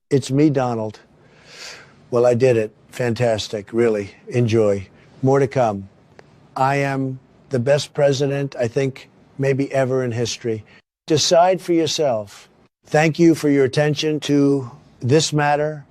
It's me, Donald. Well, I did it. Fantastic. Really. Enjoy. More to come. I am the best president, I think, maybe ever in history. Decide for yourself. Thank you for your attention to this matter.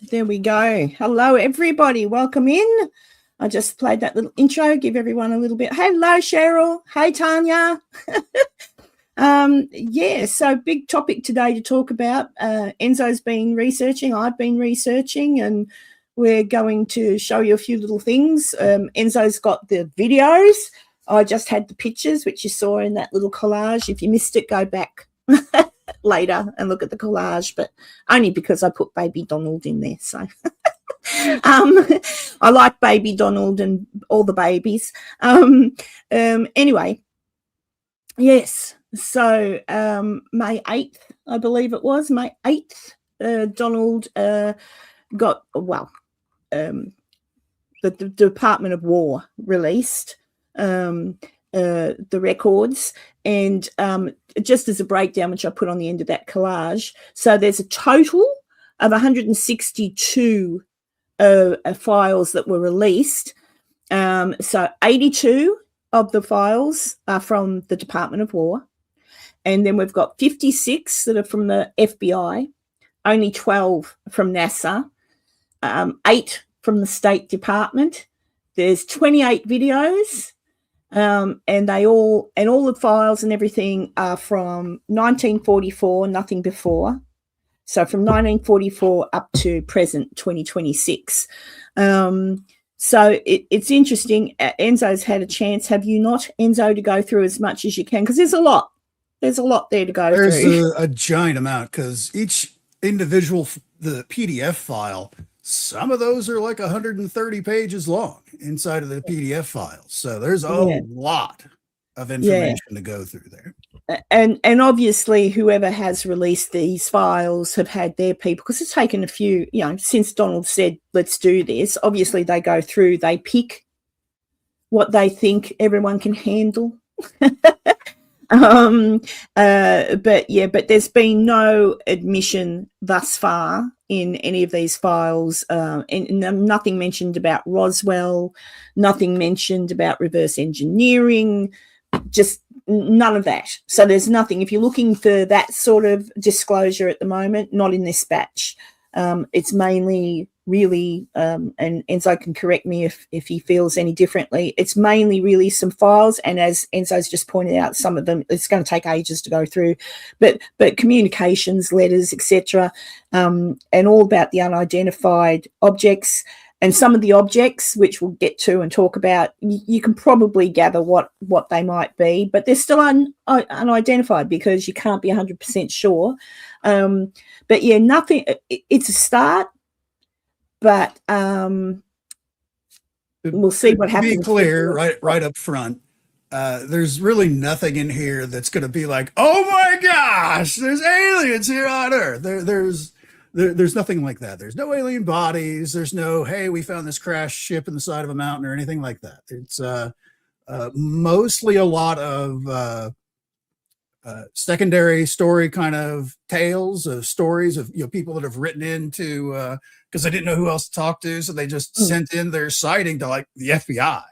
There we go. Hello, everybody. Welcome in. I just played that little intro, give everyone a little bit. Hello, Cheryl. Hey, Tanya. So big topic today to talk about. Enzo's been researching, I've been researching, and we're going to show you a few little things. Enzo's got the videos. I just had the pictures, which you saw in that little collage. If you missed it, go back later and look at the collage, but only because I put baby Donald in there. So I like baby Donald and all the babies. Anyway, yes. So May 8th, I believe it was, May 8th, Donald got, the Department of War released the records, and just as a breakdown, which I put on the end of that collage, so there's a total of 162 files that were released. So 82 of the files are from the Department of War, and then we've got 56 that are from the FBI, only 12 from NASA, 8 from the State Department. There's 28 videos. And all the files and everything are from 1944, nothing before. So from 1944 up to present 2026. So it's interesting. Enzo's had a chance. Have you not, Enzo, to go through as much as you can? Because there's a lot. There's a lot there to go through. There's a giant amount, because each individual, the PDF file, some of those are like 130 pages long inside of the PDF files. So there's a lot of information to go through there. And obviously whoever has released these files have had their people, because it's taken a few, since Donald said, let's do this, obviously they go through, they pick what they think everyone can handle. But there's been no admission thus far in any of these files, and nothing mentioned about Roswell, nothing mentioned about reverse engineering, just none of that. So there's nothing. If you're looking for that sort of disclosure at the moment, not in this batch. It's mainly really, and Enzo can correct me if he feels any differently, it's mainly really some files, and as Enzo's just pointed out, some of them it's going to take ages to go through, but communications, letters, etc., and all about the unidentified objects. And some of the objects, which we'll get to and talk about, you can probably gather what they might be, but they're still unidentified because you can't be 100% sure. But yeah, nothing. It's a start, but we'll see what happens. To be clear, right up front, there's really nothing in here that's going to be like, oh my gosh, there's aliens here on Earth. There's nothing like that. There's no alien bodies. There's no, hey, we found this crashed ship in the side of a mountain or anything like that. It's mostly a lot of secondary story kind of tales of stories of people that have written into, because they didn't know who else to talk to. So they just sent in their sighting to like the FBI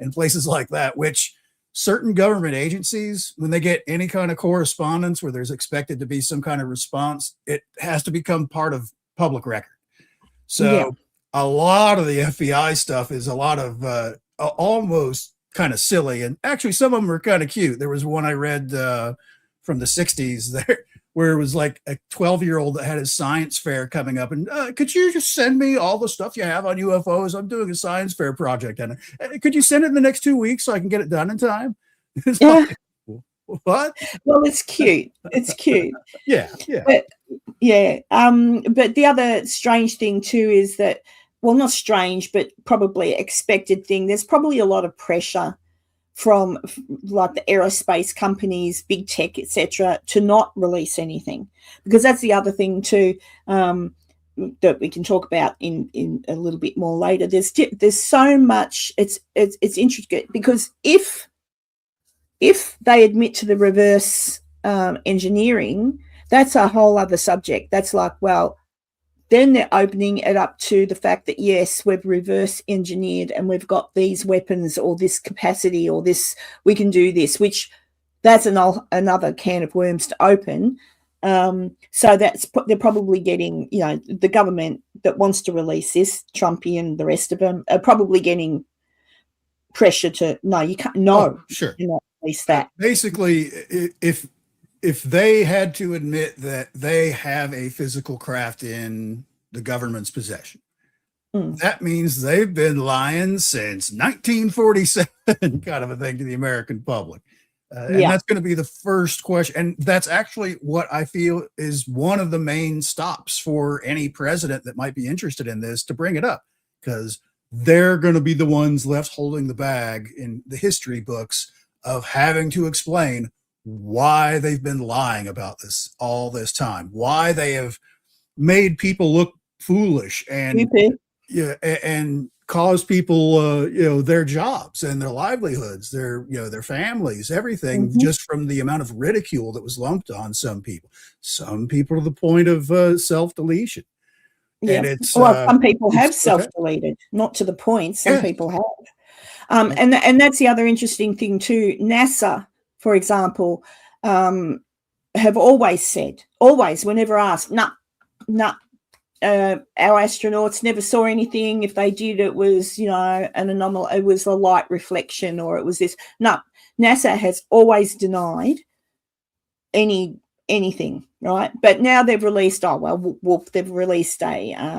and places like that, which certain government agencies, when they get any kind of correspondence where there's expected to be some kind of response, it has to become part of public record. So a lot of the FBI stuff is a lot of almost kind of silly. And actually, some of them are kind of cute. There was one I read from the 60s there where it was like a 12-year-old that had his science fair coming up. And could you just send me all the stuff you have on UFOs? I'm doing a science fair project. And could you send it in the next 2 weeks so I can get it done in time? It's like, what? Well, it's cute. It's cute. Yeah. But, but the other strange thing too is that, well, not strange, but probably expected thing. There's probably a lot of pressure from like the aerospace companies, big tech, etc., to not release anything, because that's the other thing too that we can talk about in a little bit more later. There's so much. It's interesting because if they admit to the reverse engineering, that's a whole other subject. That's like, well, then they're opening it up to the fact that, yes, we've reverse engineered and we've got these weapons or this capacity or this, we can do this, which that's another can of worms to open. So they're probably getting, the government that wants to release this, Trumpy and the rest of them, are probably getting pressure to, no, you can't, no, sure. You're not release that. Basically, if they had to admit that they have a physical craft in the government's possession, that means they've been lying since 1947, kind of a thing to the American public. And that's going to be the first question. And that's actually what I feel is one of the main stops for any president that might be interested in this to bring it up, because they're going to be the ones left holding the bag in the history books of having to explain why they've been lying about this all this time, why they have made people look foolish and and cause people their jobs and their livelihoods, their families, everything, just from the amount of ridicule that was lumped on some people to the point of self-deletion. Yeah, and it's some people have self-deleted, not to the point. Some people have, and that's the other interesting thing too. NASA, for example, have always said, whenever asked, our astronauts never saw anything. If they did, it was, an anomaly. It was a light reflection, or it was this. No, NASA has always denied anything, right? But now they've released. They've released a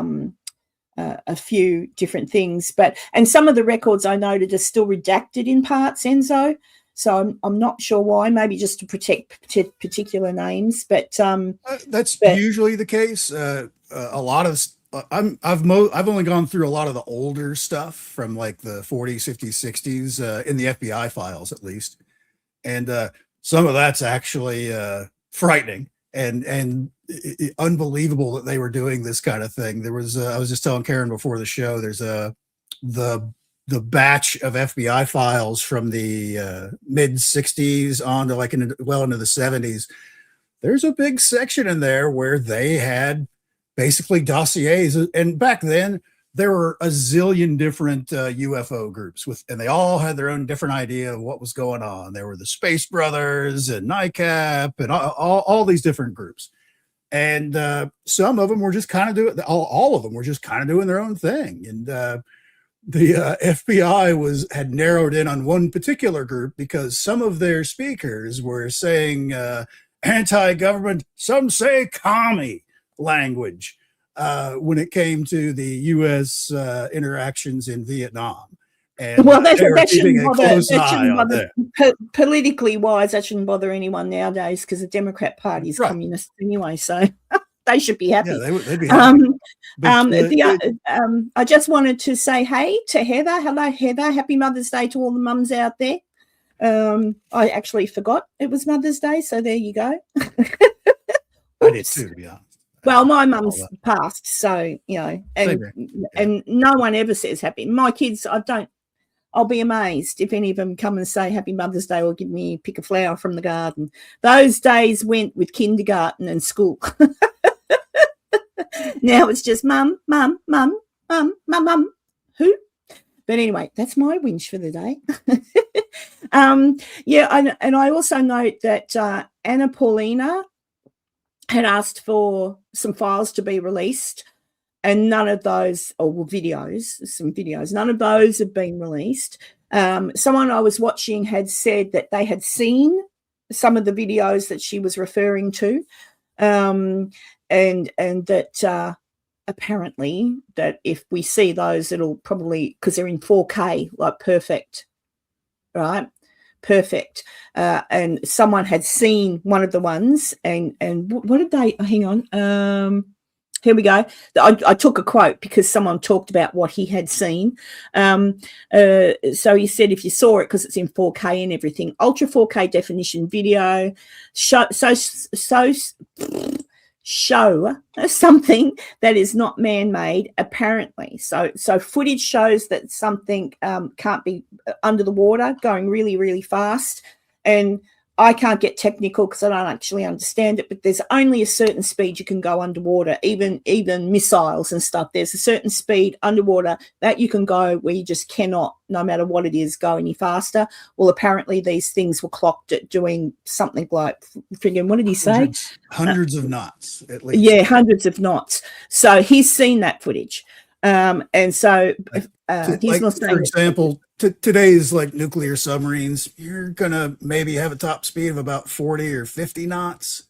few different things, and some of the records I noted are still redacted in parts, Enzo. So I'm not sure why. Maybe just to protect particular names, but that's usually the case. A lot of I've only gone through a lot of the older stuff from like the 40s, 50s, 60s in the FBI files, at least, and some of that's actually frightening and unbelievable that they were doing this kind of thing. There was I was just telling Karen before the show. There's the batch of FBI files from the mid 60s on to like into the 70s. There's a big section in there where they had basically dossiers. And back then there were a zillion different UFO groups and they all had their own different idea of what was going on. There were the Space Brothers and NICAP and all these different groups. And some of them were just kind of doing, all of them were just kind of doing their own thing. And the FBI had narrowed in on one particular group because some of their speakers were saying anti-government, some say commie language when it came to the U.S. interactions in Vietnam. And that shouldn't bother. Politically wise, that shouldn't bother anyone nowadays because the Democrat Party is communist anyway, so they should be happy. Yeah, they'd be happy. I just wanted to say hey to Heather. Hello, Heather. Happy Mother's Day to all the mums out there. I actually forgot it was Mother's Day, so there you go. I did too, to be honest. Well, my mum's passed, so and no one ever says happy. My kids, I'll be amazed if any of them come and say Happy Mother's Day or pick a flower from the garden. Those days went with kindergarten and school. Now it's just mum, mum, mum, mum, mum, mum. Who? But anyway, that's my whinge for the day. And I also note that Anna Paulina had asked for some files to be released, and none of those, or some videos, none of those have been released. Someone I was watching had said that they had seen some of the videos that she was referring to, and that apparently that if we see those, it'll probably, because they're in 4K, like perfect, right? Perfect. And someone had seen one of the ones, and what did they? Hang on. Here we go. I took a quote because someone talked about what he had seen. So he said, if you saw it, because it's in 4K and everything, ultra 4K definition video, show something that is not man-made, apparently. So footage shows that something can't be under the water, going really, really fast. And I can't get technical because I don't actually understand it, but there's only a certain speed you can go underwater, even missiles and stuff. There's a certain speed underwater that you can go where you just cannot, no matter what it is, go any faster. Well, apparently these things were clocked at doing something like, what did he say? Hundreds of knots, at least. Yeah, hundreds of knots. So he's seen that footage. And so he's not saying, for example, today's like nuclear submarines, you're gonna maybe have a top speed of about 40 or 50 knots.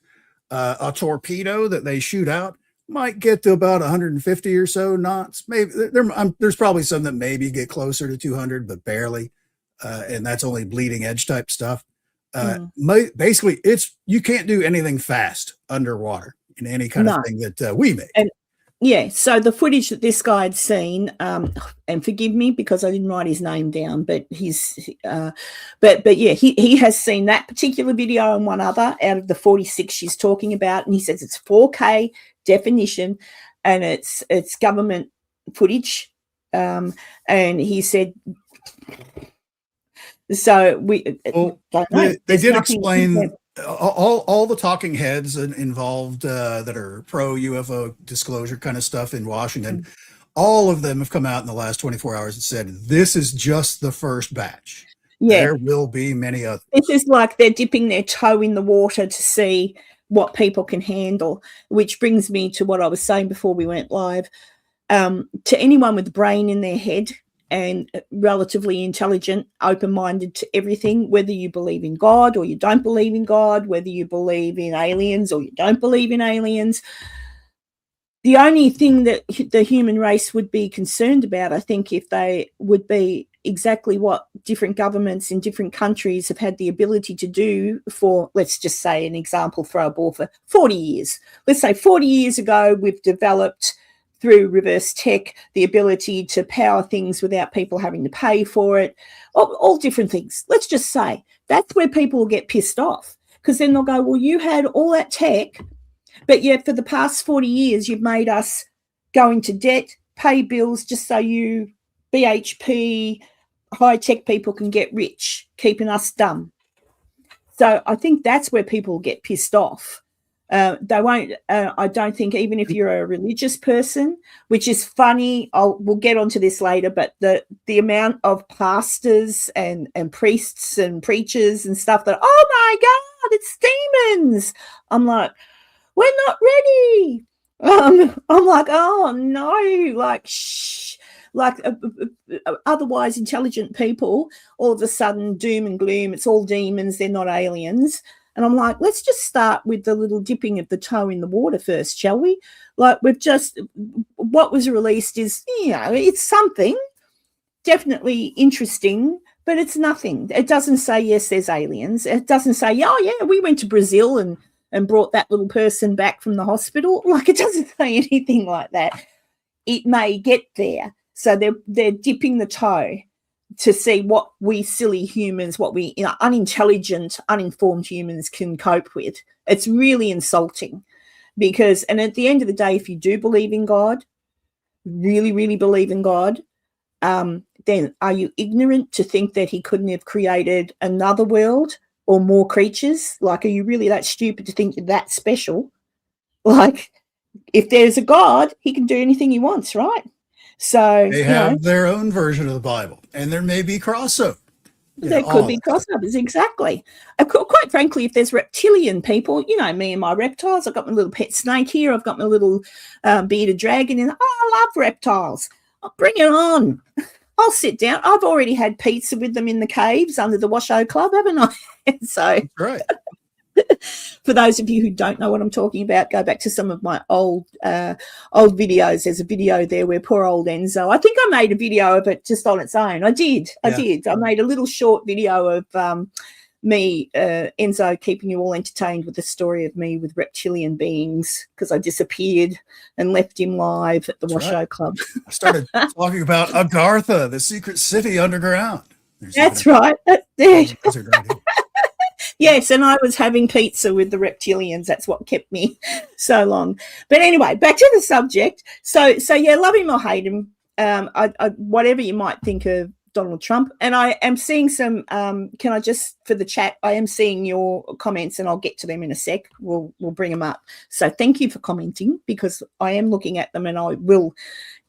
A torpedo that they shoot out might get to about 150 or so knots. Maybe there's probably some that maybe get closer to 200, but barely. And that's only bleeding edge type stuff. Basically, you can't do anything fast underwater in any kind of thing that we make. And yeah, so the footage that this guy had seen, and forgive me because I didn't write his name down, but but yeah, he has seen that particular video and one other out of the 46 she's talking about, and he says it's 4K definition, and it's government footage, and he said. So they did explain all the talking heads involved that are pro UFO disclosure kind of stuff in Washington. All of them have come out in the last 24 hours and said this is just the first batch. Yeah, there will be many others. This is like they're dipping their toe in the water to see what people can handle, which brings me to what I was saying before we went live. To anyone with a brain in their head and relatively intelligent, open-minded to everything, whether you believe in God or you don't believe in God, whether you believe in aliens or you don't believe in aliens, the only thing that the human race would be concerned about, I think, if they would be exactly what different governments in different countries have had the ability to do for, let's just say an example, throw a ball for 40 years. Let's say 40 years ago, we've developed through reverse tech, the ability to power things without people having to pay for it, all different things. Let's just say that's where people will get pissed off, because then they'll go, well, you had all that tech, but yet for the past 40 years, you've made us go into debt, pay bills just so you BHP, high-tech people can get rich, keeping us dumb. So I think that's where people get pissed off. They won't. I don't think, even if you're a religious person, which is funny. We'll get onto this later, but the amount of pastors and priests and preachers and stuff that, oh my God, it's demons. I'm like, we're not ready. I'm like, oh no, like shh. Like otherwise intelligent people, all of a sudden doom and gloom. It's all demons. They're not aliens. And I'm like, let's just start with the little dipping of the toe in the water first, shall we? Like what was released is, it's something definitely interesting, but it's nothing. It doesn't say, yes, there's aliens. It doesn't say, oh, yeah, we went to Brazil and brought that little person back from the hospital. Like, it doesn't say anything like that. It may get there. So they're dipping the toe to see what we silly humans, what we unintelligent, uninformed humans can cope with. It's really insulting because, and at the end of the day, if you do believe in God, really, really believe in God, then are you ignorant to think that he couldn't have created another world or more creatures? Like, are you really that stupid to think you're that special? Like, if there's a God, he can do anything he wants, right? So, They have their own version of the Bible, and there may be crossover. There could be crossovers, exactly. Quite frankly, if there's reptilian people, me and my reptiles, I've got my little pet snake here, I've got my little bearded dragon, and I love reptiles. I'll bring it on. I'll sit down. I've already had pizza with them in the caves under the Washoe Club, haven't I? So, right. For those of you who don't know what I'm talking about, go back to some of my old videos. There's a video there where poor old Enzo, I think I made a video of it just on its own. I did. I made a little short video of me, Enzo, keeping you all entertained with the story of me with reptilian beings because I disappeared and left him live at the Washoe Club. I started talking about Agartha, the secret city underground. That's right. Yes, and I was having pizza with the reptilians. That's what kept me so long. But anyway, back to the subject. So yeah, love him or hate him, whatever you might think of Donald Trump. And I am seeing some, can I just, for the chat, I am seeing your comments and I'll get to them in a sec. We'll bring them up. So thank you for commenting because I am looking at them and I will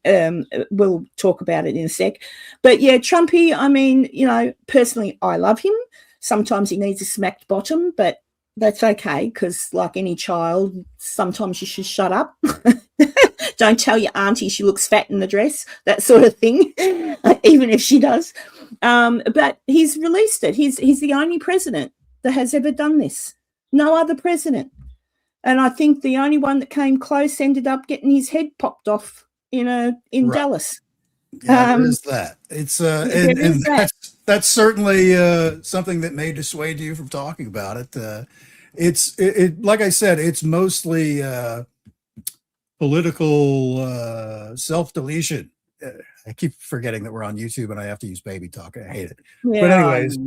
we'll talk about it in a sec. But yeah, Trumpy, I mean, personally, I love him. Sometimes he needs a smacked bottom, but that's okay because like any child, sometimes you should shut up. Don't tell your auntie she looks fat in the dress, that sort of thing, even if she does. But he's released it. He's the only president that has ever done this. No other president. And I think the only one that came close ended up getting his head popped off in Dallas. Yeah, there is that. It's and that's certainly something that may dissuade you from talking about it. It's like I said, it's mostly political self-deletion. I keep forgetting that we're on YouTube and I have to use baby talk. I hate it. Yeah. But anyways,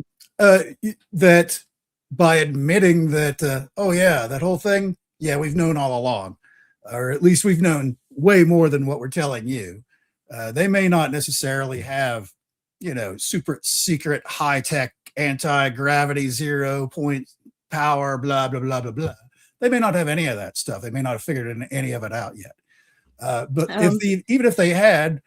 that by admitting that, that whole thing, we've known all along, or at least we've known way more than what we're telling you. They may not necessarily have, super secret high-tech anti-gravity 0 point power, blah, blah, blah, blah, blah. They may not have any of that stuff. They may not have figured any of it out yet. But even if they had,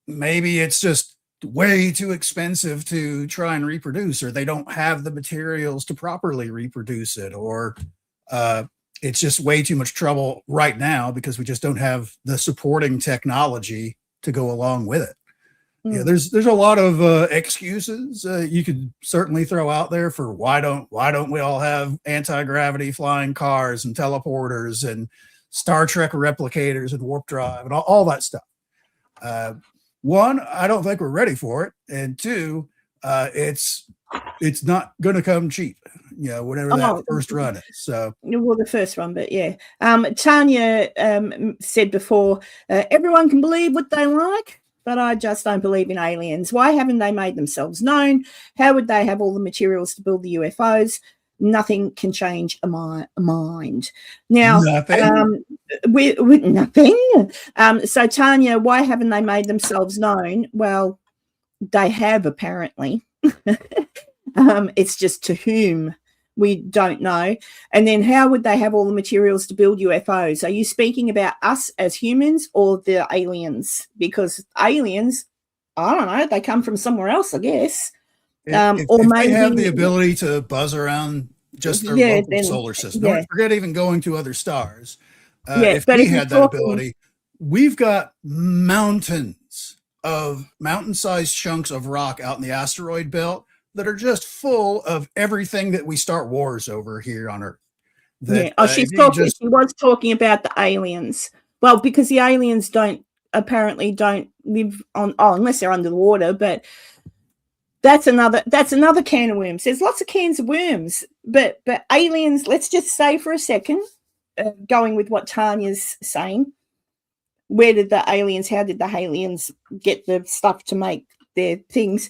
maybe it's just way too expensive to try and reproduce, or they don't have the materials to properly reproduce it, or it's just way too much trouble right now because we just don't have the supporting technology to go along with it. Yeah, there's a lot of excuses you could certainly throw out there for why don't we all have anti-gravity flying cars and teleporters and Star Trek replicators and warp drive and all that stuff. One, I don't think we're ready for it, and two, it's not going to come cheap. Whatever that first run is. So, well, the first one, but yeah. Tanya said before, everyone can believe what they like, but I just don't believe in aliens. Why haven't they made themselves known? How would they have all the materials to build the UFOs? Nothing can change a mind. Now, with nothing. So, Tanya, why haven't they made themselves known? Well, they have apparently. It's just to whom we don't know. And then how would they have all the materials to build UFOs? Are you speaking about us as humans or the aliens? Because aliens, I don't know, they come from somewhere else, I guess. If maybe they have the ability to buzz around just their local solar system. Don't forget even going to other stars. If we had that ability, we've got mountains of mountain-sized chunks of rock out in the asteroid belt that are just full of everything that we start wars over here on Earth. She was talking about the aliens. Well, because the aliens apparently don't live on, unless they're under the water, but that's another can of worms. There's lots of cans of worms, but aliens, let's just say for a second, going with what Tanya's saying, how did the aliens get the stuff to make their things?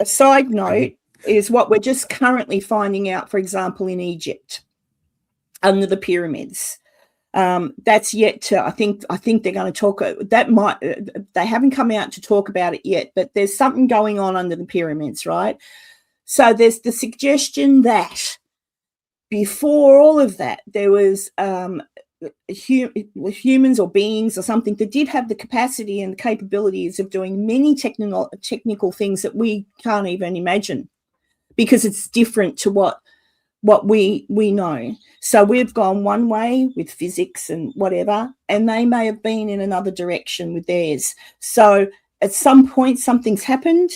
A side note is what we're just currently finding out, for example, in Egypt, under the pyramids. That's yet to, I think they're going to talk, they haven't come out to talk about it yet, but there's something going on under the pyramids, right? So there's the suggestion that before all of that, there was humans or beings or something that did have the capacity and the capabilities of doing many technical things that we can't even imagine, because it's different to what we know. So we've gone one way with physics and whatever, and they may have been in another direction with theirs. So at some point something's happened,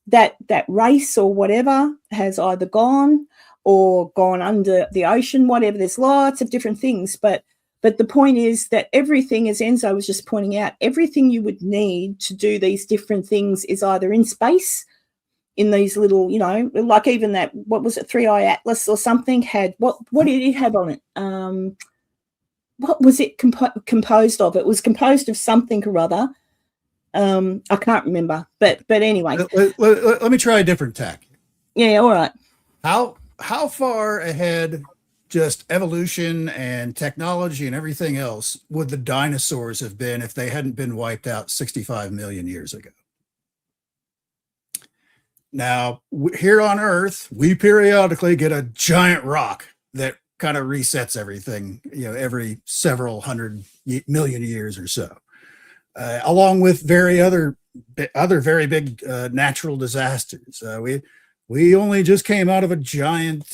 that race or whatever has either gone or gone under the ocean, whatever. There's lots of different things, but the point is that everything, as Enzo was just pointing out, everything you would need to do these different things is either in space, in these little, like even that, what was it, 3i Atlas or something, had, what did it have on it? What was it composed of? It was composed of something or other. I can't remember, but anyway. Let me try a different tack. Yeah, all right. How far ahead, just evolution and technology and everything else, would the dinosaurs have been if they hadn't been wiped out 65 million years ago? Now, here on Earth, we periodically get a giant rock that kind of resets everything, every several hundred million years or so, along with other very big natural disasters. We only just came out of a giant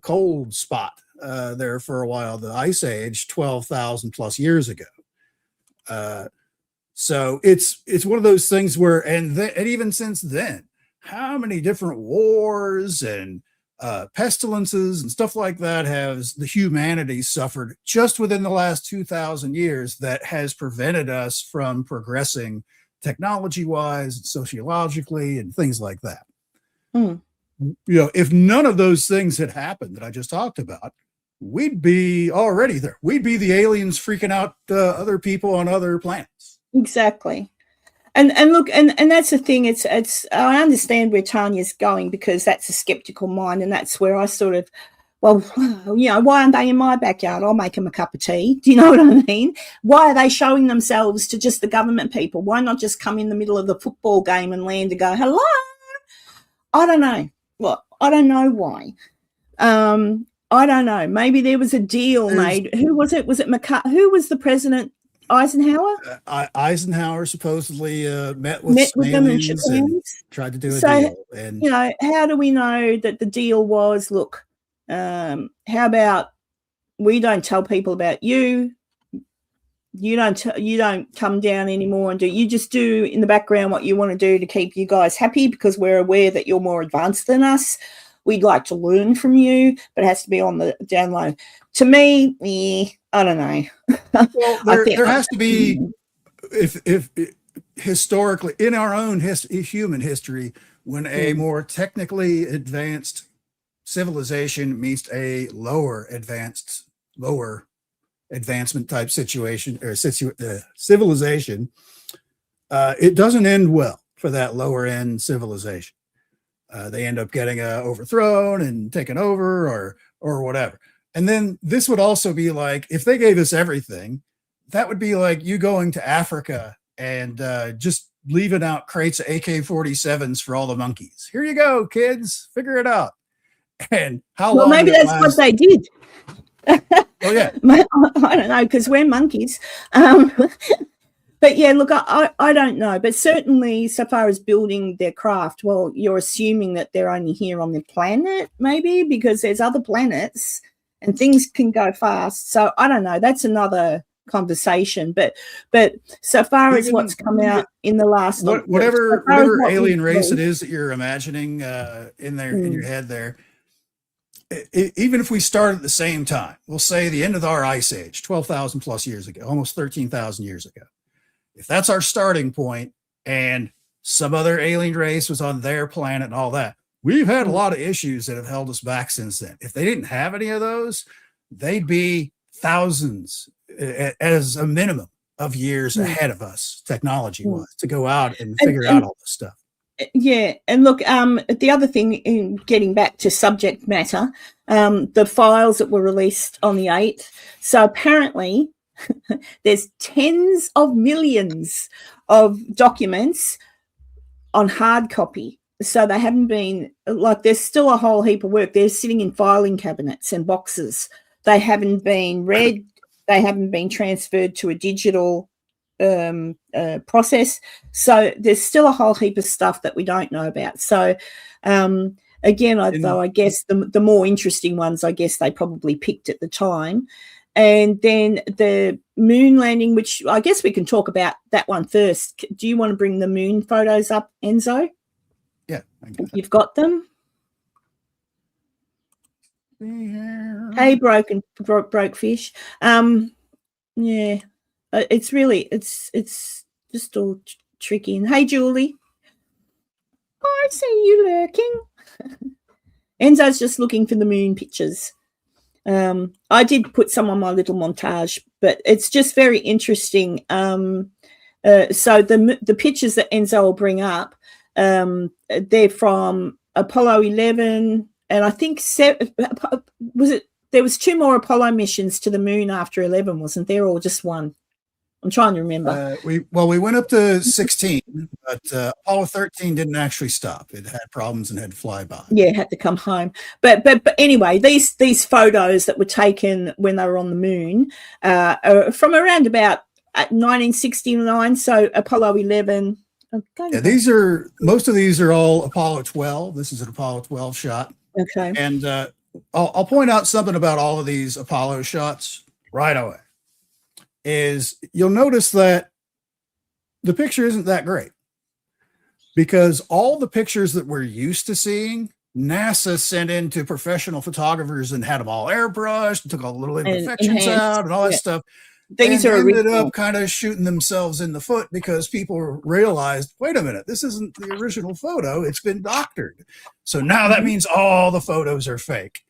cold spot there for a while, the Ice Age, 12,000 plus years ago. So it's one of those things where, and even since then, how many different wars and pestilences and stuff like that has the humanity suffered just within the last 2,000 years that has prevented us from progressing technology-wise, sociologically, and things like that. If none of those things had happened that I just talked about, we'd be already there. We'd be the aliens freaking out other people on other planets. Exactly. And look, and that's the thing. It's I understand where Tanya's going, because that's a skeptical mind, and that's where I sort of, well, why aren't they in my backyard? I'll make them a cup of tea. Do you know what I mean? Why are they showing themselves to just the government people? Why not just come in the middle of the football game and land and go, hello? I don't know. Well, I don't know why. I don't know. Maybe there was a deal made. Who was it? Was it who was the president? Eisenhower? Eisenhower supposedly met with them and tried to do a deal. And how do we know that the deal was, look, how about we don't tell people about you? You don't come down anymore and you just do in the background what you want to do to keep you guys happy, because we're aware that you're more advanced than us. We'd like to learn from you, but it has to be on the down low. To me, I don't know. Well, there has to be, if historically, in our own human history, when a more technically advanced civilization meets a lower advancement type situation or civilization, it doesn't end well for that lower end civilization. They end up getting overthrown and taken over or whatever. And then this would also be like, if they gave us everything, that would be like you going to Africa and just leaving out crates of AK-47s for all the monkeys. Here you go, kids, figure it out. And how long? Well, maybe that's what they did. Oh yeah. I don't know, because we're monkeys. But yeah, look, I don't know. But certainly so far as building their craft, well, you're assuming that they're only here on the planet, maybe, because there's other planets and things can go fast. So I don't know. That's another conversation. But so far as what's come out in the last whatever alien race it is that you're imagining in your head there, even if we start at the same time, we'll say the end of our ice age, 12,000 plus years ago, almost 13,000 years ago. If that's our starting point and some other alien race was on their planet and all that, we've had a lot of issues that have held us back since then. If they didn't have any of those, they'd be thousands as a minimum of years ahead of us, technology-wise, to go out and figure out all this stuff. Yeah, and look, the other thing, in getting back to subject matter, the files that were released on the 8th. So apparently there's tens of millions of documents on hard copy. So they haven't been, like, there's still a whole heap of work. They're sitting in filing cabinets and boxes. They haven't been read They haven't been transferred to a digital process. So there's still a whole heap of stuff that we don't know about. So again, I guess the more interesting ones, I guess they probably picked at the time. And then the moon landing, which I guess we can talk about that one first. Do you want to bring the moon photos up, Enzo? Yeah. You've got them? Hey, broke fish. Yeah, it's really, it's just all tricky. And hey, Julie, I see you lurking. Enzo's just looking for the moon pictures. I did put some on my little montage, but it's just very interesting. So the pictures that Enzo will bring up, they're from Apollo 11, and I think there was 2 more Apollo missions to the moon after 11, wasn't there, or just one? I'm trying to remember. We went up to 16, but Apollo 13 didn't actually stop. It had problems and had to fly by. Yeah, had to come home. But anyway, these photos that were taken when they were on the moon are from around about 1969. So Apollo 11. Yeah, most of these are all Apollo 12. This is an Apollo 12 shot. Okay. And I'll point out something about all of these Apollo shots right away. Is you'll notice that the picture isn't that great, because all the pictures that we're used to seeing, NASA sent into professional photographers and had them all airbrushed and took all the little imperfections out and all that stuff. These and are ended up kind of shooting themselves in the foot because people realized, wait a minute, this isn't the original photo. It's been doctored. So now that means all the photos are fake.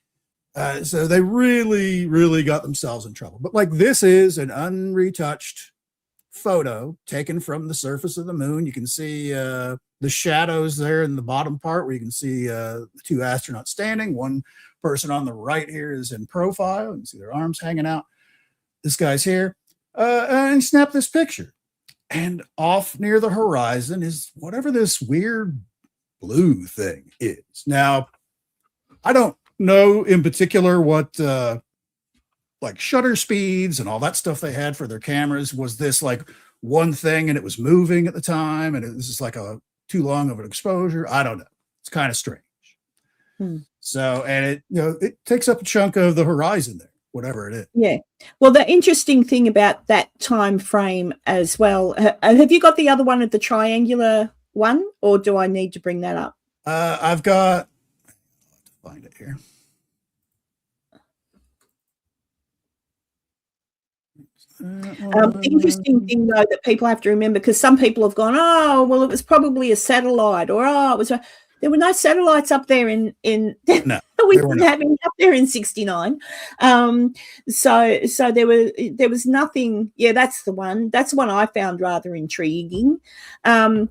So they really, really got themselves in trouble. But like, this is an unretouched photo taken from the surface of the moon. You can see the shadows there in the bottom part where you can see the 2 astronauts standing. One person on the right here is in profile. You can see their arms hanging out. This guy's here. And he snapped this picture. And off near the horizon is whatever this weird blue thing is. Now, I don't know in particular what like shutter speeds and all that stuff they had for their cameras. Was this like one thing and it was moving at the time and it was just like too long of an exposure? I don't know. It's kind of strange. So, and it takes up a chunk of the horizon there, whatever it is. Yeah. Well, the interesting thing about that time frame as well, have you got the other one of the triangular one, or do I need to bring that up? I've got, find it here. The interesting thing, though, that people have to remember, because some people have gone, oh, well, it was probably a satellite, or it was. There were no satellites up there in no, we didn't have any up there in 69. So there was nothing. Yeah, that's the one. That's the one I found rather intriguing. So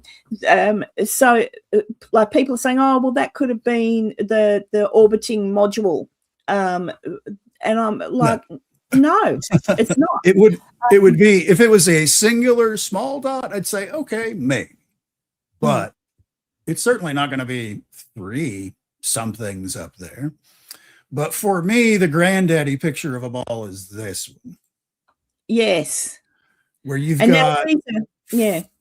like people are saying, oh, well, that could have been the orbiting module, and I'm like, no, it's not. It would be, if it was a singular small dot, I'd say okay, maybe, but it's certainly not going to be 3 somethings up there. But for me, the granddaddy picture of them all is this one. Yes. Where you've got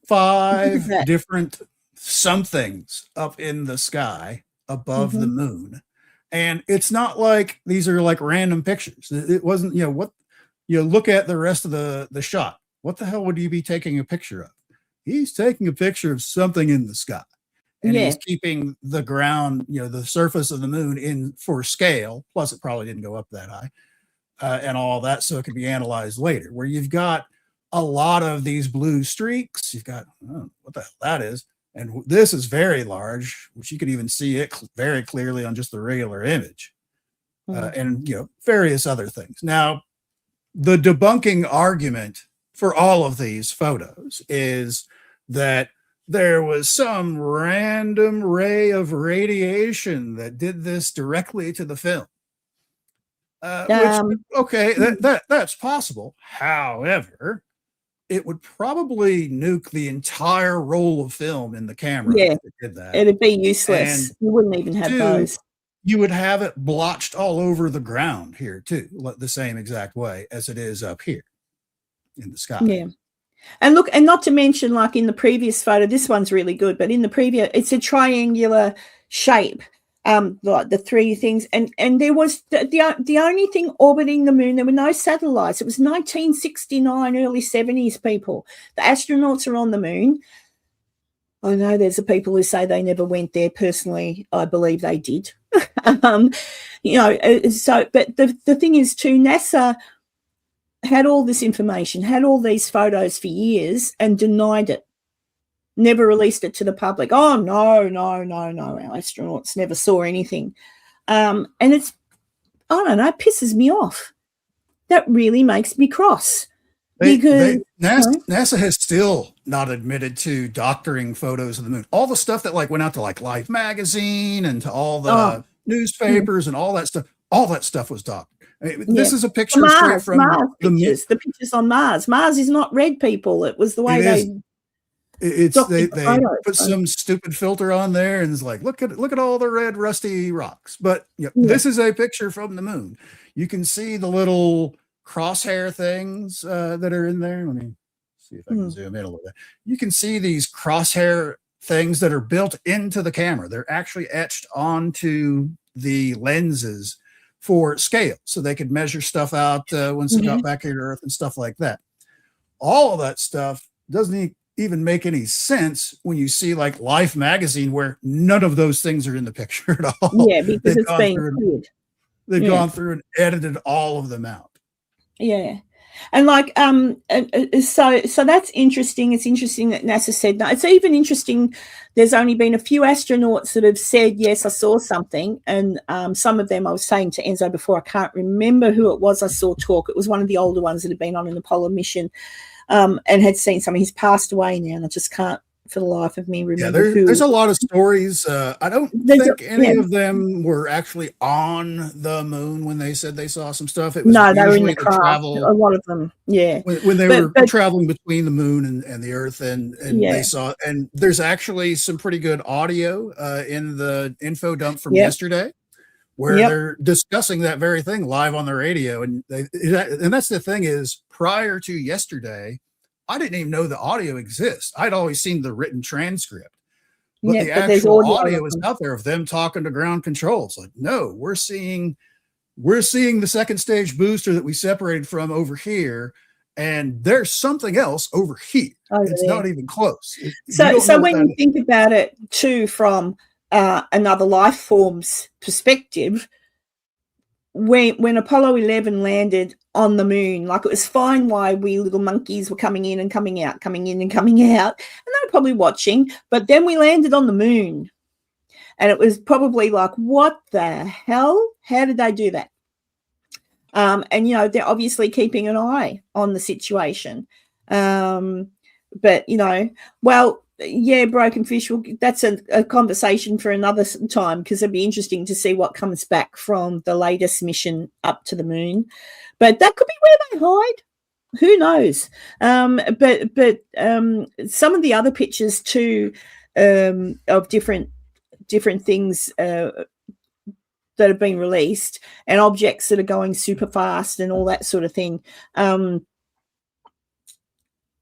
5 that. different somethings up in the sky above the moon. And it's not like these are like random pictures. It wasn't, what you look at the rest of the shot. What the hell would you be taking a picture of? He's taking a picture of something in the sky. And he's keeping the ground, the surface of the moon in for scale. Plus, it probably didn't go up that high and all that. So it can be analyzed later, where you've got a lot of these blue streaks. You've got, what the hell that is. And this is very large, which you could even see it very clearly on just the regular image and, various other things. Now, the debunking argument for all of these photos is that there was some random ray of radiation that did this directly to the film. That's possible. However, it would probably nuke the entire roll of film in the camera. Yeah, if it did that. it'd be useless. You wouldn't even have those. you would have it blotched all over the ground here too, the same exact way as it is up here in the sky. Yeah. And look, and not to mention, like in the previous photo, this one's really good, but in the previous, it's a triangular shape, like the three things. And there was the only thing orbiting the moon, there were no satellites. It was 1969, early 70s, people. The astronauts are on the moon. I know there's the people who say they never went there. Personally, I believe they did. You know, so, but the thing is too, NASA had all this information, had all these photos for years and denied it, never released it to the public. Oh, no, our astronauts never saw anything. And it's, I don't know, it pisses me off. That really makes me cross. NASA has still not admitted to doctoring photos of the moon. All the stuff that like went out to like Life magazine and to all the newspapers and all that stuff was doctored. This is a picture straight from the pictures on Mars. Mars is not red, people. It was the way they put some stupid filter on there and it's like, look at all the red rusty rocks. But this is a picture from the moon. You can see the little crosshair things that are in there. Let me see if I can zoom in a little bit. You can see these crosshair things that are built into the camera. They're actually etched onto the lenses for scale, so they could measure stuff out once it got back here to Earth and stuff like that. All of that stuff doesn't even make any sense when you see like Life magazine, where none of those things are in the picture at all. Yeah, because it's being cleared. They've gone through and edited all of them out. Yeah. And like so that's interesting. It's interesting that NASA said no. It's even interesting there's only been a few astronauts that have said, yes, I saw something. And some of them, I was saying to Enzo before, I can't remember who it was I saw talk. It was one of the older ones that had been on an Apollo mission and had seen something. He's passed away now, and I just can't for the life of me remember who. There's a lot of stories. I don't think any of them were actually on the moon when they said they saw some stuff. It was no, they were in the craft. A lot of them, when they were traveling between the moon and the Earth, and they saw. And there's actually some pretty good audio in the info dump from yesterday, where they're discussing that very thing live on the radio. And that's the thing is, prior to yesterday, I didn't even know the audio exists. I'd always seen the written transcript, but the actual audio is out there of them talking to ground control. It's like, no, we're seeing the second stage booster that we separated from over here, and there's something else over here. It's not even close. So when you think about it too, from another life form's perspective, when Apollo 11 landed on the moon, like, it was fine why we little monkeys were coming in and coming out, and they were probably watching, but then we landed on the moon and it was probably like, what the hell? How did they do that? And, you know, they're obviously keeping an eye on the situation. But, you know, well, yeah, Broken Fish, that's a conversation for another time, because it'd be interesting to see what comes back from the latest mission up to the moon. But that could be where they hide. Who knows? But some of the other pictures too of different things that have been released, and objects that are going super fast and all that sort of thing.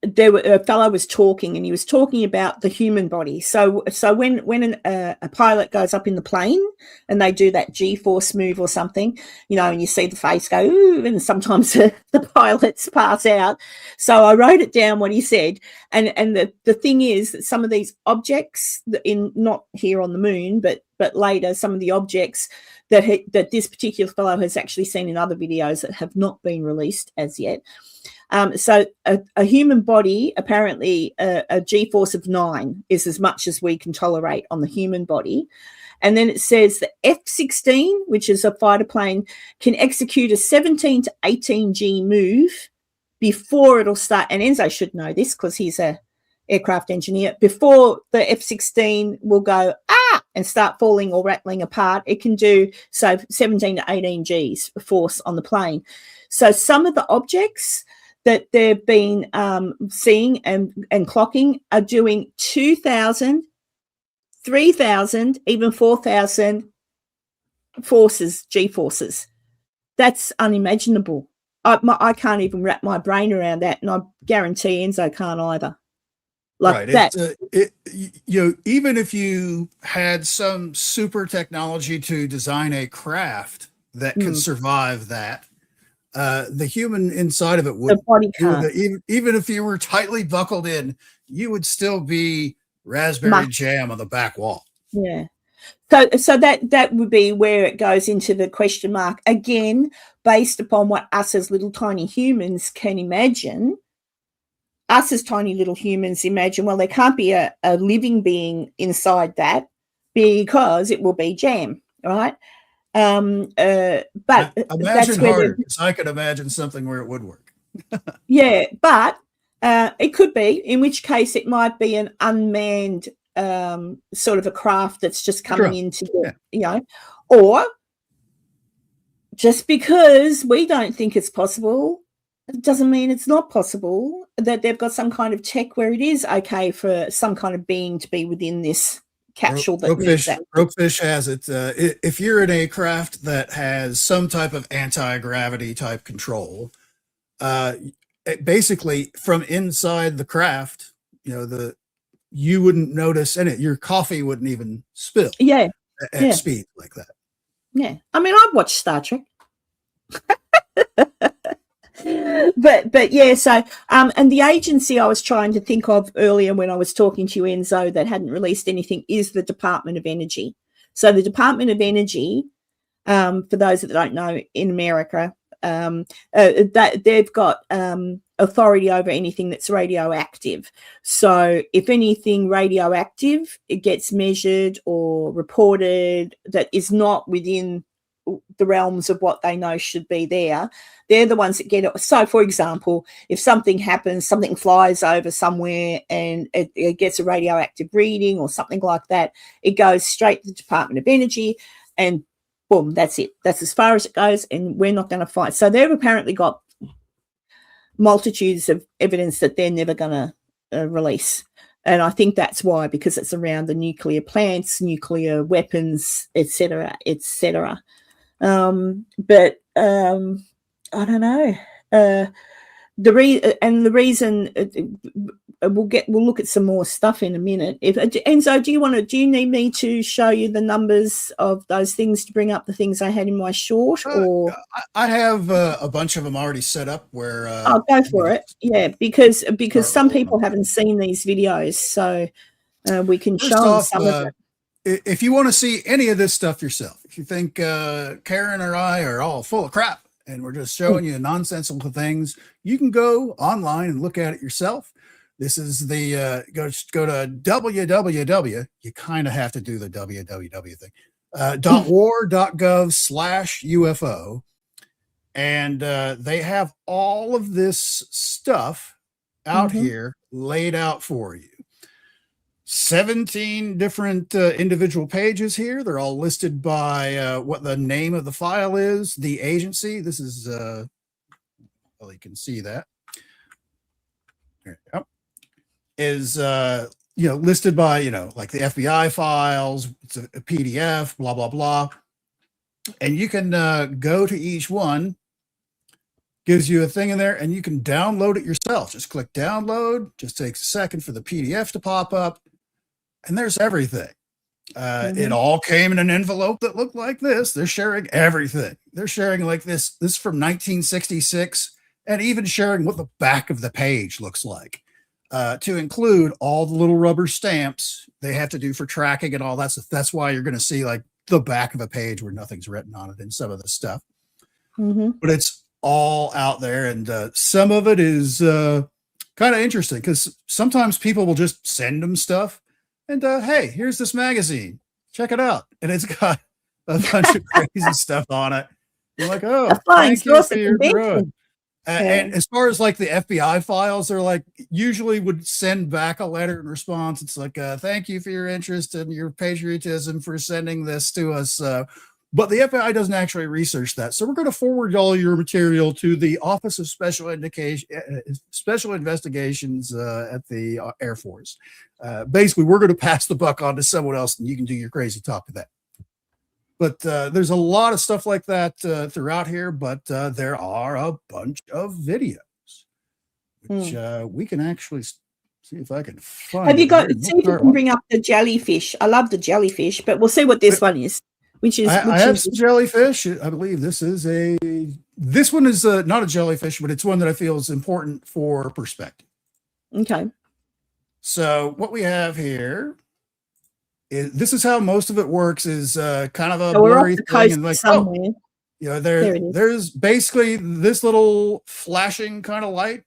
A fellow was talking, and he was talking about the human body. So when a pilot goes up in the plane and they do that G-force move or something, you know, and you see the face go, ooh, and sometimes the pilots pass out. So I wrote it down what he said, and the thing is that some of these objects, not here on the moon, but later, some of the objects that this particular fellow has actually seen in other videos that have not been released as yet. So a human body, apparently a G-force of 9 is as much as we can tolerate on the human body. And then it says the F-16, which is a fighter plane, can execute a 17 to 18 G move before it'll start. And Enzo should know this because he's a aircraft engineer. Before the F-16 will go, and start falling or rattling apart, it can do 17 to 18 Gs force on the plane. So some of the objects that they've been seeing and clocking are doing 2,000, 3,000, even 4,000 forces, G forces. That's unimaginable. I can't even wrap my brain around that, and I guarantee Enzo can't either. Like right. that. Even if you had some super technology to design a craft that could survive that, the human inside of it would, the body can't. even if you were tightly buckled in, you would still be raspberry jam on the back wall. Yeah. So that would be where it goes into the question mark again, based upon what us as little tiny humans can imagine. Us as tiny little humans imagine, well, there can't be a living being inside that because it will be jam, right? But imagine that's harder, because I could imagine something where it would work. Yeah, but it could be, in which case it might be an unmanned sort of a craft that's just coming in to get, or just because we don't think it's possible, it doesn't mean it's not possible, that they've got some kind of tech where it is okay for some kind of being to be within this capsule. Ropefish has it. If you're in a craft that has some type of anti-gravity type control, basically from inside the craft, you wouldn't notice any. Your coffee wouldn't even spill. At speed like that. Yeah, I mean, I've watched Star Trek. but yeah, so and the agency I was trying to think of earlier when I was talking to you, Enzo, that hadn't released anything is the Department of Energy. So the Department of Energy, for those that don't know, in America, that they've got authority over anything that's radioactive. So if anything radioactive, it gets measured or reported that is not within the realms of what they know should be there, they're the ones that get it. So, for example, if something happens, something flies over somewhere and it gets a radioactive reading or something like that, it goes straight to the Department of Energy and boom, that's it. That's as far as it goes, and we're not going to fight. So they've apparently got multitudes of evidence that they're never going to release. And I think that's why, because it's around the nuclear plants, nuclear weapons, etc., etc. But I don't know. The reason we'll look at some more stuff in a minute. If Enzo, do you need me to show you the numbers of those things to bring up the things I had in my short? Or I have a bunch of them already set up where I'll go for it. Yeah, because some people haven't seen these videos, so we can show them some of it. If you want to see any of this stuff yourself, if you think Karen or I are all full of crap and we're just showing you nonsensical things, you can go online and look at it yourself. This is the go to www. You kind of have to do the www thing. .war.gov/UFO, and they have all of this stuff out here laid out for you. 17 different individual pages here. They're all listed by what the name of the file is, the agency. This is, well, you can see that. There you go. Is, listed by, like the FBI files, it's a PDF, blah, blah, blah. And you can go to each one, gives you a thing in there, and you can download it yourself. Just click download, just takes a second for the PDF to pop up. And there's everything. It all came in an envelope that looked like this. They're sharing everything. They're sharing like this. This is from 1966, and even sharing what the back of the page looks like, to include all the little rubber stamps they have to do for tracking and all that stuff. That's why you're going to see like the back of a page where nothing's written on it in some of this stuff. But it's all out there, and some of it is kind of interesting because sometimes people will just send them stuff. And hey, here's this magazine. Check it out. And it's got a bunch of crazy stuff on it. You're like, oh, thank you for your drawing. And as far as like the FBI files, they're like usually would send back a letter in response. It's like, thank you for your interest and your patriotism for sending this to us. But the FBI doesn't actually research that. So we're going to forward all your material to the Office of Special Investigations at the Air Force. Basically, we're going to pass the buck on to someone else, and you can do your crazy talk with that. But there's a lot of stuff like that throughout here, but there are a bunch of videos, which we can actually see if I can find. Have you got, here. see if you can bring up the jellyfish. I love the jellyfish, but we'll see what this one is, I have some jellyfish. I believe this one is not a jellyfish, but it's one that I feel is important for perspective. Okay. So what we have here is, this is how most of it works, is kind of a blurry thing, and like, somewhere. There's basically this little flashing kind of light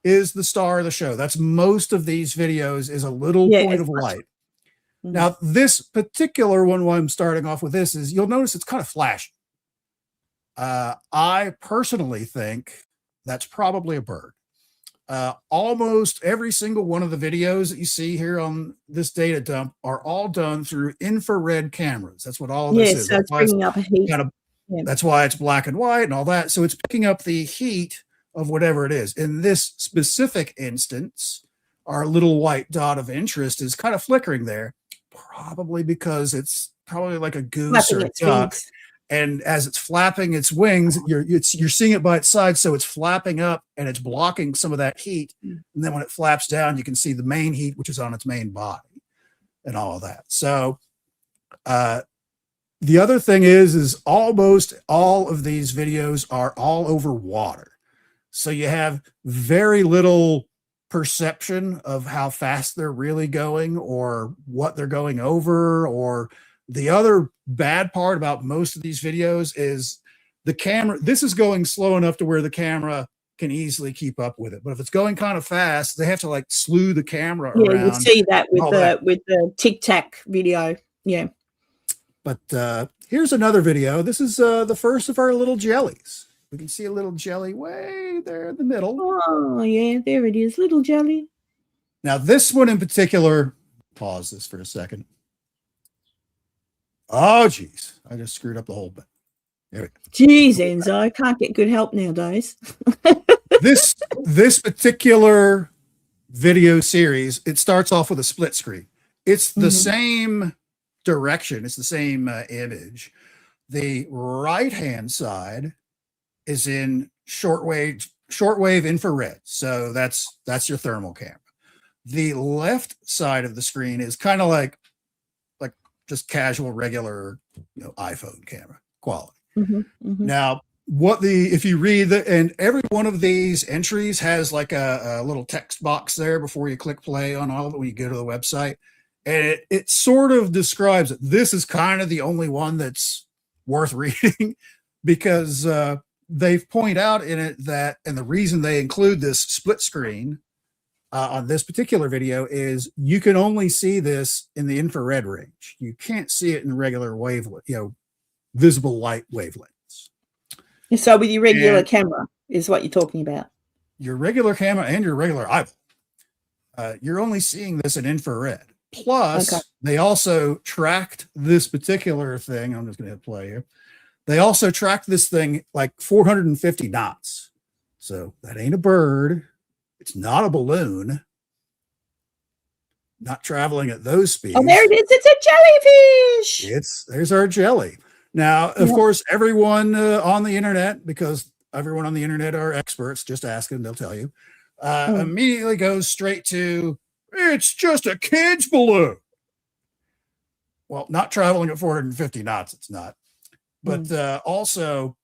is the star of the show. That's most of these videos, is a little point of light. Mm-hmm. Now, this particular one, while I'm starting off with this, is you'll notice it's kind of flashing. I personally think that's probably a bird. Almost every single one of the videos that you see here on this data dump are all done through infrared cameras. That's what all of this is. So it's bringing up a heat. That's why it's black and white and all that. So it's picking up the heat of whatever it is. In this specific instance, our little white dot of interest is kind of flickering there, probably because it's probably like a goose or a duck. And as it's flapping its wings, you're seeing it by its side, so it's flapping up and it's blocking some of that heat. And then when it flaps down, you can see the main heat, which is on its main body, and all of that. So the other thing is almost all of these videos are all over water, so you have very little perception of how fast they're really going or what they're going over. Or the other bad part about most of these videos is the camera. This is going slow enough to where the camera can easily keep up with it. But if it's going kind of fast, they have to like slew the camera around. Yeah, you see that with the Tic Tac video. Yeah. But here's another video. This is the first of our little jellies. We can see a little jelly way there in the middle. Oh, yeah, there it is, little jelly. Now, this one in particular, pause this for a second. Oh, geez. I just screwed up the whole bit. There we go. Jeez, Enzo, I can't get good help nowadays. This particular video series, it starts off with a split screen. It's the same direction. It's the same image. The right-hand side is in shortwave infrared. So that's your thermal camera. The left side of the screen is kind of like just casual, regular, iPhone camera quality. Now, if you read and every one of these entries has like a little text box there before you click play on all of it when you go to the website. And it sort of describes it. This is kind of the only one that's worth reading because they point out in it that, and the reason they include this split screen on this particular video is you can only see this in the infrared range. You can't see it in regular wavelength, visible light wavelengths. So with your regular camera is what you're talking about. Your regular camera and your regular eyeball. You're only seeing this in infrared. Plus, they also tracked this particular thing. I'm just going to hit play here. They also tracked this thing like 450 knots. So that ain't a bird. It's not a balloon. Not traveling at those speeds. Oh, there it is. It's a jellyfish. There's our jelly. Now, of course, everyone on the internet, because everyone on the internet are experts, just ask them, they'll tell you, immediately goes straight to, it's just a kid's balloon. Well, not traveling at 450 knots, it's not. But also,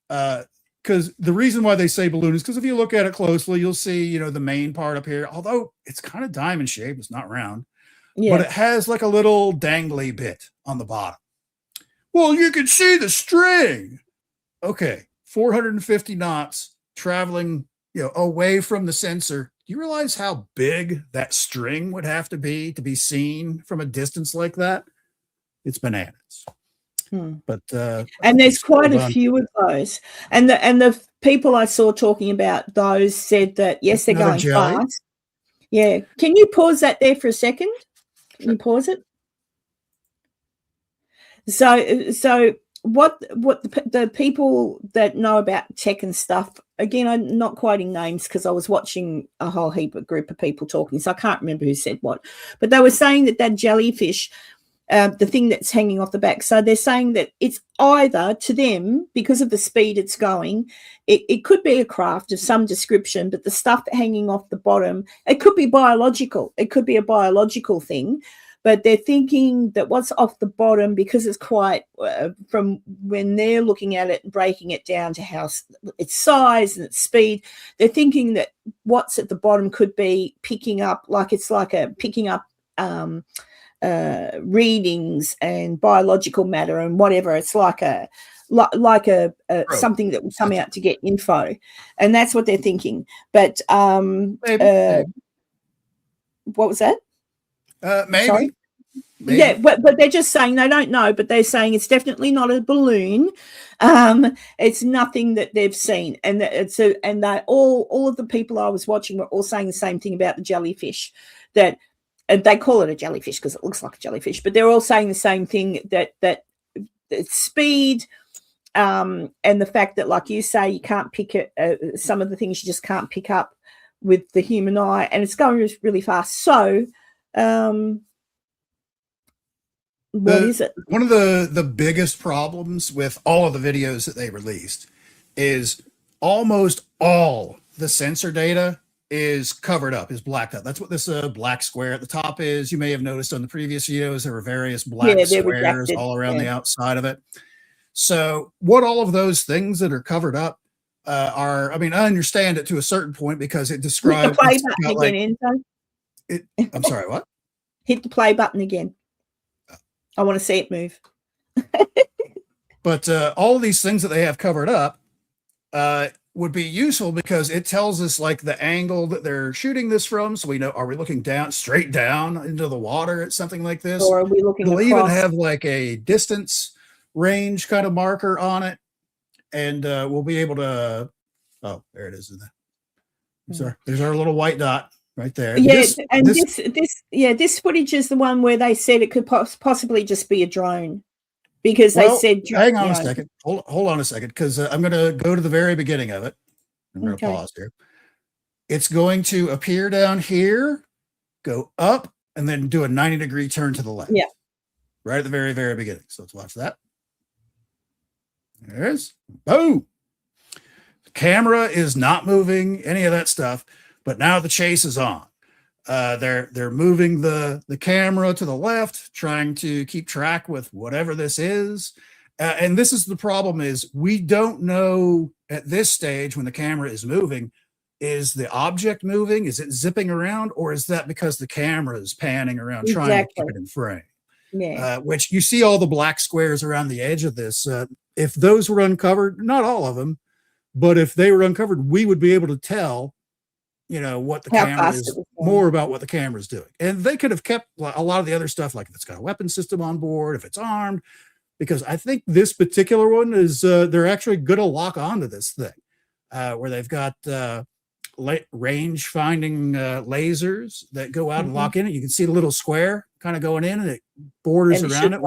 because the reason why they say balloon is because if you look at it closely, you'll see, the main part up here, although it's kind of diamond shaped, it's not round, but it has like a little dangly bit on the bottom. Well, you can see the string. Okay, 450 knots traveling, away from the sensor. Do you realize how big that string would have to be seen from a distance like that? It's bananas. But and there's quite a few of those. And the people I saw talking about those said that yes, they're going fast. Yeah. Can you pause that there for a second? Can you pause it? So what the people that know about tech and stuff, again, I'm not quoting names because I was watching a whole heap of group of people talking, so I can't remember who said what, but they were saying that jellyfish the thing that's hanging off the back. So they're saying that it's either, to them, because of the speed it's going, it could be a craft of some description, but the stuff hanging off the bottom, it could be biological. It could be a biological thing. But they're thinking that what's off the bottom, because it's quite, from when they're looking at it and breaking it down to how its size and its speed, they're thinking that what's at the bottom could be picking up, picking up readings and biological matter and whatever. It's like a something that will come out to get info, and that's what they're thinking. But what was that? Maybe. Sorry? Maybe. Yeah, but they're just saying they don't know, but they're saying it's definitely not a balloon. It's nothing that they've seen, and that all of the people I was watching were all saying the same thing about the jellyfish, that they call it a jellyfish because it looks like a jellyfish, but they're all saying the same thing, that speed, and the fact that, like you say, you can't pick it. Some of the things you just can't pick up with the human eye, and it's going really fast. So. What is it? One of the biggest problems with all of the videos that they released is almost all the sensor data is covered up, is blacked out. That's what this black square at the top is. You may have noticed on the previous videos there were various black squares redacted, all around the outside of it. So what all of those things that are covered up are, I mean, I understand it to a certain point because it describes... Hit the play button again, Enzo. I'm sorry, what? Hit the play button again. I want to see it move. But all of these things that they have covered up would be useful because it tells us like the angle that they're shooting this from. So we know, are we looking down, straight down into the water at something like this? Or are we looking It'll across? even have like a distance range kind of marker on it. And we'll be able to, oh, there it is. There's our little white dot. Right there. Yeah, this footage is the one where they said it could possibly just be a drone, because they said. Hang on a second. Hold on a second, because I'm going to go to the very beginning of it. I'm going to pause here. It's going to appear down here, go up, and then do a 90-degree turn to the left. Yeah. Right at the very, very beginning. So let's watch that. There it is. Boom. The camera is not moving, any of that stuff. But now the chase is on. They're moving the camera to the left, trying to keep track with whatever this is. And this is the problem: is we don't know at this stage when the camera is moving, is the object moving? Is it zipping around, or is that because the camera is panning around trying to keep it in frame? Yeah. Which you see all the black squares around the edge of this. If those were uncovered, not all of them, but if they were uncovered, we would be able to tell. What the camera is, more about what the camera is doing. And they could have kept a lot of the other stuff, like if it's got a weapon system on board, if it's armed, because I think this particular one is, they're actually going to lock onto this thing, where they've got range finding lasers that go out and lock in it. You can see the little square kind of going in, and it borders around it.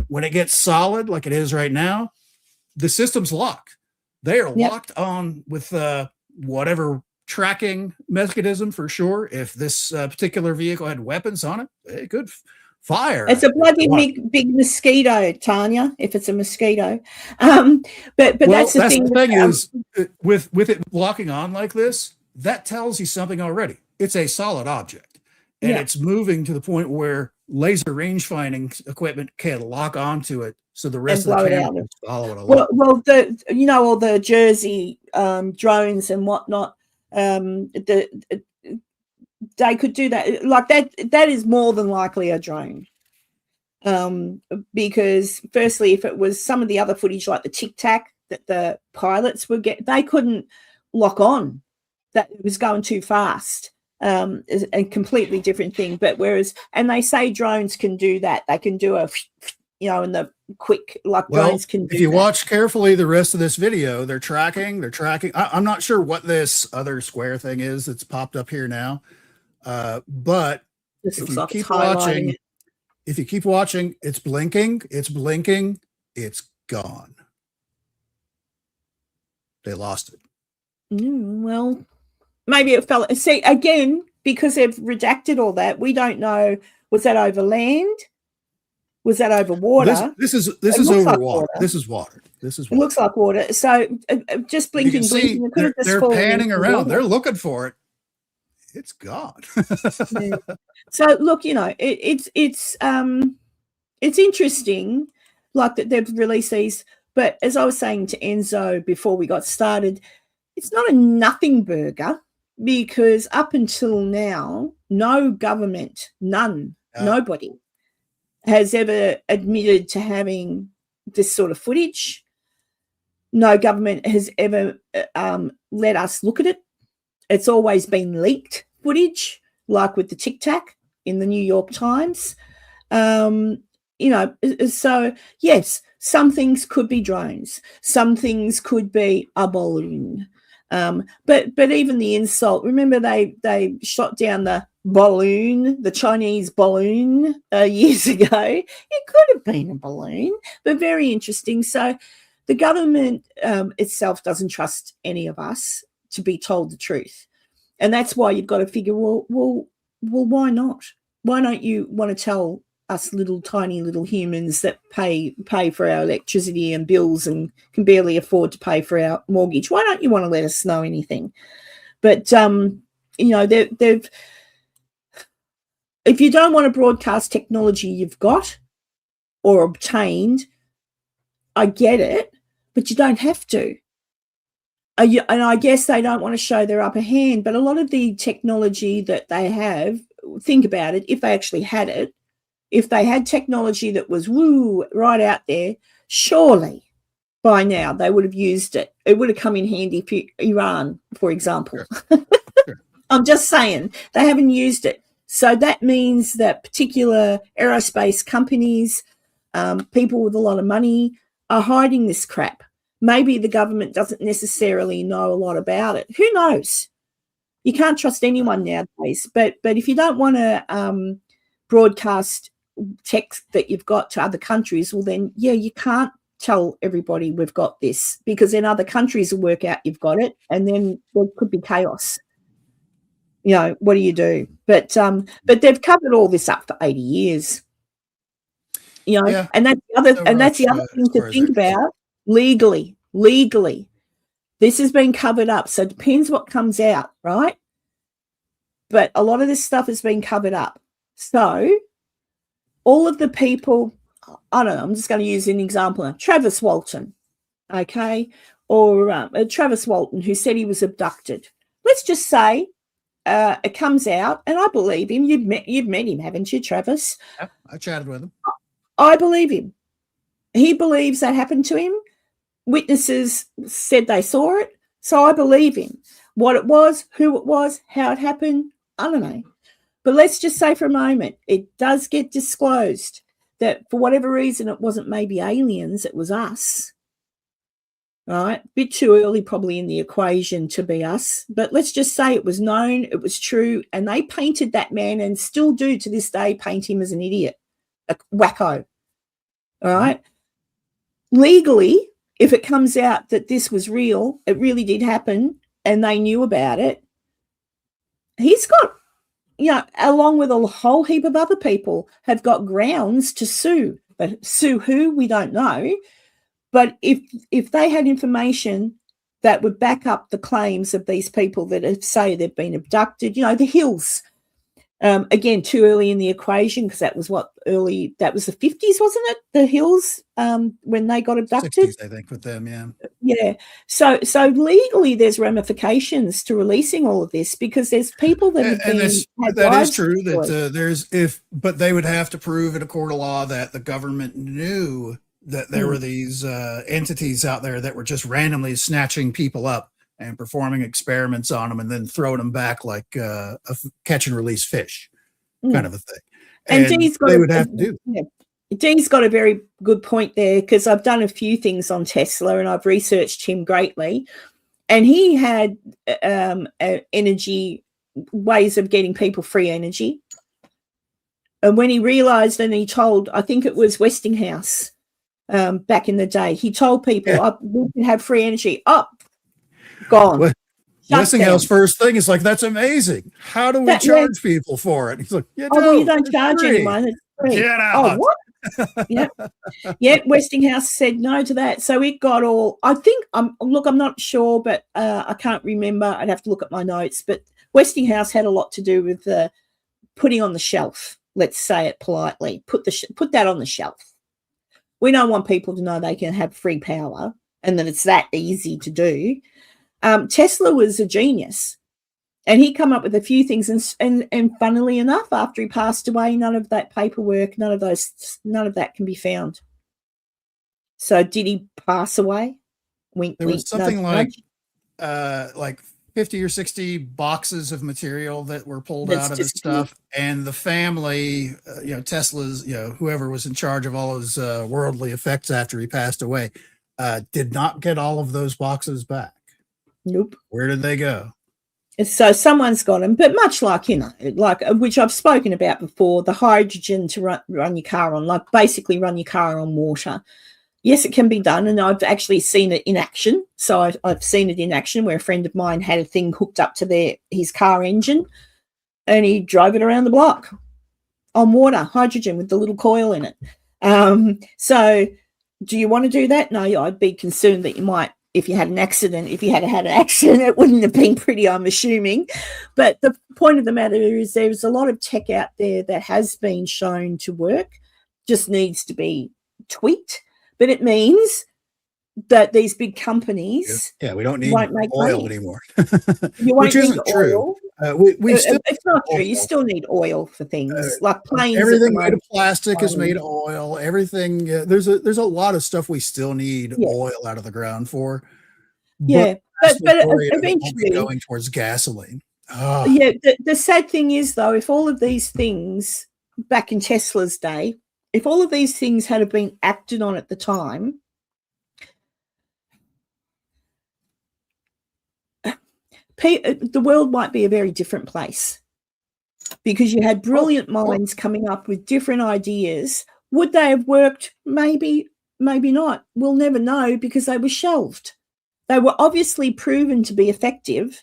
When it gets solid, like it is right now, the system's locked. They are locked on with whatever tracking mechanism for sure. If this particular vehicle had weapons on it, it could fire. It's a bloody big mosquito, Tanya, if it's a mosquito. But that's the thing. The thing is, with it locking on like this, that tells you something already. It's a solid object, and it's moving to the point where laser range finding equipment can lock onto it, so the rest of the camera can follow it along. Well, all the Jersey drones and whatnot. They could do that, like that is more than likely a drone, because firstly, if it was some of the other footage like the Tic Tac that the pilots would get, they couldn't lock on, that it was going too fast. Is a completely different thing. But and they say drones can do that, they can do a in the quick, like drones can do. If you watch carefully the rest of this video, they're tracking. I'm not sure what this other square thing is that's popped up here now. But if you keep watching, it's blinking, it's gone. They lost it. Well, maybe it fell. See, again, because they've redacted all that, we don't know. Was that over land? Was that over water? This is looks over like water. water. This is water. This is It water. looks like water. So just You can blinking, see it could have just they're fallen panning into around. water. They're looking for it. It's gone. Yeah. So look, it's interesting, like that they've released these. But as I was saying to Enzo before we got started, it's not a nothing burger, because up until now, no government, nobody has ever admitted to having this sort of footage. No government has ever let us look at it. It's always been leaked footage, like with the Tic Tac in the New York Times. So yes, some things could be drones, some things could be a balloon. But even the insult, remember they shot down the balloon, the Chinese balloon years ago. It could have been a balloon, but very interesting. So the government itself doesn't trust any of us to be told the truth. And that's why you've got to figure, well, why not? Why don't you want to tell us little tiny little humans that pay for our electricity and bills and can barely afford to pay for our mortgage? Why don't you want to let us know anything? But they've if you don't want to broadcast technology you've got or obtained, I get it, but you don't have to. And I guess they don't want to show their upper hand, but a lot of the technology that they have, think about it, if they actually had it, if they had technology that was right out there, surely by now they would have used it. It would have come in handy for Iran, for example. Sure. I'm just saying, they haven't used it. So that means that particular aerospace companies, people with a lot of money, are hiding this crap. Maybe the government doesn't necessarily know a lot about it. Who knows? You can't trust anyone nowadays. But if you don't want to broadcast text that you've got to other countries, well then, you can't tell everybody we've got this, because then other countries will work out you've got it, and then there could be chaos. What do you do? But they've covered all this up for 80 years. Yeah, and that's the other thing to think about. Legally, this has been covered up. So it depends what comes out, right? But a lot of this stuff has been covered up. So all of the people, I don't know, I'm just going to use an example. Travis Walton, okay? Or Travis Walton, who said he was abducted. Let's just say it comes out, and I believe him. You've met him, haven't you, Travis? Yeah, I chatted with him. I believe him. He believes that happened to him. Witnesses said they saw it, so I believe him. What it was, who it was, how it happened, I don't know. But let's just say for a moment, it does get disclosed that for whatever reason it wasn't maybe aliens, it was us. Right? A bit too early probably in the equation to be us. But let's just say it was known, it was true, and they painted that man, and still do to this day paint him as an idiot, a wacko. All right? Legally, if it comes out that this was real, it really did happen, and they knew about it, he's got, along with a whole heap of other people, have got grounds to sue. But sue who, we don't know. But if they had information that would back up the claims of these people that say they've been abducted, the Hills, again, too early in the equation, because that was the 50s, wasn't it? The Hills, when they got abducted. 60s, I think, with them, yeah. Yeah. So legally, there's ramifications to releasing all of this, because there's people that have been. That is true. That but they would have to prove in a court of law that the government knew that there were these entities out there that were just randomly snatching people up and performing experiments on them, and then throwing them back like a catch and release fish, kind of a thing. And they would have to do that. Dean's got a very good point there, because I've done a few things on Tesla and I've researched him greatly. And he had energy, ways of getting people free energy. And when he realized, and he told, I think it was Westinghouse back in the day, he told people, we can have free energy. Gone. Westinghouse first thing is like, that's amazing. How do we charge people for it? He's like, you don't charge anyone. It's free. Get out. Oh, what? Yep. Yeah, Westinghouse said no to that. So it got all, I think, look, I'm not sure, but I can't remember. I'd have to look at my notes. But Westinghouse had a lot to do with putting on the shelf. Let's say it politely. Put that on the shelf. We don't want people to know they can have free power and that it's that easy to do. Tesla was a genius. And he come up with a few things, and funnily enough, after he passed away, none of that paperwork, none of that can be found. So did he pass away? Wink, There wink, was something nudge, like 50 or 60 boxes of material that were pulled that's out of his disappeared. stuff, and the family, Tesla's, whoever was in charge of all his worldly effects after he passed away, did not get all of those boxes back. Nope. Where did they go? So someone's got them, but much like, which I've spoken about before, the hydrogen to run your car on, like basically run your car on water. Yes, it can be done, and I've actually seen it in action. So I've seen it in action where a friend of mine had a thing hooked up to his car engine, and he drove it around the block on water, hydrogen with the little coil in it. So do you want to do that? No, I'd be concerned that you might, if you had an accident, had an accident, it wouldn't have been pretty, I'm assuming. But the point of the matter is there's a lot of tech out there that has been shown to work, just needs to be tweaked. But it means that these big companies we don't need won't make oil money anymore, which isn't true. It's not true. You still need oil for things like planes. Everything made of plastic is made of oil. Everything, there's a lot of stuff we still need oil out of the ground for. But eventually going towards gasoline. Oh. Yeah, the sad thing is though, if all of these things back in Tesla's day, if all of these things had been acted on at the time, the world might be a very different place, because you had brilliant minds coming up with different ideas. Would they have worked? Maybe, maybe not. We'll never know, because they were shelved. They were obviously proven to be effective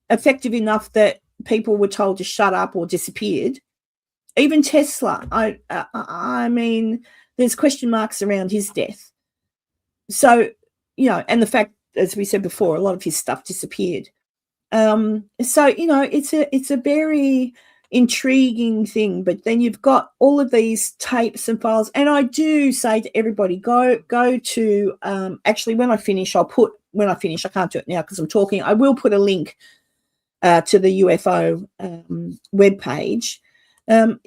enough that people were told to shut up or disappeared. Even Tesla, I mean, there's question marks around his death. So, and the fact, as we said before, a lot of his stuff disappeared. So, it's a very intriguing thing. But then you've got all of these tapes and files. And I do say to everybody, go to, actually, when I finish, I can't do it now because I'm talking, I will put a link to the UFO webpage. And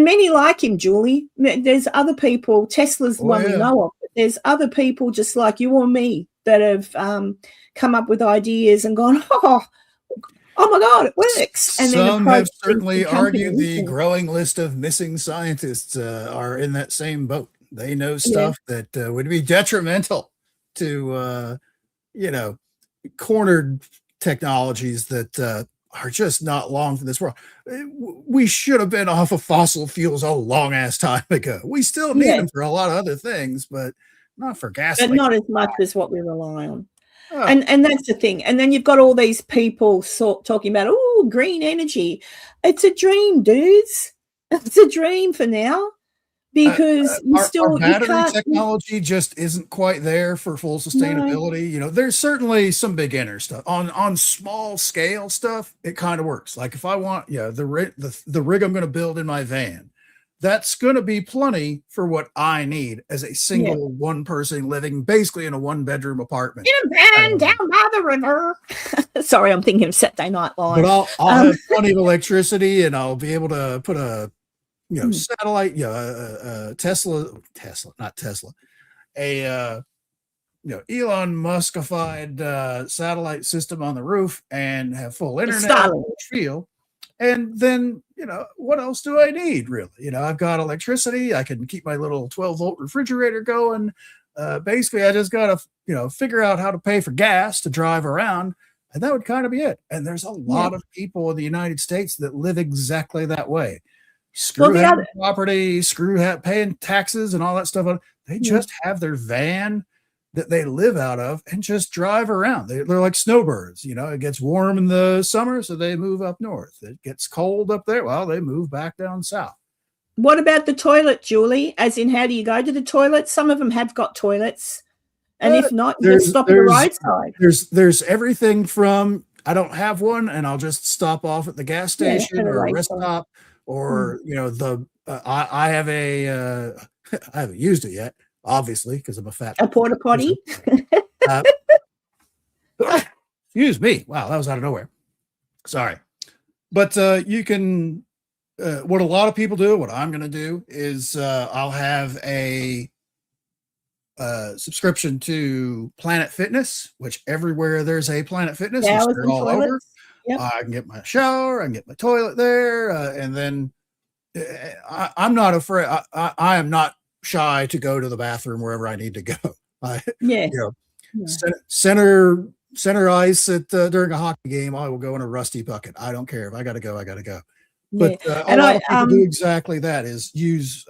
many like him, Julie. There's other people, Tesla's the one we know of, but there's other people just like you or me that have come up with ideas and gone, oh my God, it works. And some have certainly argued the growing list of missing scientists are in that same boat. They know stuff that would be detrimental to, cornered technologies that are just not long for this world. We should have been off of fossil fuels a long ass time ago. We still need them for a lot of other things, but not for gasoline. But not as much as what we rely on. Oh. And that's the thing. And then you've got all these people talking about, green energy. It's a dream, dudes. It's a dream for now. Because our battery technology just isn't quite there for full sustainability. No. There's certainly some beginner stuff on small scale stuff. It kind of works. Like if I want, the rig I'm going to build in my van, that's going to be plenty for what I need as a single one person living basically in a 1-bedroom apartment. In a van down by the river. Sorry, I'm thinking of Saturday Night Live. But I'll have plenty of electricity, and I'll be able to put a satellite, Elon Muskified satellite system on the roof and have full internet feel. And then, what else do I need really? I've got electricity. I can keep my little 12-volt refrigerator going. Basically I just got to, figure out how to pay for gas to drive around. And that would kind of be it. And there's a lot of people in the United States that live exactly that way. Screw having property, paying taxes and all that stuff. They just have their van that they live out of and just drive around. They're like snowbirds. It gets warm in the summer, so they move up north. It gets cold up there. Well, they move back down south. What about the toilet, Julie? As in, how do you go to the toilet? Some of them have got toilets. And if not, you just stop at the roadside. There's everything from I don't have one, and I'll just stop off at the gas station or a rest stop, or I have a I haven't used it yet, obviously, because I'm a porta potty. Excuse me. Wow, that was out of nowhere. Sorry, but you can. What a lot of people do, what I'm going to do is I'll have a subscription to Planet Fitness, which everywhere there's a Planet Fitness, which they're all over. Yep. I can get my shower, I can get my toilet there, and then I'm not afraid. I am not shy to go to the bathroom wherever I need to go. Center ice at during a hockey game, I will go in a rusty bucket. I don't care if I got to go. I got to go. But a lot of people do exactly that: is use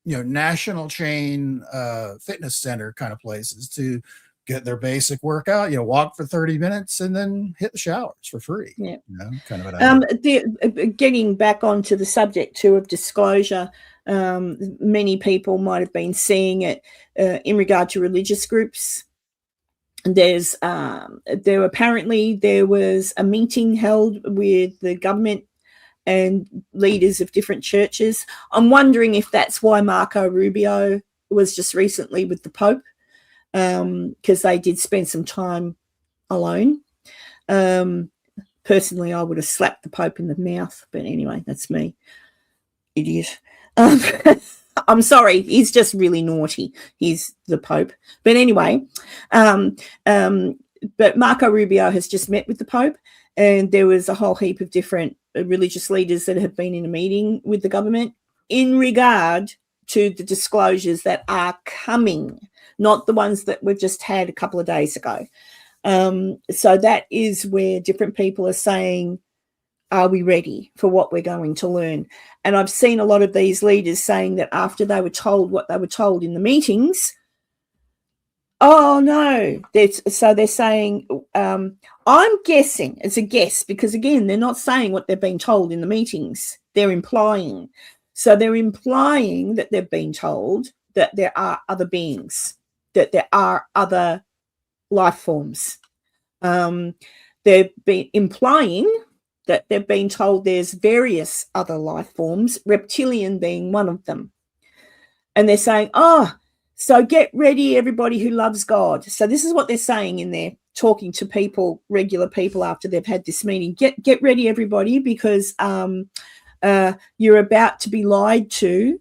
national chain fitness center kind of places to get their basic workout. Walk for 30 minutes and then hit the showers for free. Yeah, kind of an idea. Getting back onto the subject too of disclosure, many people might have been seeing it in regard to religious groups. There was a meeting held with the government and leaders of different churches. I'm wondering if that's why Marco Rubio was just recently with the Pope, because they did spend some time alone. Personally, I would have slapped the Pope in the mouth, but anyway, that's me. Idiot. I'm sorry, he's just really naughty. He's the Pope. But anyway, but Marco Rubio has just met with the Pope, and there was a whole heap of different religious leaders that have been in a meeting with the government in regard to the disclosures that are coming, not the ones that we've just had a couple of days ago. So that is where different people are saying, are we ready for what we're going to learn? And I've seen a lot of these leaders saying that after they were told what they were told in the meetings, oh no. So they're saying, I'm guessing, it's a guess, because again, they're not saying what they've been told in the meetings. They're implying. So they're implying that they've been told that there are other beings, that there are other life forms. They've been implying that they've been told there's various other life forms, reptilian being one of them. And they're saying, so get ready, everybody who loves God. So this is what they're saying in there, talking to people, regular people, after they've had this meeting. Get ready, everybody, because you're about to be lied to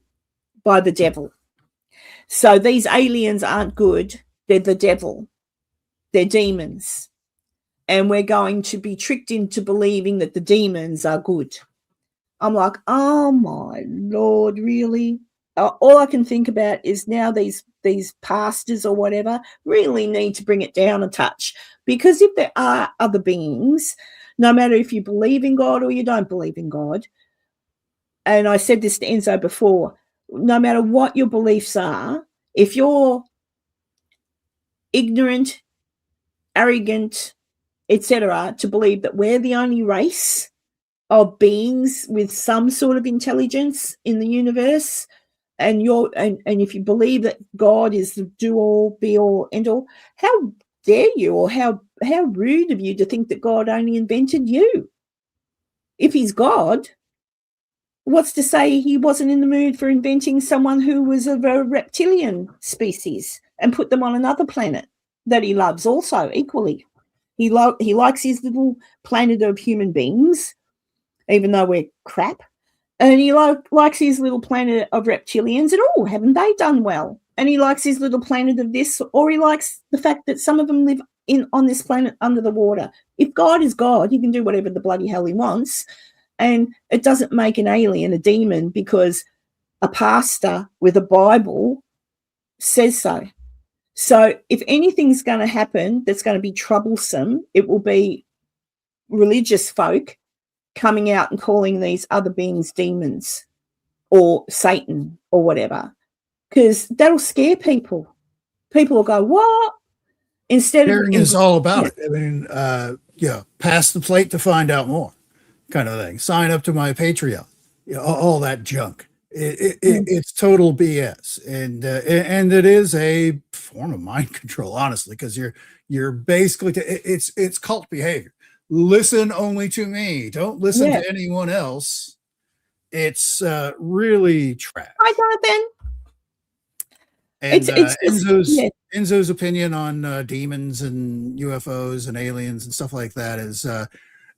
by the devil. So these aliens aren't good. They're the devil. They're demons. And we're going to be tricked into believing that the demons are good. I'm like, oh my Lord, really? All I can think about is now these pastors or whatever really need to bring it down a touch, because if there are other beings, no matter if you believe in God or you don't believe in God, and I said this to Enzo before, no matter what your beliefs are, if you're ignorant, arrogant, etc., to believe that we're the only race of beings with some sort of intelligence in the universe, and if you believe that God is the do-all, be-all, end-all, how dare you, or how rude of you to think that God only invented you? If he's God, what's to say he wasn't in the mood for inventing someone who was of a reptilian species and put them on another planet that he loves also equally? He likes his little planet of human beings, even though we're crap. And he likes his little planet of reptilians, and haven't they done well? And he likes his little planet of this, or he likes the fact that some of them live on this planet under the water. If God is God, he can do whatever the bloody hell he wants. And it doesn't make an alien a demon because a pastor with a Bible says so. So if anything's going to happen that's going to be troublesome, it will be religious folk coming out and calling these other beings demons or Satan or whatever, because that'll scare people. People will go, what? Instead of is all about it. I mean, pass the plate to find out more kind of thing. Sign up to my Patreon, all that junk. It's total BS, and it is a form of mind control, honestly, because you're basically it's cult behavior. Listen only to me. Don't listen Yeah. to anyone else. It's really trash. Hi, Jonathan. And It's just, yeah. Enzo's opinion on demons and UFOs and aliens and stuff like that is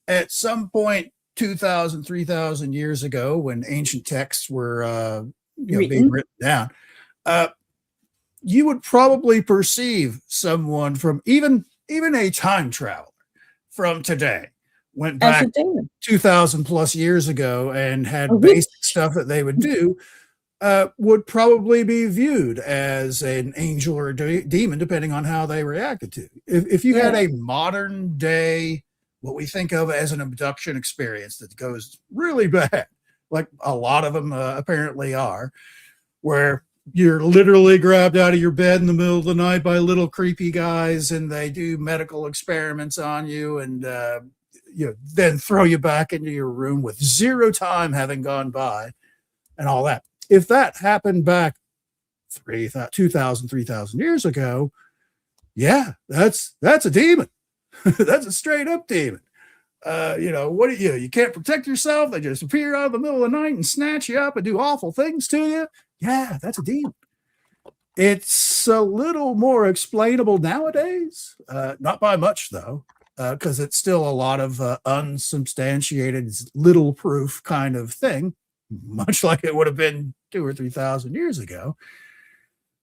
at some point 2,000, 3,000 years ago, when ancient texts were being written down, you would probably perceive someone from even a time traveler from today went As a back demon. 2,000 plus years ago and had A witch. basic stuff that they would do, would probably be viewed as an angel or a demon, depending on how they reacted to. If you had a modern day, what we think of as an abduction experience that goes really bad, like a lot of them apparently are, where you're literally grabbed out of your bed in the middle of the night by little creepy guys, and they do medical experiments on you, and then throw you back into your room with zero time having gone by, and all that. If that happened back 2,000, 3,000 years ago, yeah, that's a demon. That's a straight up demon. What do you can't protect yourself. They just appear out of the middle of the night and snatch you up and do awful things to you. Yeah, that's a demon. It's a little more explainable nowadays. Not by much, though, because it's still a lot of unsubstantiated, little proof kind of thing, much like it would have been 2,000 or 3,000 years ago.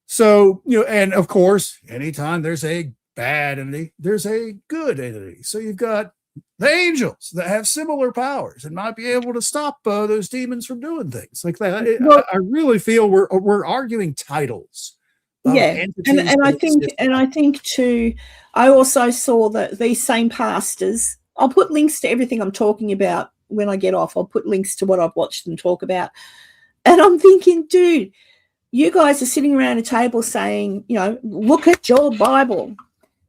So, and of course, anytime there's a bad entity, there's a good entity. So you've got the angels that have similar powers and might be able to stop those demons from doing things like that. I really feel we're arguing titles. Yeah, and I think too, I also saw that these same pastors. I'll put links to everything I'm talking about when I get off. I'll put links to what I've watched them talk about, and I'm thinking, dude, you guys are sitting around a table saying, look at your Bible.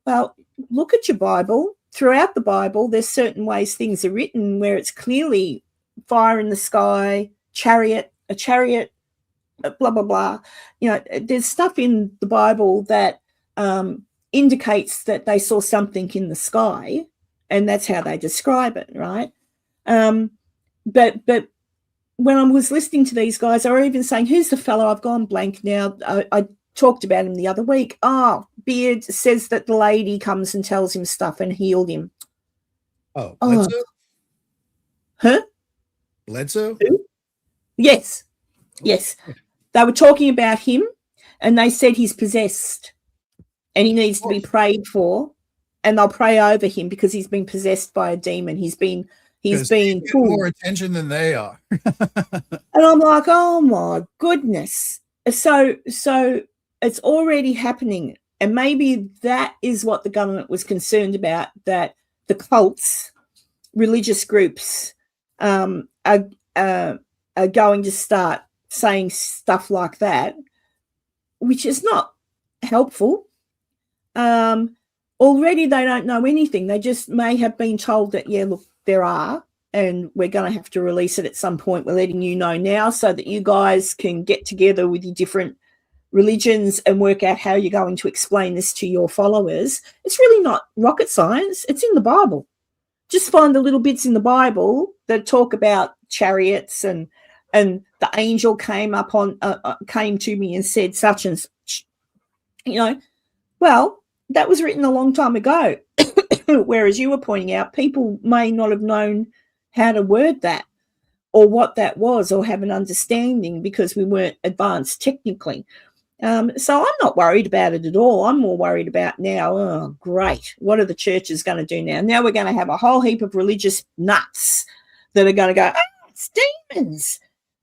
Well, look at your Bible. Throughout the Bible, there's certain ways things are written where it's clearly fire in the sky, a chariot, blah, blah, blah. There's stuff in the Bible that indicates that they saw something in the sky, and that's how they describe it, right? But when I was listening to these guys, they were even saying, who's the fellow? I've gone blank now. I talked about him the other week. Beard says that the lady comes and tells him stuff and healed him. Bledsoe? Huh? Bledsoe? Who? Yes. They were talking about him, and they said he's possessed and he needs to be prayed for, and they'll pray over him because he's been possessed by a demon. He's been more attention than they are. And I'm like, oh my goodness. So it's already happening. And maybe that is what the government was concerned about, that the cults, religious groups, are going to start saying stuff like that, which is not helpful. Already they don't know anything. They just may have been told that, yeah, look, there are, and we're going to have to release it at some point. We're letting you know now so that you guys can get together with your different religions and work out how you're going to explain this to your followers. It's really not rocket science. It's in the Bible. Just find the little bits in the Bible that talk about chariots and the angel came to me and said such and such. Well, that was written a long time ago. Whereas you were pointing out, people may not have known how to word that or what that was or have an understanding because we weren't advanced technically. So I'm not worried about it at all. I'm more worried about now, oh, great, what are the churches going to do now? Now we're going to have a whole heap of religious nuts that are going to go, it's demons.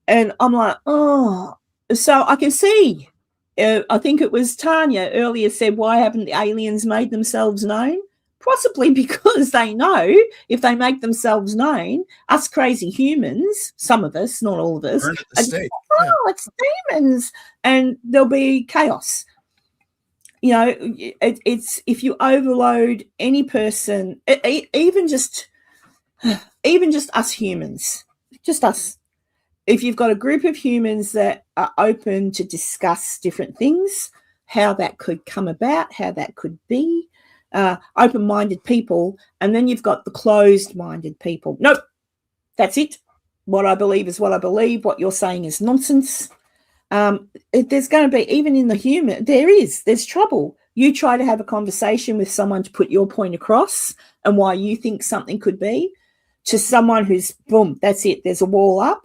And I'm like, oh, so I can see. I think it was Tanya earlier said, why haven't the aliens made themselves known? Possibly because they know if they make themselves known, us crazy humans, some of us, not all of us, it's demons, and there'll be chaos. It's if you overload any person, even just us humans, just us, if you've got a group of humans that are open to discuss different things, how that could come about, how that could be, open-minded people, and then you've got the closed-minded people. Nope, that's it. What I believe is what I believe. What you're saying is nonsense. There's going to be, even in the human, there's trouble. You try to have a conversation with someone to put your point across and why you think something could be, to someone who's, boom, that's it, there's a wall up.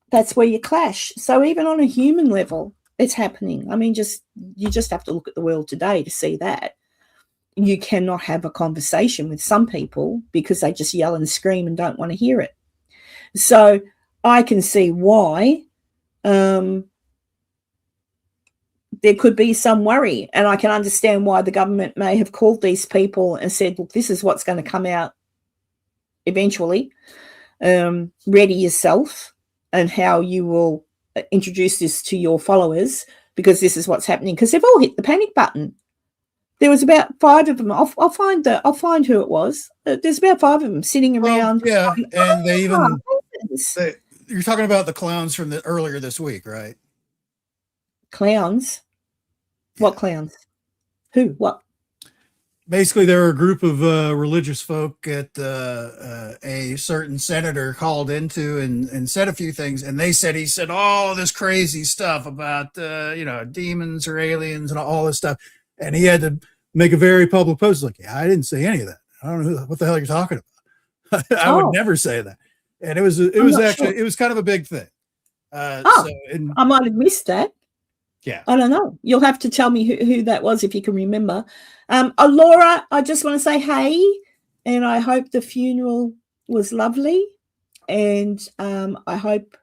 That's where you clash. So even on a human level, it's happening. I mean, you just have to look at the world today to see that. You cannot have a conversation with some people because they just yell and scream and don't want to hear it. So I can see why there could be some worry, and I can understand why the government may have called these people and said, look, this is what's going to come out eventually. Ready yourself and how you will introduce this to your followers, because this is what's happening, because they've all hit the panic button. There was about 5 of them. I'll find who it was. There's about 5 of them sitting around. Yeah, and they even you're talking about the clowns from earlier this week, right? Clowns? Yeah. What clowns? Who? What? Basically, there were a group of religious folk at a certain senator called into and said a few things, and he said all this crazy stuff about demons or aliens and all this stuff, and he had to make a very public post like, yeah, I didn't say any of that. I don't know what the hell you're talking about. I would never say that. And it was actually sure. It was kind of a big thing. I might have missed that. Yeah, I don't know. You'll have to tell me who that was if you can remember. Laura, I just want to say hey, and I hope the funeral was lovely, and I hope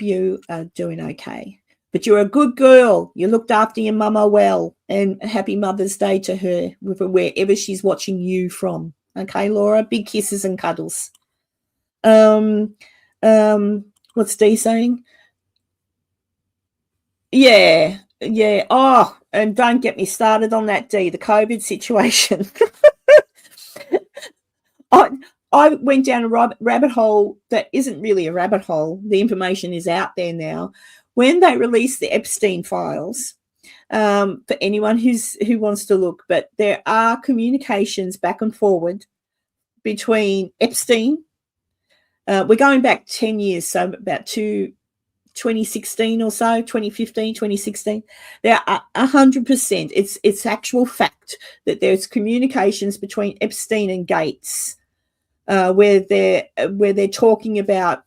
you are doing okay. But you're a good girl. You looked after your mama well, and happy Mother's Day to her, wherever she's watching you from. Okay, Laura, big kisses and cuddles. What's Dee saying? Yeah. Oh, and don't get me started on that, Dee, the COVID situation. I went down a rabbit hole that isn't really a rabbit hole. The information is out there now. When they released the Epstein files, for anyone who wants to look, but there are communications back and forward between Epstein. We're going back 10 years, so about 2016 or so, 2015, 2016. There are 100%. It's actual fact that there's communications between Epstein and Gates, where they're talking about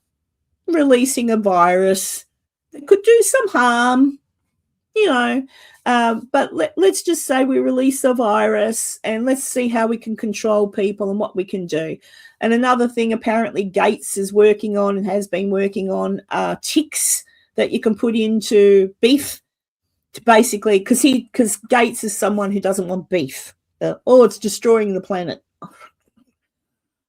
releasing a virus that could do some harm, but let's just say we release a virus and let's see how we can control people and what we can do. And another thing, apparently Gates is working on and has been working on ticks that you can put into beef to basically, because Gates is someone who doesn't want beef. It's destroying the planet.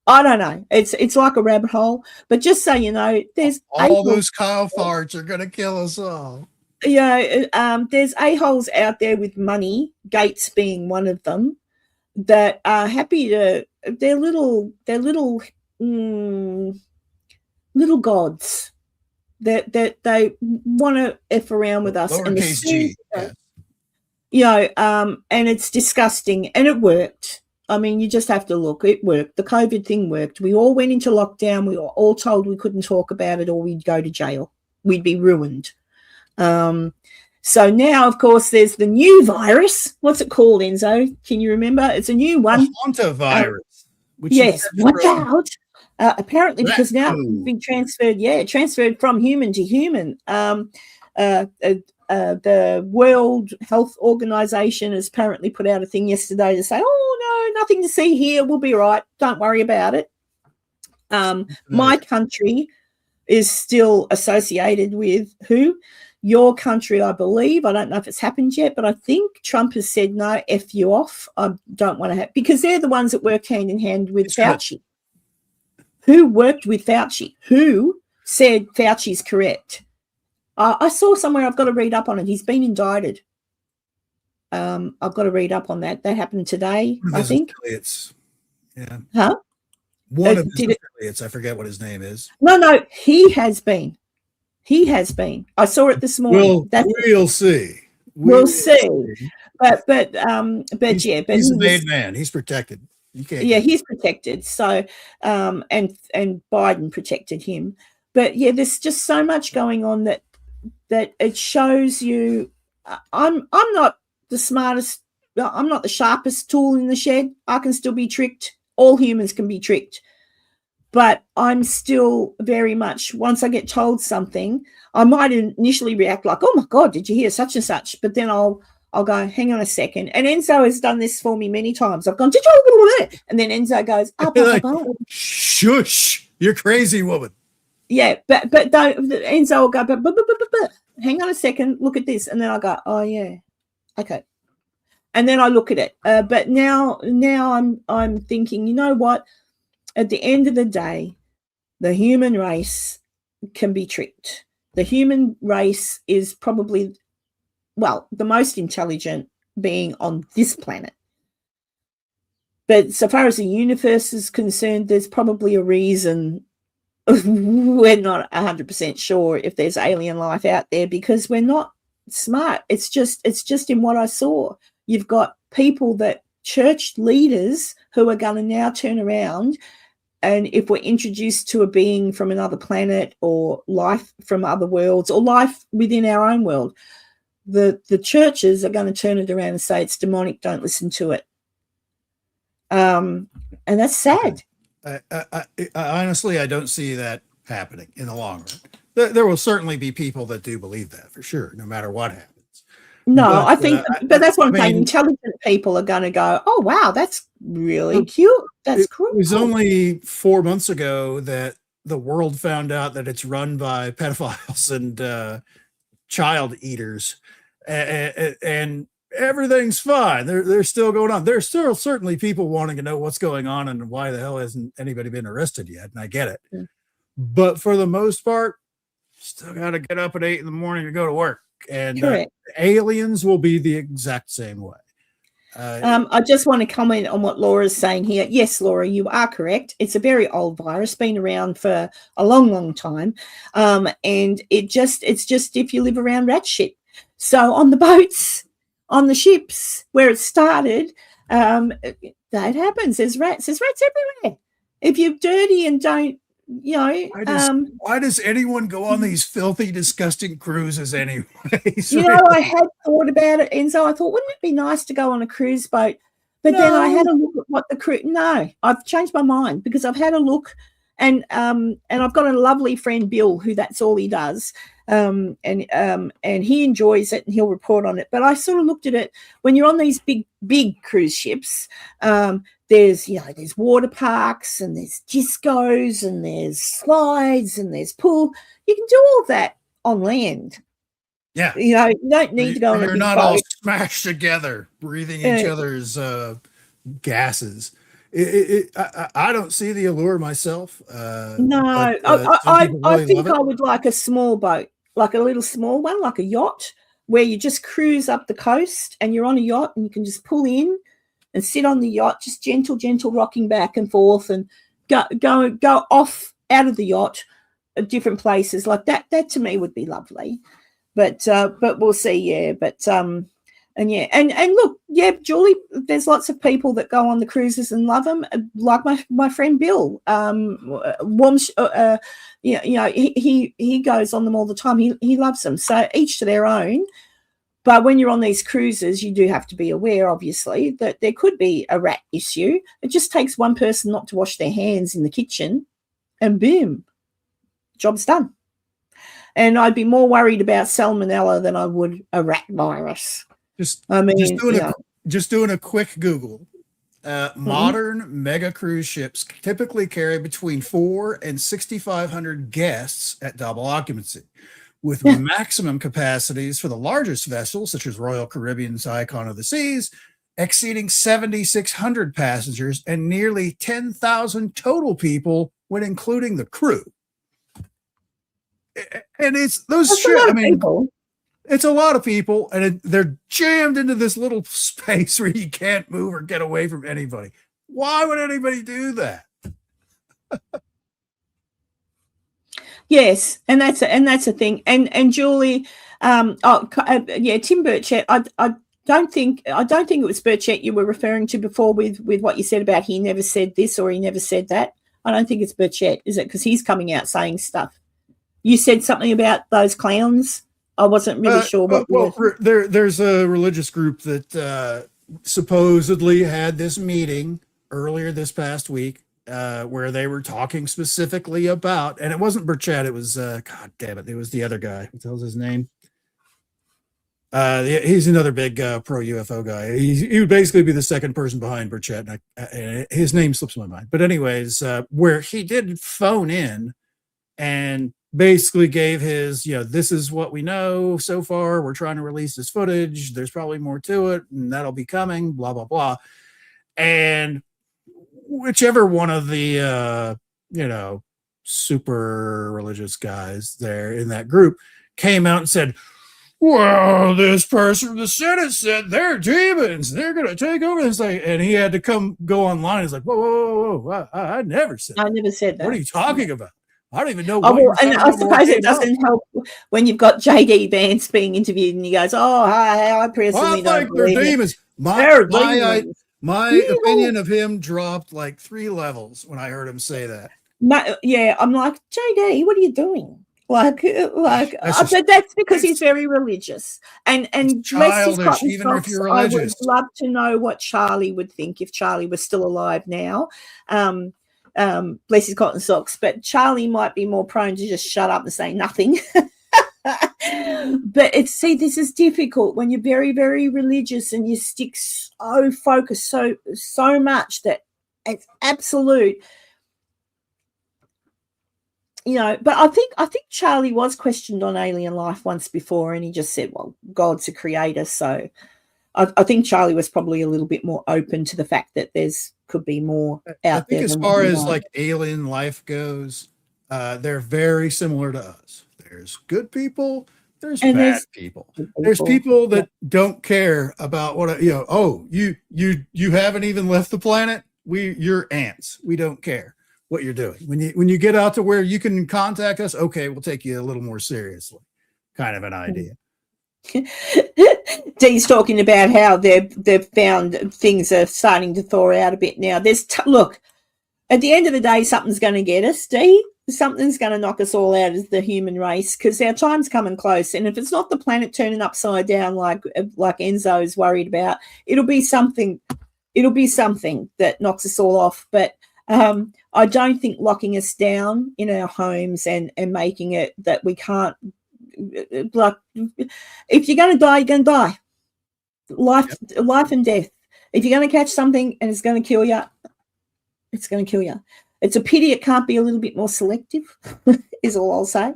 I don't know. It's like a rabbit hole. But just so you know, there's all those cow farts are going to kill us all. There's a-holes out there with money, Gates being one of them, that are happy to. They're little gods that they want to f around with us. Lowercase g. And it's disgusting, and it worked. I mean, you just have to look. It worked. The COVID thing worked. We all went into lockdown. We were all told we couldn't talk about it or we'd go to jail. We'd be ruined. So now, of course, there's the new virus. What's it called, Enzo? Can you remember? It's a new one. Hantavirus. Yes, watch out. Apparently, because now it's been transferred from human to human. The World Health Organization has apparently put out a thing yesterday to say, oh, no, nothing to see here. We'll be right. Don't worry about it. My country is still associated with who? Your country, I believe. I don't know if it's happened yet, but I think Trump has said, no, F you off. I don't want to have, because they're the ones that worked hand in hand with Fauci. Who worked with Fauci? Who said Fauci's correct? I saw somewhere, I've got to read up on it. He's been indicted. I've got to read up on that. That happened today, I think. Affiliates. Yeah. Huh? One of his did it? affiliates, I forget what his name is. No, he has been. He has been. I saw it this morning. We'll see. We'll see. But yeah, but he's he a was, made man. He's protected. You can't. yeah, he's protected. So, and Biden protected him. But yeah, there's just so much going on that it shows you. I'm not the smartest. I'm not the sharpest tool in the shed. I can still be tricked. All humans can be tricked. But I'm still very much, once I get told something, I might initially react like, oh my God, did you hear such and such? But then I'll go, hang on a second. And Enzo has done this for me many times. I've gone, did you? And then Enzo goes, shush, you're crazy, woman. Yeah, but don't, Enzo will go, but hang on a second, look at this. And then I go, oh yeah, okay. And then I look at it. But now I'm thinking, you know what? At the end of the day, the human race can be tricked. The human race is probably, well, the most intelligent being on this planet. But so far as the universe is concerned, there's probably a reason we're not 100% sure if there's alien life out there, because we're not smart. It's just in what I saw. You've got people, that church leaders, who are going to now turn around, and if we're introduced to a being from another planet, or life from other worlds, or life within our own world, the churches are going to turn it around and say it's demonic, don't listen to it. And that's sad. I honestly, I don't see that happening in the long run. There will certainly be people that do believe that, for sure, no matter what happens. No, but, I think, but that's what I'm saying. Intelligent people are going to go, oh, wow, that's really cute. That's cool. It was only 4 months ago that the world found out that it's run by pedophiles and child eaters, and everything's fine. They're still going on. There's still certainly people wanting to know what's going on and why the hell hasn't anybody been arrested yet, and I get it. Yeah. But for the most part, still got to get up at 8 in the morning to go to work. And aliens will be the exact same way. I just want to comment on what Laura's saying here. Yes, Laura, you are correct. It's a very old virus, been around for a long, long time. And it's just if you live around rat shit. So on the boats, on the ships where it started, that happens. There's rats everywhere. If you're dirty and don't, you know, why does anyone go on these filthy, disgusting cruises anyway? You know, I had thought about it, Enzo. I thought, wouldn't it be nice to go on a cruise boat? But then I had a look at what the cruise. No, I've changed my mind, because I've had a look, and I've got a lovely friend, Bill, who that's all he does, and he enjoys it and he'll report on it. But I sort of looked at it, when you're on these big cruise ships. There's water parks, and there's discos, and there's slides, and there's pool. You can do all that on land. Yeah. You know, you don't need to go on a big boat. You're not all smashed together, breathing each other's gases. I don't see the allure myself. No, I think I would like a small boat, like a little small one, like a yacht, where you just cruise up the coast, and you're on a yacht, and you can just pull in and sit on the yacht, just gentle rocking back and forth, and go off out of the yacht at different places like that. That to me would be lovely, but we'll see. Yeah, but and look, yeah, Julie, there's lots of people that go on the cruises and love them, like my friend Bill. He goes on them all the time. He loves them. So each to their own. But when you're on these cruises, you do have to be aware, obviously, that there could be a rat issue. It just takes one person not to wash their hands in the kitchen, and boom, job's done. And I'd be more worried about salmonella than I would a rat virus. Just doing a quick Google. Modern mega cruise ships typically carry between 400 and 6,500 guests at double occupancy, with maximum capacities for the largest vessels, such as Royal Caribbean's Icon of the Seas, exceeding 7,600 passengers and nearly 10,000 total people when including the crew. And it's those ships. I mean, it's a lot of people, and they're jammed into this little space where you can't move or get away from anybody. Why would anybody do that? Yes, and that's a thing. And Julie, Tim Burchett. I don't think it was Burchett you were referring to before with what you said about he never said this or he never said that. I don't think it's Burchett, is it? Because he's coming out saying stuff. You said something about those clowns. I wasn't really sure what. There's a religious group that supposedly had this meeting earlier this past week where they were talking specifically about, and it wasn't Burchett, it was God damn it, it was the other guy. What the hell's his name? He's another big pro UFO guy. He would basically be the second person behind Burchett, and his name slips my mind. But anyways, where he did phone in and basically gave his, this is what we know so far. We're trying to release this footage. There's probably more to it, and that'll be coming, blah, blah, blah. And whichever one of the, super religious guys there in that group came out and said, well, this person from the Senate said they're demons. They're going to take over this thing. And he had to go online. He's like, whoa. I never said that. I never said that. What are you talking about? I don't even know what. And I suppose it doesn't help when you've got J.D. Vance being interviewed and he goes, I personally don't believe they're demons. My opinion of him dropped like 3 levels when I heard him say that. I'm like, J.D., what are you doing? That's because he's very religious. And childish, even if you're religious. I would love to know what Charlie would think if Charlie was still alive now. Bless his cotton socks, but Charlie might be more prone to just shut up and say nothing. But this is difficult when you're very, very religious and you stick so focused so much that it's absolute. But I think Charlie was questioned on alien life once before, and he just said, well, God's a creator. So I think Charlie was probably a little bit more open to the fact that could be more out there. I think as far as like alien life goes, they're very similar to us. There's good people, there's bad people. There's people that don't care about what you haven't even left the planet. You're ants. We don't care what you're doing. When you get out to where you can contact us, okay, we'll take you a little more seriously. Kind of an idea. Dee's talking about how they've found things are starting to thaw out a bit now. Look, at the end of the day, something's going to get us, Dee. Something's going to knock us all out as the human race because our time's coming close. And if it's not the planet turning upside down like Enzo is worried about, it'll be something that knocks us all off. But I don't think locking us down in our homes and making it that we can't, like, if you're going to die, you're going to die. Life and death. If you're going to catch something and it's going to kill you, it's going to kill you. It's a pity it can't be a little bit more selective, is all I'll say.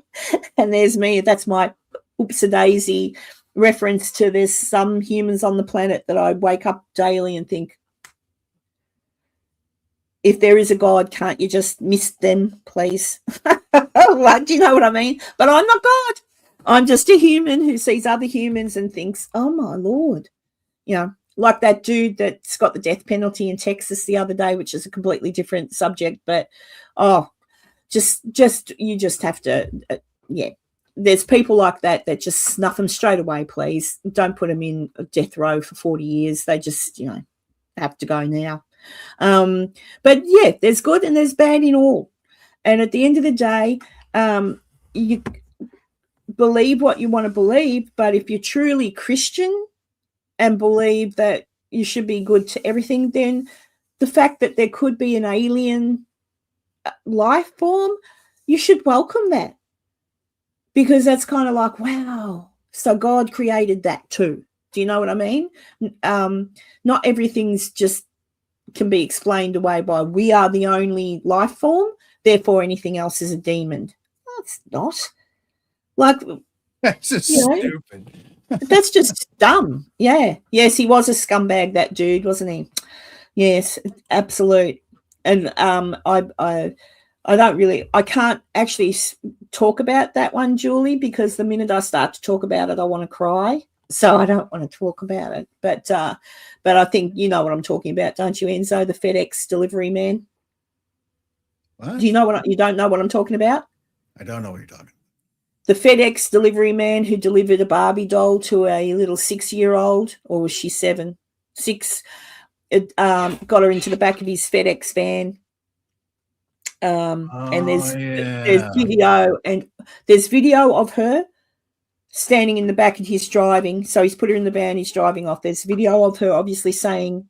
And there's me. That's my oops-a-daisy reference to there's some humans on the planet that I wake up daily and think, if there is a God, can't you just miss them, please? Like, do you know what I mean? But I'm not God. I'm just a human who sees other humans and thinks, oh, my Lord. Like that dude that's got the death penalty in Texas the other day, which is a completely different subject. But, you just have to, There's people like that just snuff them straight away, please. Don't put them in a death row for 40 years. They just, have to go now. But there's good and there's bad in all. And at the end of the day, you believe what you want to believe, but if you're truly Christian and believe that you should be good to everything, then the fact that there could be an alien life form, you should welcome that. Because that's kind of like, wow, so God created that too. Do you know what I mean? Not everything's just can be explained away by we are the only life form, therefore anything else is a demon. No, it's not. Like, that's just stupid. That's just dumb. Yeah. Yes, he was a scumbag, that dude, wasn't he? Yes, absolute. And I can't actually talk about that one, Julie, because the minute I start to talk about it, I want to cry. So I don't want to talk about it. But I think you know what I'm talking about, don't you, Enzo, the FedEx delivery man? What? Do you know you don't know what I'm talking about? I don't know what you're talking. The FedEx delivery man who delivered a Barbie doll to a little 6-year-old, or was she 7? 6. Got her into the back of his FedEx van. And there's video of her standing in the back and he's driving. So he's put her in the van, he's driving off. There's video of her obviously saying,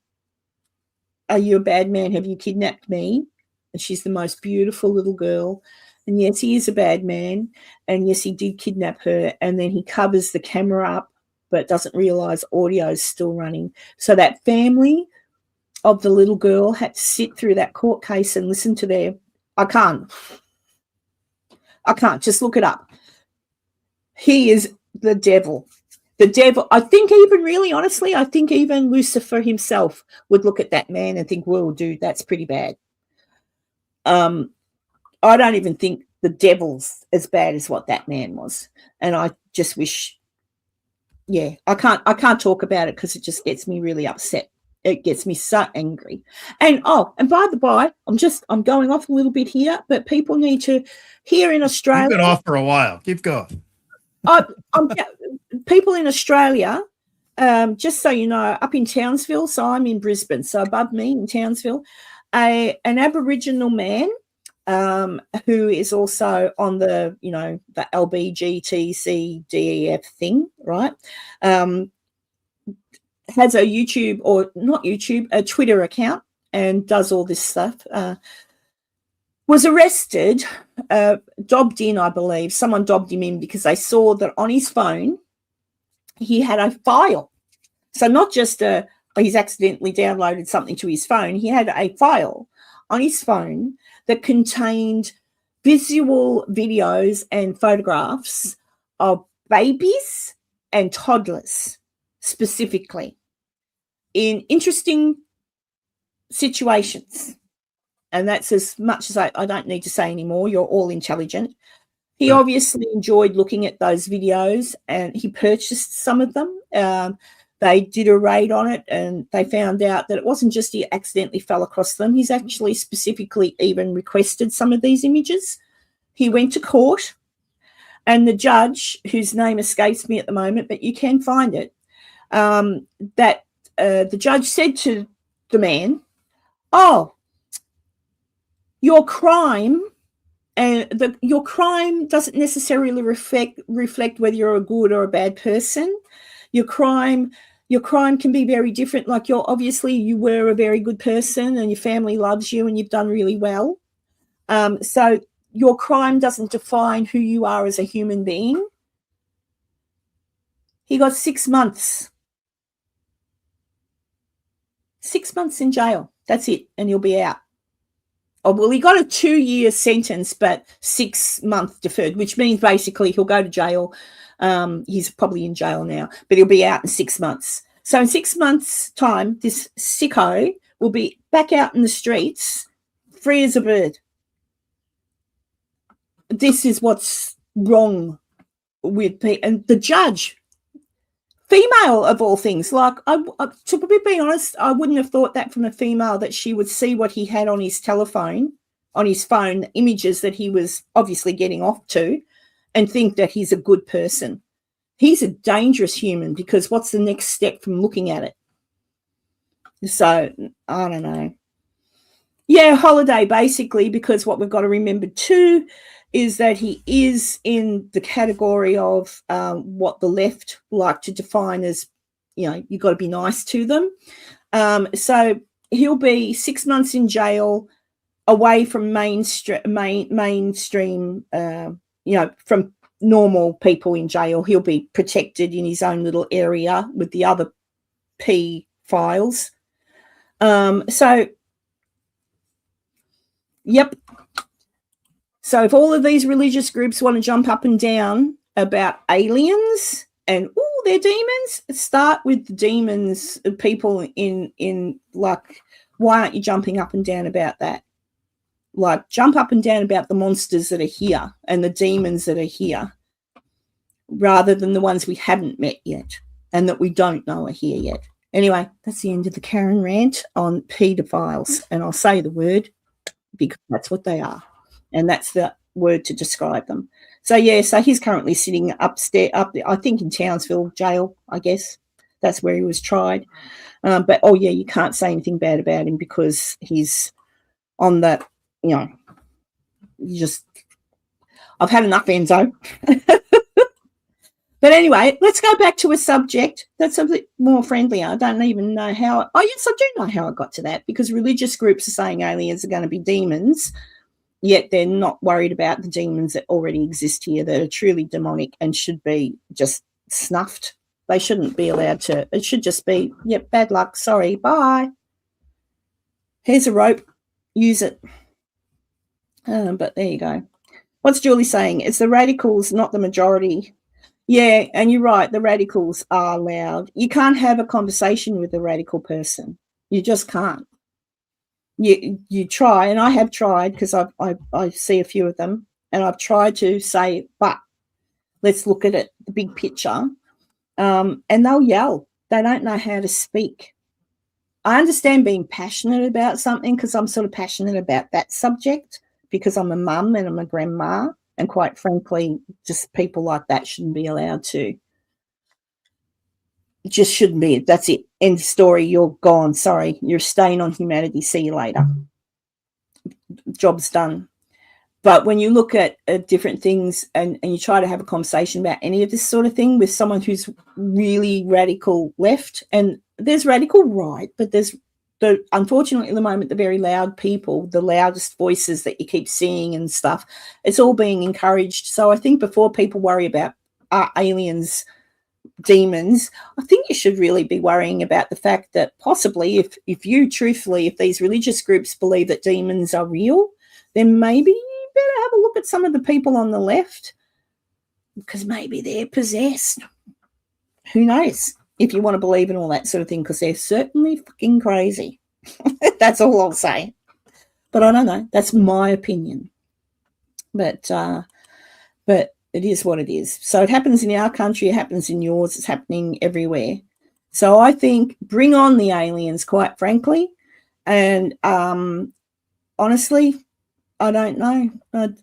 "Are you a bad man? Have you kidnapped me?" And she's the most beautiful little girl. And yes, he is a bad man. And yes, he did kidnap her. And then he covers the camera up, but doesn't realize audio is still running. So that family of the little girl had to sit through that court case and listen to their, I can't. Just look it up. He is the devil. The devil. I think even really honestly, I think even Lucifer himself would look at that man and think, "Whoa, dude, that's pretty bad." I don't even think the devil's as bad as what that man was. And I just wish, I can't talk about it because it just gets me really upset. It gets me so angry. And by the by, I'm going off a little bit here, but people need to, here in Australia. You've been off for a while. Keep going. People in Australia, just so you know, up in Townsville, so I'm in Brisbane, so above me in Townsville, an Aboriginal man who is also on the, the LBGTCDEF thing, right? Has a YouTube, or not YouTube, a Twitter account and does all this stuff. Was arrested, dobbed in, I believe. Someone dobbed him in because they saw that on his phone he had a file. So not just he's accidentally downloaded something to his phone. He had a file on his phone that contained visual videos and photographs of babies and toddlers specifically in interesting situations. And that's as much as I don't need to say anymore. You're all intelligent. He obviously enjoyed looking at those videos and he purchased some of them. They did a raid on it and they found out that it wasn't just he accidentally fell across them. He's actually specifically even requested some of these images. He went to court and the judge, whose name escapes me at the moment, but you can find it, that the judge said to the man, "Oh, your crime your crime doesn't necessarily reflect whether you're a good or a bad person. Your crime can be very different. Like you were a very good person and your family loves you and you've done really well. So your crime doesn't define who you are as a human being." He got 6 months. 6 months in jail. That's it. And he'll be out. Oh, well, he got a 2-year sentence, but 6 months deferred, which means basically he'll go to jail. He's probably in jail now, but he'll be out in 6 months. So in 6 months' time, this sicko will be back out in the streets, free as a bird. This is what's wrong with people. And the judge, female of all things, like, to be honest, I wouldn't have thought that from a female, that she would see what he had on his telephone, on his phone, images that he was obviously getting off to, and think that he's a good person. He's a dangerous human because what's the next step from looking at it? So, I don't know. Yeah, holiday, basically, because what we've got to remember too is that he is in the category of what the left like to define as, you've got to be nice to them. So he'll be 6 months in jail, away from mainstream, from normal people in jail. He'll be protected in his own little area with the other P files. Yep. So if all of these religious groups want to jump up and down about aliens and, they're demons, start with the demons, people in like, why aren't you jumping up and down about that? Like, jump up and down about the monsters that are here and the demons that are here, rather than the ones we haven't met yet and that we don't know are here yet. Anyway, that's the end of the Karen rant on pedophiles. And I'll say the word because that's what they are. And that's the word to describe them. So, yeah, so he's currently sitting upstairs, I think in Townsville jail, I guess. That's where he was tried. But, oh, yeah, you can't say anything bad about him because he's on that, I've had enough, Enzo. But anyway, let's go back to a subject that's a bit more friendly. I don't even know how. Oh, yes, I do know how I got to that, because religious groups are saying aliens are going to be demons, yet they're not worried about the demons that already exist here that are truly demonic and should be just snuffed. They shouldn't be allowed to. It should just be, yep, bad luck, sorry, bye. Here's a rope, use it. But there you go. What's Julie saying? It's the radicals, not the majority. Yeah, and you're right, the radicals are loud. You can't have a conversation with a radical person. You just can't. You try, and I have tried, because I see a few of them, and I've tried to say, but let's look at it, the big picture, and they'll yell. They don't know how to speak. I understand being passionate about something, because I'm sort of passionate about that subject, because I'm a mum and I'm a grandma, and quite frankly, just people like that shouldn't be allowed to. Just shouldn't be. That's it. End story. You're gone. Sorry. You're staying on humanity. See you later. Job's done. But when you look at different things and you try to have a conversation about any of this sort of thing with someone who's really radical left, and there's radical right, but there's unfortunately at the moment the very loud people, the loudest voices that you keep seeing and stuff, it's all being encouraged. So I think before people worry about aliens, demons, I think you should really be worrying about the fact that possibly if these religious groups believe that demons are real, then maybe you better have a look at some of the people on the left, because maybe they're possessed. Who knows? If you want to believe in all that sort of thing, because they're certainly fucking crazy. That's all I'll say. But I don't know. That's my opinion. But it is what it is. So it happens in our country. It happens in yours. It's happening everywhere. So I think bring on the aliens, quite frankly. And honestly, I don't know.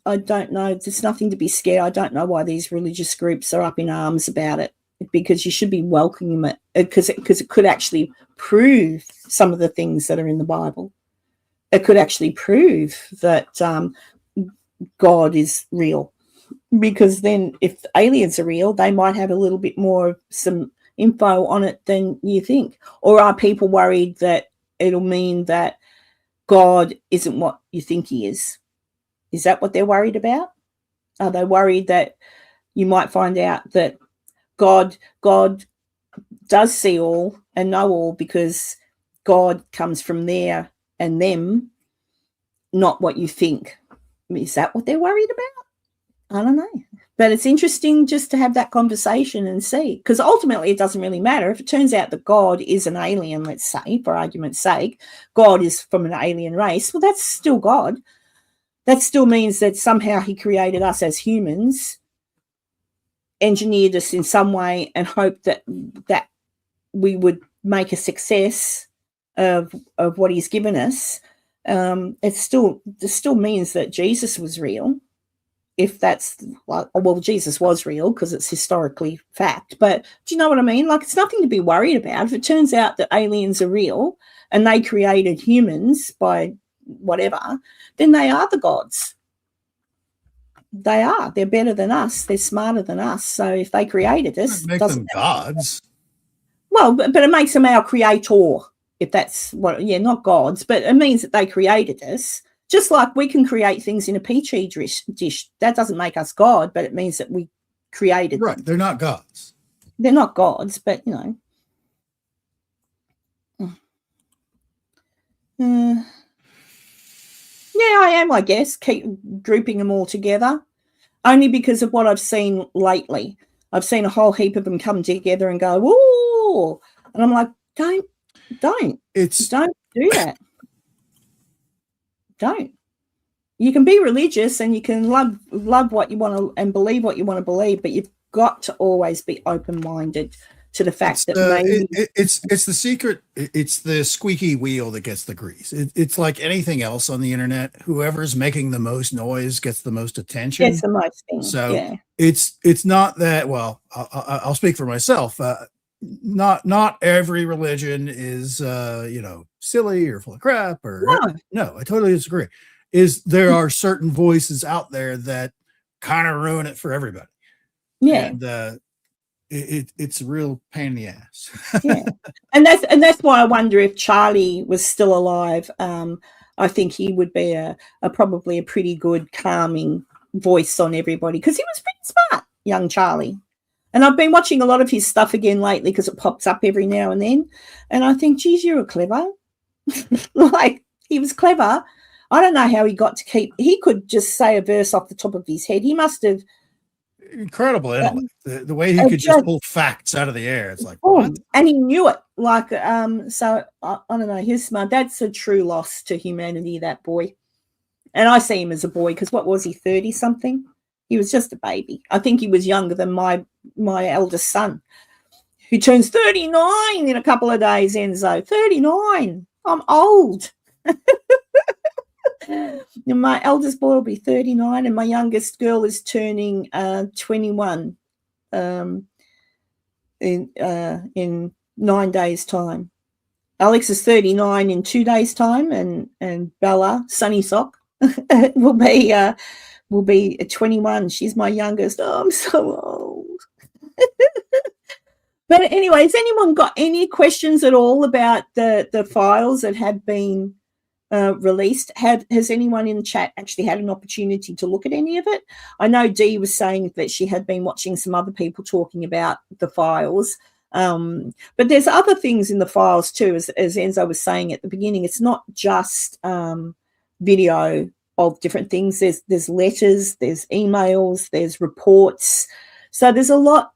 I don't know. There's nothing to be scared. I don't know why these religious groups are up in arms about it, because you should be welcoming it, because it could actually prove some of the things that are in the Bible. It could actually prove that God is real, because then if aliens are real, they might have a little bit more of some info on it than you think. Or are people worried that it'll mean that God isn't what you think he is? Is that what they're worried about? Are they worried that you might find out that God does see all and know all, because God comes from there and them, not what you think? Is that what they're worried about? I don't know. But it's interesting just to have that conversation and see, because ultimately it doesn't really matter. If it turns out that God is an alien, let's say, for argument's sake, God is from an alien race, well, that's still God. That still means that somehow he created us as humans, engineered us in some way, and hoped that we would make a success of what he's given us. It still means that Jesus was real, if that's like, well, Jesus was real because it's historically fact. But do you know what I mean? Like, it's nothing to be worried about. If it turns out that aliens are real and they created humans by whatever, then they are the gods. They are. They're better than us. They're smarter than us. So if they created us, make them gods. Well, but it makes them our creator, if that's what, not gods, but it means that they created us. Just like we can create things in a petri dish. That doesn't make us God, but it means that we created them. Right. They're not gods. They're not gods, but, yeah, I am, I guess, keep grouping them all together, only because of what I've seen lately. I've seen a whole heap of them come together and go, "Ooh," and I'm like, don't do that. Don't. You can be religious and you can love what you want to and believe what you want to believe, but you've got to always be open-minded to the fact that it's the secret. It's the squeaky wheel that gets the grease. It's like anything else on the internet. Whoever's making the most noise gets the most attention. It's the most thing. So yeah. it's not that. Well, I'll speak for myself. Not every religion is silly or full of crap or no. I totally disagree. There are certain voices out there that kind of ruin it for everybody. Yeah. And it's a real pain in the ass. Yeah. And that's why I wonder if Charlie was still alive. I think he would be probably a pretty good calming voice on everybody, because he was pretty smart, young Charlie. And I've been watching a lot of his stuff again lately because it pops up every now and then. And I think, geez, you were clever. Like, he was clever. I don't know how he got to he could just say a verse off the top of his head. He must have. Incredible intellect. The way he could just pull facts out of the air. It's like, what? And he knew it. Like, so I don't know. He's smart. That's a true loss to humanity, that boy. And I see him as a boy because what was he, 30 something? He was just a baby. I think he was younger than my eldest son, who turns 39 in a couple of days, Enzo. 39. I'm old. My eldest boy will be 39 and my youngest girl is turning 21 in 9 days' time. Alex is 39 in 2 days' time, and Bella, Sunny Sock, will be 21. She's my youngest. Oh, I'm so old. But anyway, has anyone got any questions at all about the files that have been released? Has anyone in the chat actually had an opportunity to look at any of it? I know Dee was saying that she had been watching some other people talking about the files, but there's other things in the files too, as Enzo was saying at the beginning. It's not just video of different things. There's letters, there's emails, there's reports. So there's a lot.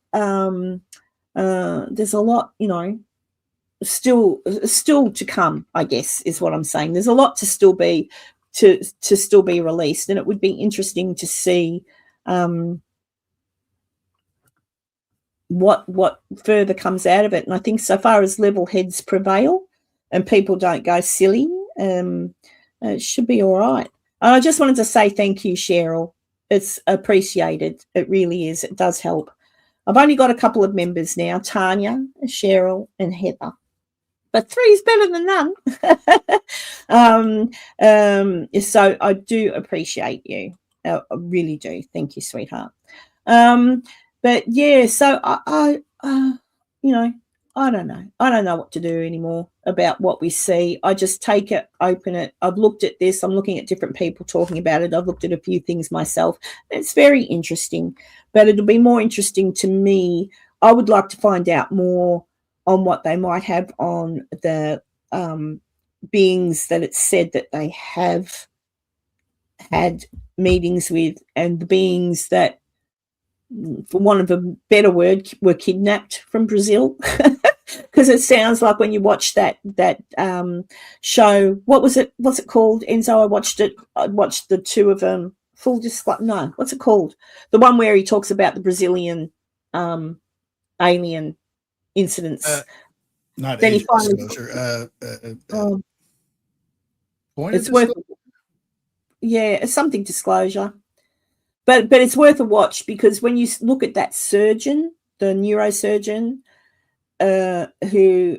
Still to come, I guess, is what I'm saying. There's a lot to still be released, and it would be interesting to see what further comes out of it. And I think so far as level heads prevail and people don't go silly, it should be all right. And I just wanted to say thank you, Cheryl. It's appreciated. It really is. It does help. I've only got a couple of members now, Tanya, Cheryl, and Heather. But 3 is better than none. So I do appreciate you. I really do. Thank you, sweetheart. But yeah, so I don't know. I don't know what to do anymore about what we see. I just take it, open it. I've looked at this. I'm looking at different people talking about it. I've looked at a few things myself. It's very interesting, but it'll be more interesting to me. I would like to find out more on what they might have on the beings that it's said that they have had meetings with, and the beings that, for want of a better word, were kidnapped from Brazil. Because it sounds like when you watch that show, what's it called, Enzo? I watched the 2 of them. What's it called? The one where he talks about the Brazilian alien incidents. Not then age disclosure. It's worth, it's something disclosure. But it's worth a watch, because when you look at that surgeon, the neurosurgeon, who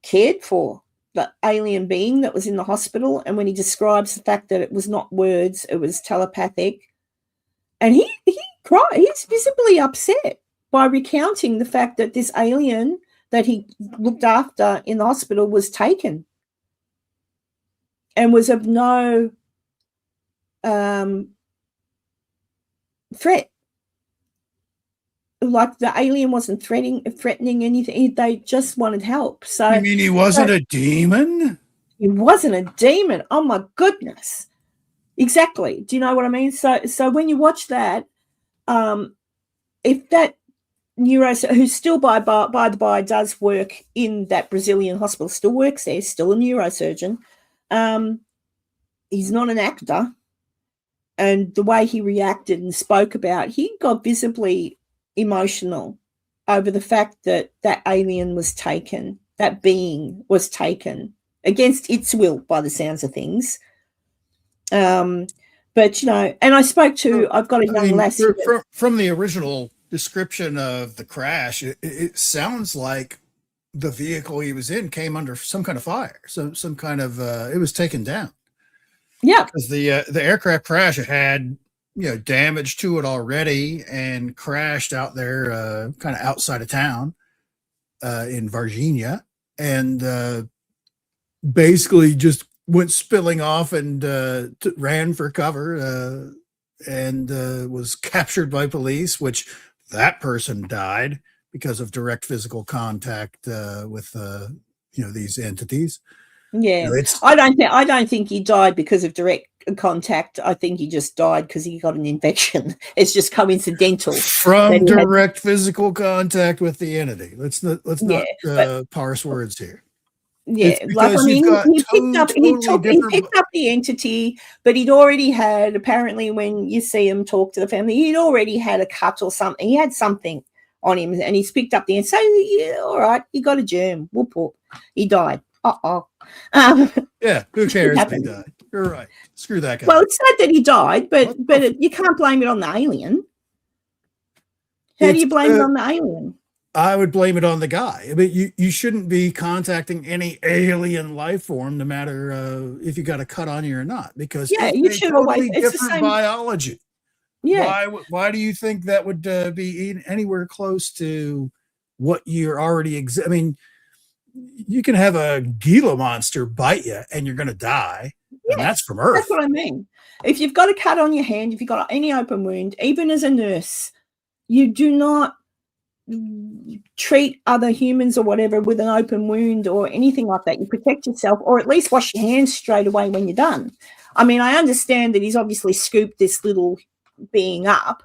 cared for the alien being that was in the hospital, and when he describes the fact that it was not words, it was telepathic, and he cried. He's visibly upset by recounting the fact that this alien that he looked after in the hospital was taken and was of no threat. Like, the alien wasn't threatening anything. They just wanted help. So you mean he wasn't a demon? He wasn't a demon. Oh my goodness. Exactly. Do you know what I mean? So when you watch that, if that who still by the by does work in that Brazilian hospital, still works there, still a neurosurgeon, he's not an actor. And the way he reacted and spoke about, he got visibly emotional over the fact that that alien was taken, that being was taken against its will by the sounds of things. But, and I spoke to, I've got a young lassie. From the original description of the crash, it sounds like the vehicle he was in came under some kind of fire. Some kind of, it was taken down. Yeah. Because the aircraft crash had, damage to it already and crashed out there kind of outside of town in Virginia. And basically just went spilling off and ran for cover and was captured by police, which that person died because of direct physical contact with these entities. Yeah, I don't think he died because of direct contact. I think he just died because he got an infection. It's just coincidental from direct physical contact with the entity. Let's not parse words here. Yeah, like I mean, he picked up the entity, but he'd already had, apparently, when you see him talk to the family, he'd already had a cut or something. He had something on him, and he's picked up the entity. So yeah, all right, he got a germ. Whoop whoop, he died. Yeah, who cares if he died? You're right. Screw that guy. Well, it's sad that he died, but you can't blame it on the alien. How do you blame it on the alien? I would blame it on the guy. I mean, you shouldn't be contacting any alien life form, no matter if you got a cut on you or not, because you should always. It's different biology. Yeah. Why do you think that would be anywhere close to what you're already? I mean, you can have a Gila monster bite you, and you're going to die. Yeah, and that's from Earth. That's what I mean. If you've got a cut on your hand, if you've got any open wound, even as a nurse, you do not treat other humans or whatever with an open wound or anything like that. You protect yourself, or at least wash your hands straight away when you're done. I mean, I understand that he's obviously scooped this little being up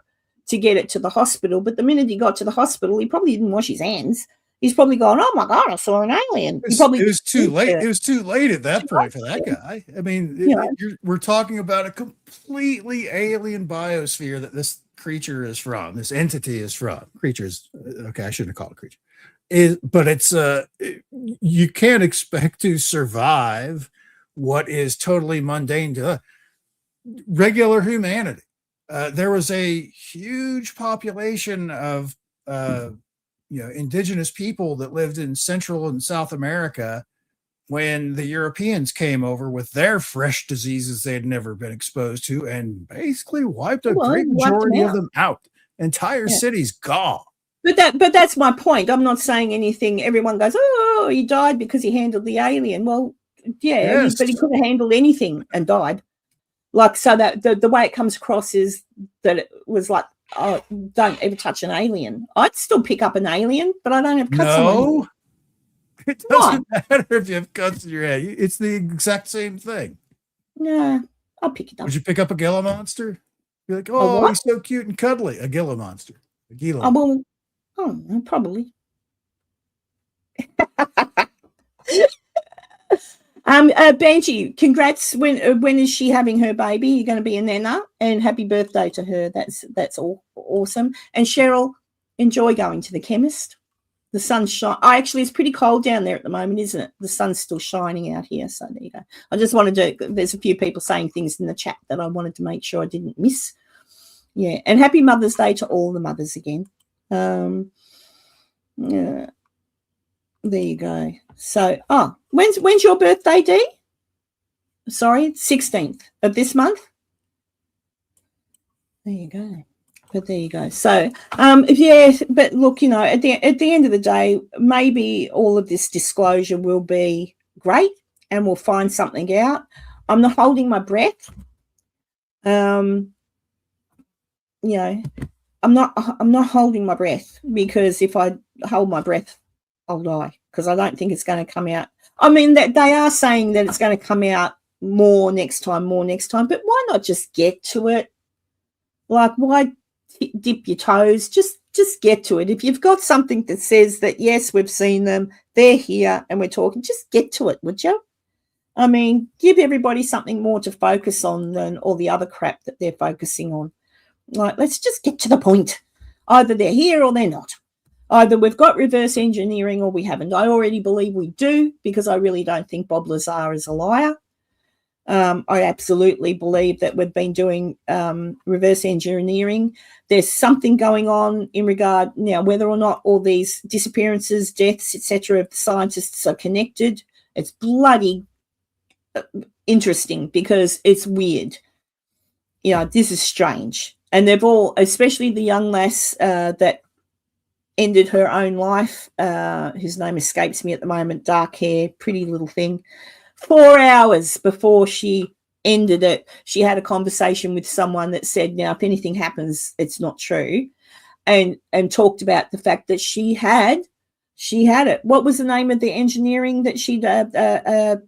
to get it to the hospital, but the minute he got to the hospital, he probably didn't wash his hands. He's probably going, "Oh my God, I saw an alien." It was too late. It was too late at that point for that guy. I mean, we're talking about a completely alien biosphere that this creature is from. This entity is from. Creatures. Okay, I shouldn't have called it creature. But it's you can't expect to survive what is totally mundane to regular humanity. There was a huge population of indigenous people that lived in Central and South America when the Europeans came over with their fresh diseases they'd never been exposed to and basically wiped a great majority of them out. Entire cities gone. But that's my point. I'm not saying anything. Everyone goes, "Oh, he died because he handled the alien." Well, yes. But he could have handled anything and died. Like, so that the way it comes across is that it was like, "Oh, don't ever touch an alien." I'd still pick up an alien, but I don't have cuts on my head. It doesn't matter if you have cuts in your head. It's the exact same thing. No, I'll pick it up. Would you pick up a Gila monster? You're like, "Oh, he's so cute and cuddly." A Gila monster. A Gila. Probably. Banshee, congrats. When is she having her baby? You're going to be in there now, and happy birthday to her. That's all awesome. And Cheryl, enjoy going to the chemist. The sun's shining. Actually, it's pretty cold down there at the moment, isn't it? The sun's still shining out here. So there you go. I just wanted to. There's a few people saying things in the chat that I wanted to make sure I didn't miss. Yeah, and happy Mother's Day to all the mothers again. Yeah. There you go. So, when's your birthday, Dee? Sorry, 16th of this month. There you go. But there you go. So, but look, at the end of the day, maybe all of this disclosure will be great, and we'll find something out. I'm not holding my breath. I'm not holding my breath, because if I hold my breath, I'll die, because I don't think it's going to come out. I mean, that they are saying that it's going to come out more next time, but why not just get to it? Like, why dip your toes? Just get to it. If you've got something that says that, yes, we've seen them, they're here, and we're talking, just get to it, would you? I mean, give everybody something more to focus on than all the other crap that they're focusing on. Like, let's just get to the point. Either they're here or they're not. Either we've got reverse engineering or we haven't. I already believe we do, because I really don't think Bob Lazar is a liar. I absolutely believe that we've been doing reverse engineering. There's something going on in regard now, whether or not all these disappearances, deaths, etc., of the scientists are connected. It's bloody interesting, because it's weird. This is strange. And they've all, especially the young lass that ended her own life, whose name escapes me at the moment, dark hair, pretty little thing. 4 hours before she ended it, she had a conversation with someone that said, now, if anything happens, it's not true. And talked about the fact that she had it. What was the name of the engineering that she'd, the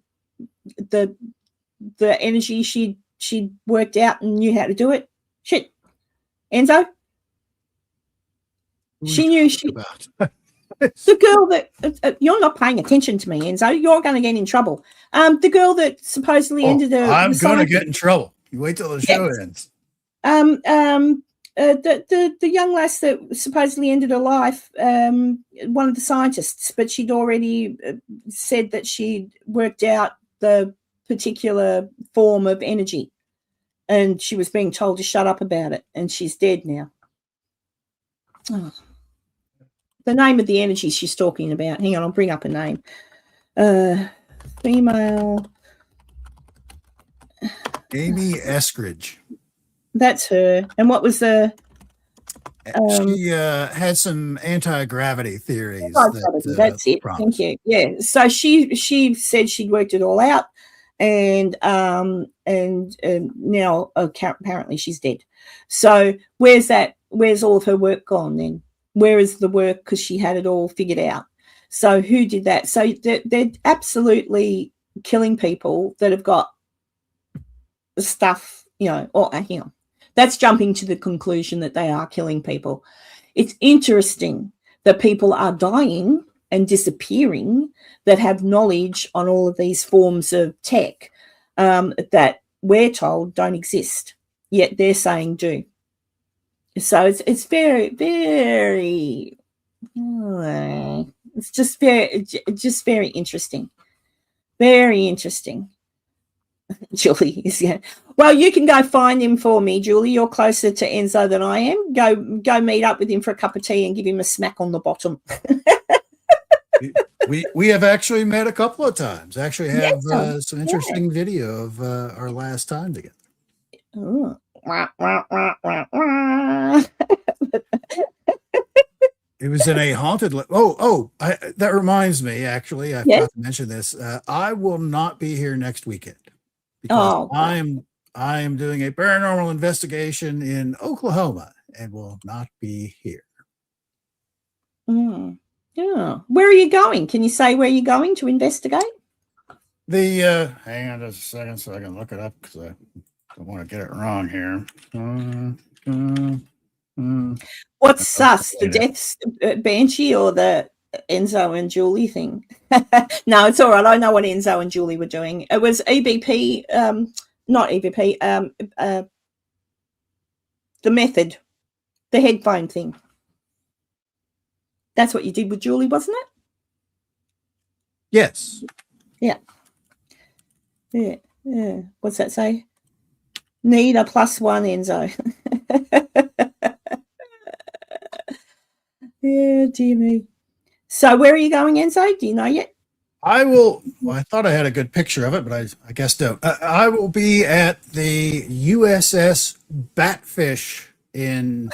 energy she'd worked out and knew how to do it? Shit. Enzo? She knew about the girl that you're not paying attention to me, Enzo. You're going to get in trouble. The girl that supposedly ended her. I'm going to get in trouble. You wait till the show ends. The young lass that supposedly ended her life. One of the scientists, but she'd already said that she'd worked out the particular form of energy, and she was being told to shut up about it, and she's dead now. Oh. The name of the energy she's talking about. Hang on, I'll bring up a name. Female. Amy Eskridge. That's her. And what was the... she had some anti-gravity theories. That's it. Promised. Thank you. Yeah. So she said she'd worked it all out, and now apparently she's dead. So where's all of her work gone then? Where is the work? Because she had it all figured out. So who did that? So they're absolutely killing people that have got stuff, or hang on. That's jumping to the conclusion that they are killing people. It's interesting that people are dying and disappearing that have knowledge on all of these forms of tech that we're told don't exist, yet they're saying do. So it's very, very, it's just very interesting. Very interesting. Julie is, yeah. Well, you can go find him for me, Julie. You're closer to Enzo than I am. Go meet up with him for a cup of tea and give him a smack on the bottom. we have actually met a couple of times. Actually have some interesting video of our last time together. Oh. It was in a haunted. That reminds me. Actually, I forgot to mention this. I will not be here next weekend because I am doing a paranormal investigation in Oklahoma and will not be here. Yeah. Where are you going? Can you say where you're going to investigate? Hang on just a second so I can look it up because I don't want to get it wrong here. What's sus? The Death's Banshee or the Enzo and Julie thing? No, it's all right. I know what Enzo and Julie were doing. It was EBP, not EBP, the method, the headphone thing. That's what you did with Julie, wasn't it? Yes. Yeah. What's that say? Need a +1, Enzo. Yeah, dear me. So where are you going, Enzo? Do you know yet? I will. Well, I thought I had a good picture of it, but I guess don't. I will be at the USS Batfish in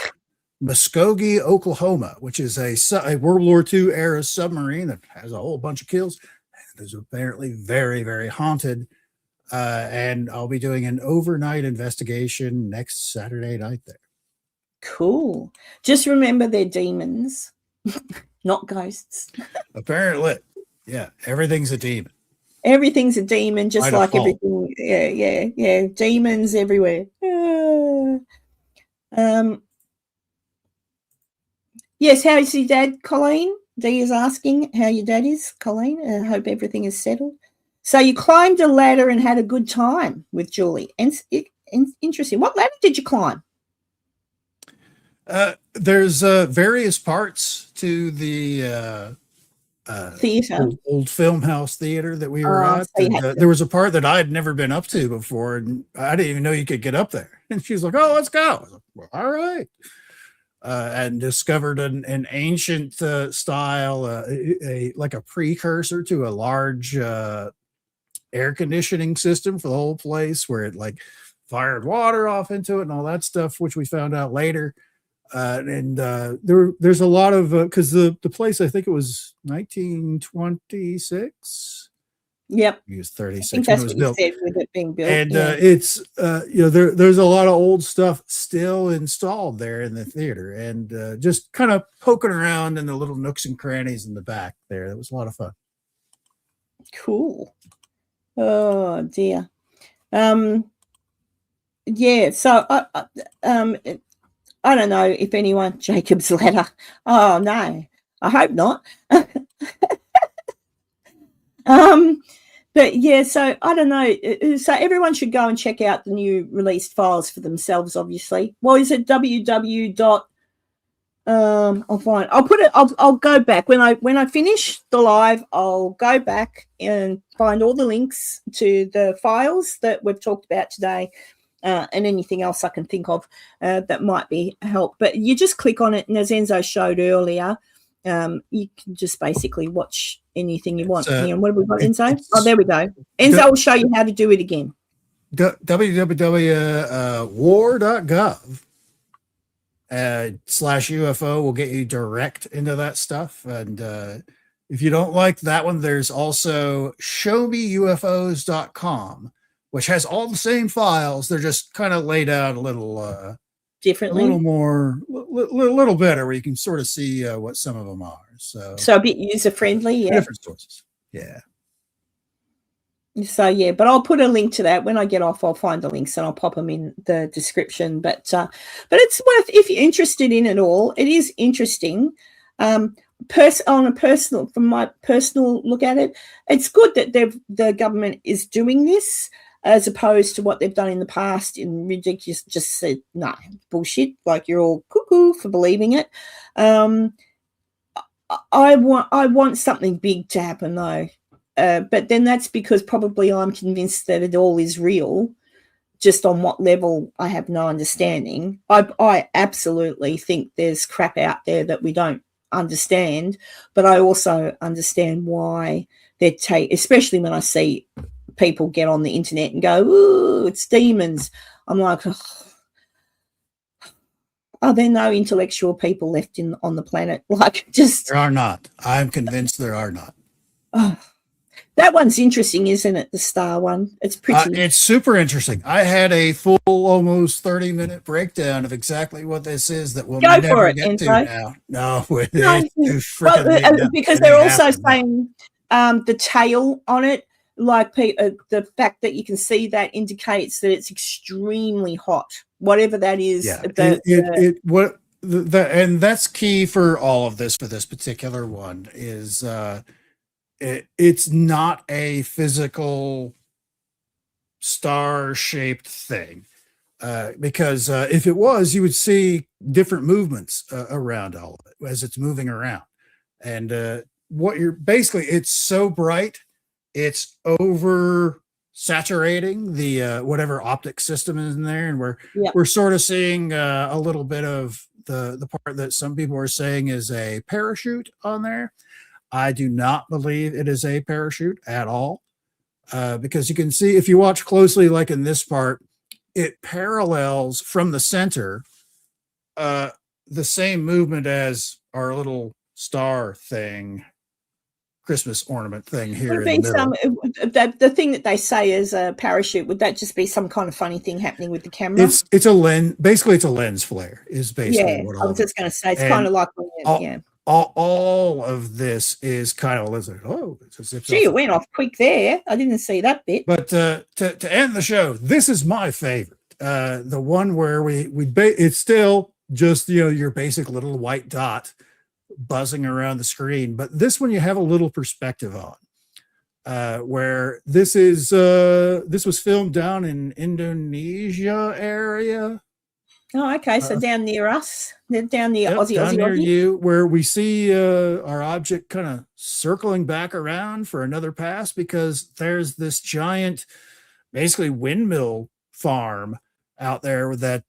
Muskogee, Oklahoma, which is a World War II era submarine that has a whole bunch of kills. It is apparently very, very haunted. And I'll be doing an overnight investigation next Saturday night there. Cool. Just remember they're demons, not ghosts. Apparently. Yeah. Everything's a demon. Everything's a demon, just by like default. Everything. Yeah. Demons everywhere. Yes. How is your dad, Colleen? Dee is asking how your dad is, Colleen. I hope everything is settled. So you climbed a ladder and had a good time with Julie. And interesting. What ladder did you climb? There's various parts to the Theatre. old film house theater that we were Oh, at. so you And, had to- there was a part that I had never been up to before, and I didn't even know you could get up there. And she's like, "Oh, let's go." I was like, well, all right. And discovered an ancient style, like a precursor to a large air conditioning system for the whole place, where it like fired water off into it and all that stuff, which we found out later. There's a lot of because the place, I think it was 1926. Yep. It was I 36 think when that's it was what you built. said with it being built. And yeah. it's there's a lot of old stuff still installed there in the theater, and just kind of poking around in the little nooks and crannies in the back there. That was a lot of fun. Cool. Oh dear. Yeah. So I don't know if anyone Jacob's ladder. Oh no, I hope not. But yeah, so I don't know. So everyone should go and check out the new released files for themselves. Obviously, well, is it www. I'll find. I'll put it. I'll go back when I finish the live. I'll go back and find all the links to the files that we've talked about today, and anything else I can think of that might be help. But you just click on it, and as Enzo showed earlier, you can just basically watch anything you want. Hang on, what have we got, Enzo? Oh, there we go. Enzo will show you how to do it again. www.war.gov /UFO will get you direct into that stuff. And if you don't like that one, there's also showmeufos.com, which has all the same files. They're just kind of laid out a little differently, a little more, little better, where you can sort of see what some of them are. So a bit user friendly. Yeah, different sources. Yeah. So yeah, but I'll put a link to that when I get off. I'll find the links and I'll pop them in the description. But it's worth, if you're interested in it all. It is interesting. On a personal, from my personal look at it, it's good that the government is doing this, as opposed to what they've done in the past in ridiculous, just said no, bullshit, like you're all cuckoo for believing it. I want something big to happen though. But then that's because probably I'm convinced that it all is real. Just on what level, I have no understanding. I absolutely think there's crap out there that we don't understand, but I also understand why they especially when I see people get on the internet and go, "Ooh, it's demons." I'm like, oh, are there no intellectual people left on the planet? Like, just There are not. I'm convinced there are not. Oh. That one's interesting, isn't it? The star one. It's pretty. It's super interesting. I had a full, almost 30-minute breakdown of exactly what this is that we'll never get to now. No, because they're also saying the tail on it, like the fact that you can see that indicates that it's extremely hot, whatever that is. Yeah, and that's key for all of this. For this particular one is. It's not a physical star-shaped thing, because if it was, you would see different movements around all of it as it's moving around. And what you're basically, it's so bright, it's over saturating the whatever optic system is in there, and we're sort of seeing a little bit of the part that some people are saying is a parachute on there. I do not believe it is a parachute at all, because you can see, if you watch closely, like in this part, it parallels from the center the same movement as our little star thing, Christmas ornament thing here in the middle. The thing that they say is a parachute, would that just be some kind of funny thing happening with the camera? It's a lens. Basically, it's a lens flare. Is basically what I was just going to say. It's kind of like all of this is kind of lizard. Oh, gee, it went off quick there. I didn't see that bit. But to end the show, this is my favorite. The one where it's still just your basic little white dot buzzing around the screen, but this one you have a little perspective on. Where this was filmed down in Indonesia area. Oh, okay. So down near us, down near Yep, Aussie, down Aussie, near Aussie. you, where we see our object kind of circling back around for another pass, because there's this giant, basically windmill farm out there that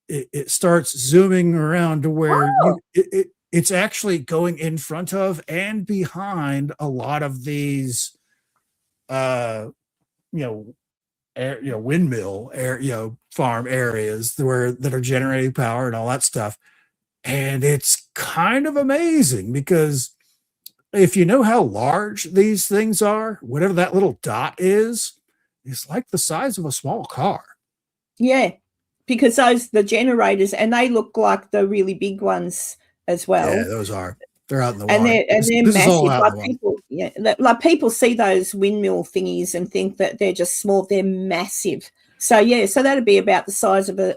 it starts zooming around to where Oh, it's actually going in front of and behind a lot of these uh you know windmill farm areas that are generating power and all that stuff. And it's kind of amazing, because if you know how large these things are, whatever that little dot is, it's like the size of a small car. yeah. Because the generators, and they look like the really big ones as well. Yeah, those are. They're out in the And water. they're This is all massive. out in Like the water. people, yeah, like people see those windmill thingies and think that they're just small. They're massive. So yeah, so that'd be about the size of a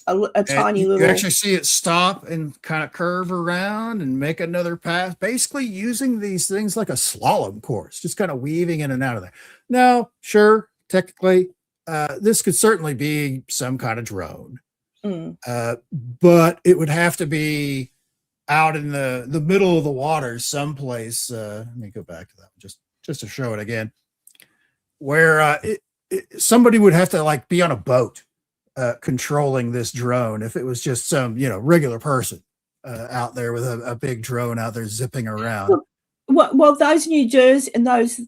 And tiny you little. actually see it stop and kind of curve around and make another pass, basically using these things like a slalom course, just kind of weaving in and out of there. Now, sure, technically, this could certainly be some kind of drone, but it would have to be out in the middle of the water someplace. Let me go back to that just to show it again, where somebody would have to like be on a boat controlling this drone if it was just some regular person out there with a big drone out there zipping around. Well, those New Jersey and those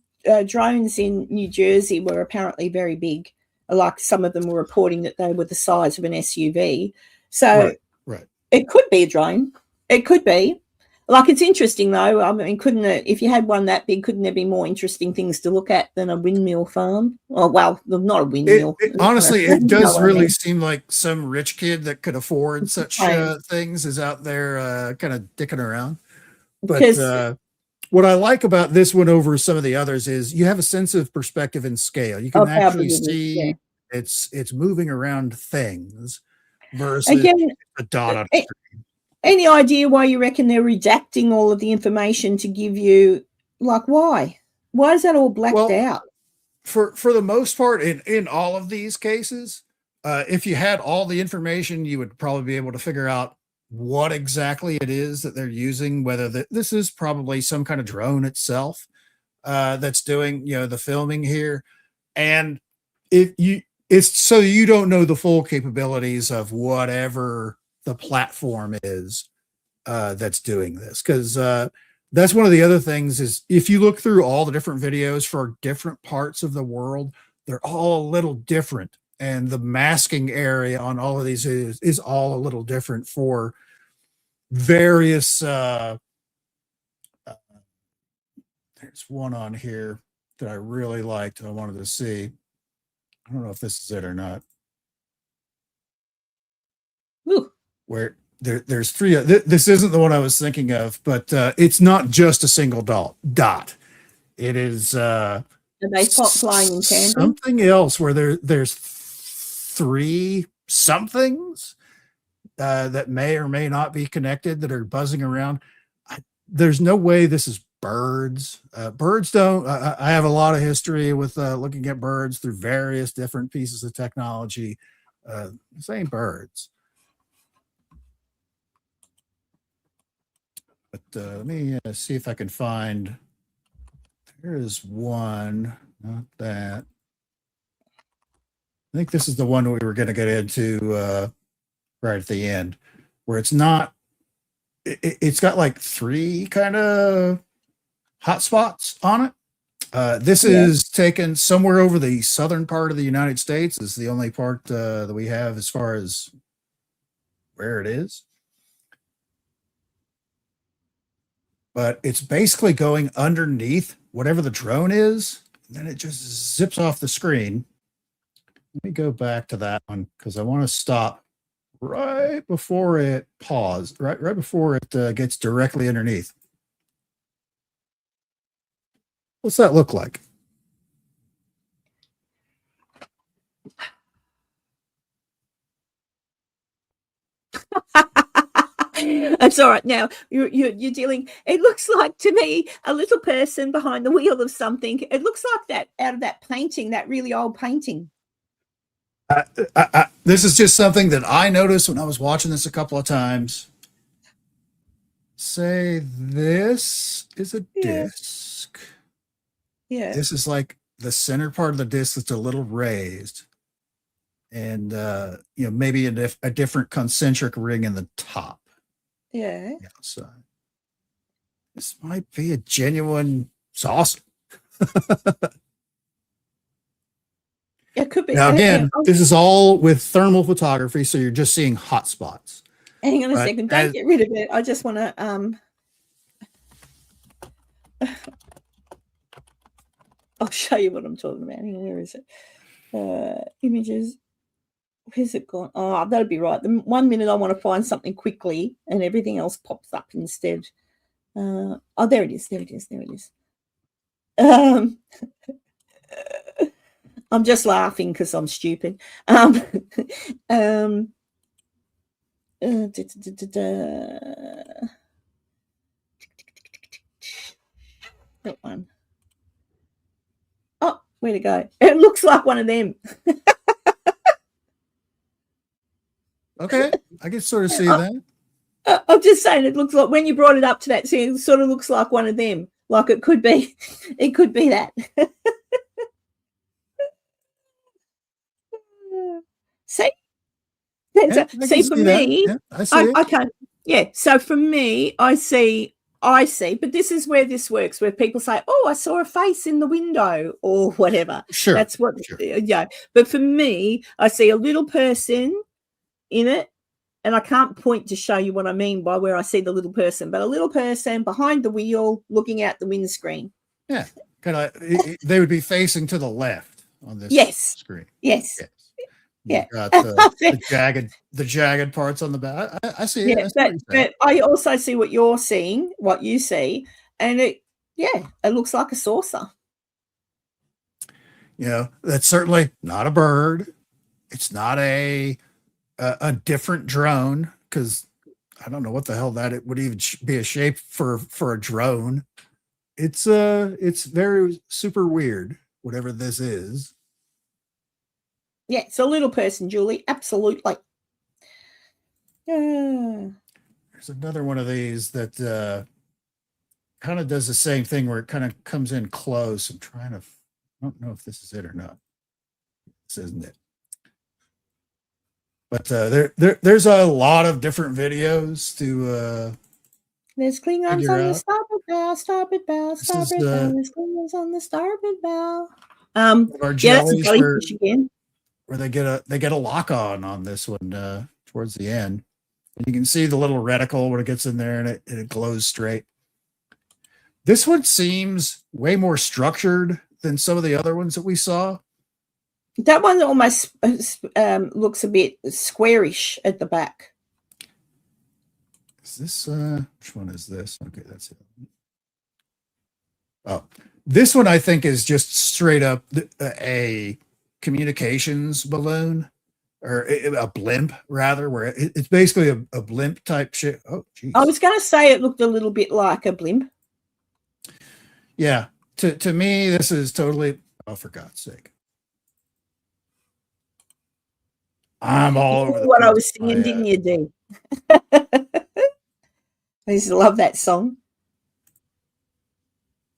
drones in New Jersey were apparently very big. Like some of them were reporting that they were the size of an SUV. So right. It could be a drone. It could be. Like, it's interesting though. I mean, if you had one that big, couldn't there be more interesting things to look at than a windmill farm? Oh, well, not a windmill. Honestly, it does really seem like some rich kid that could afford such things is out there kind of dicking around. But what I like about this one over some of the others is you have a sense of perspective and scale. You can actually see it's moving around things versus a dot on a screen. Any idea why you reckon they're redacting all of the information to give you, like, why? Why is that all blacked out? For the most part, in all of these cases, if you had all the information, you would probably be able to figure out what exactly it is that they're using, whether this is probably some kind of drone itself that's doing the filming here. And it's so you don't know the full capabilities of whatever the platform is that's doing this, because that's one of the other things is if you look through all the different videos for different parts of the world, they're all a little different, and the masking area on all of these is all a little different for various there's one on here that I really liked and I wanted to see. I don't know if this is it or not. Ooh. Where there's three. This isn't the one I was thinking of, but it's not just a single dot. It is Are they flying in tandem? Something else where there's three somethings that may or may not be connected that are buzzing around. There's no way this is birds. Birds don't. I have a lot of history with looking at birds through various different pieces of technology. This ain't birds. But let me see if I can find. There is one, not that. I think this is the one we were going to get into right at the end, where it's not. It's got like three kind of hotspots on it. This is taken somewhere over the southern part of the United States. Is the only part that we have as far as where it is. But it's basically going underneath whatever the drone is, and then it just zips off the screen. Let me go back to that one because I want to stop right before it pauses, right before it gets directly underneath. What's that look like? It's all right. Now you're dealing. It looks like to me a little person behind the wheel of something. It looks like that out of that painting, that really old painting. This is just something that I noticed when I was watching this a couple of times. Say this is a Yeah. disc. Yeah. This is like the center part of the disc that's a little raised, and maybe a different concentric ring in the top. Yeah. Outside. This might be a genuine saucer. It could be. Now, again, this is all with thermal photography, so you're just seeing hot spots. Hang on a second. Don't get rid of it. I just want to I'll show you what I'm talking about. Hang on, where is it? Images. Where's it gone? Oh, that'll be right. The 1 minute I want to find something quickly and everything else pops up instead. Oh, there it is. There it is. There it is. I'm just laughing because I'm stupid. That one. Oh, where'd it go? It looks like one of them. Okay, I can sort of see that. I'm just saying, it looks like when you brought it up to that scene, it sort of looks like one of them. Like it could be that. See? See, for me, I see it. Okay. Yeah. So for me, I see, but this is where this works, where people say, oh, I saw a face in the window or whatever. Sure. That's what, yeah. But for me, I see a little person in it, and I can't point to show you what I mean by where I see the little person, but a little person behind the wheel looking out the windscreen. Yeah. They would be facing to the left on this screen. Yes. Yeah. Got the jagged parts on the back. I see it. But I also see what you're seeing, what you see, and it looks like a saucer. That's certainly not a bird. It's not a different drone, because I don't know what the hell that it would even be a shape for a drone. It's very super weird, whatever this is. Yeah, it's a little person, Julie. Absolutely. There's another one of these that kind of does the same thing, where it kind of comes in close. I don't know if this is it or not. This isn't it. But there's a lot of different videos to there's Klingons on the starboard bow, starboard bow, starboard bow. There's Klingons on the starboard bow. Our jellies that's a jellyfish again. Where they get a lock on this one towards the end. And you can see the little reticle when it gets in there, and it glows straight. This one seems way more structured than some of the other ones that we saw. That one almost looks a bit squarish at the back. Is this which one is this? Okay, that's it. Oh, this one I think is just straight up a communications balloon, or a blimp rather, where it's basically a blimp type shit. Oh, geez. I was going to say it looked a little bit like a blimp. Yeah, to me, this is totally. Oh, for God's sake! I'm all over what I was singing, didn't you, Dee? I used to love that song.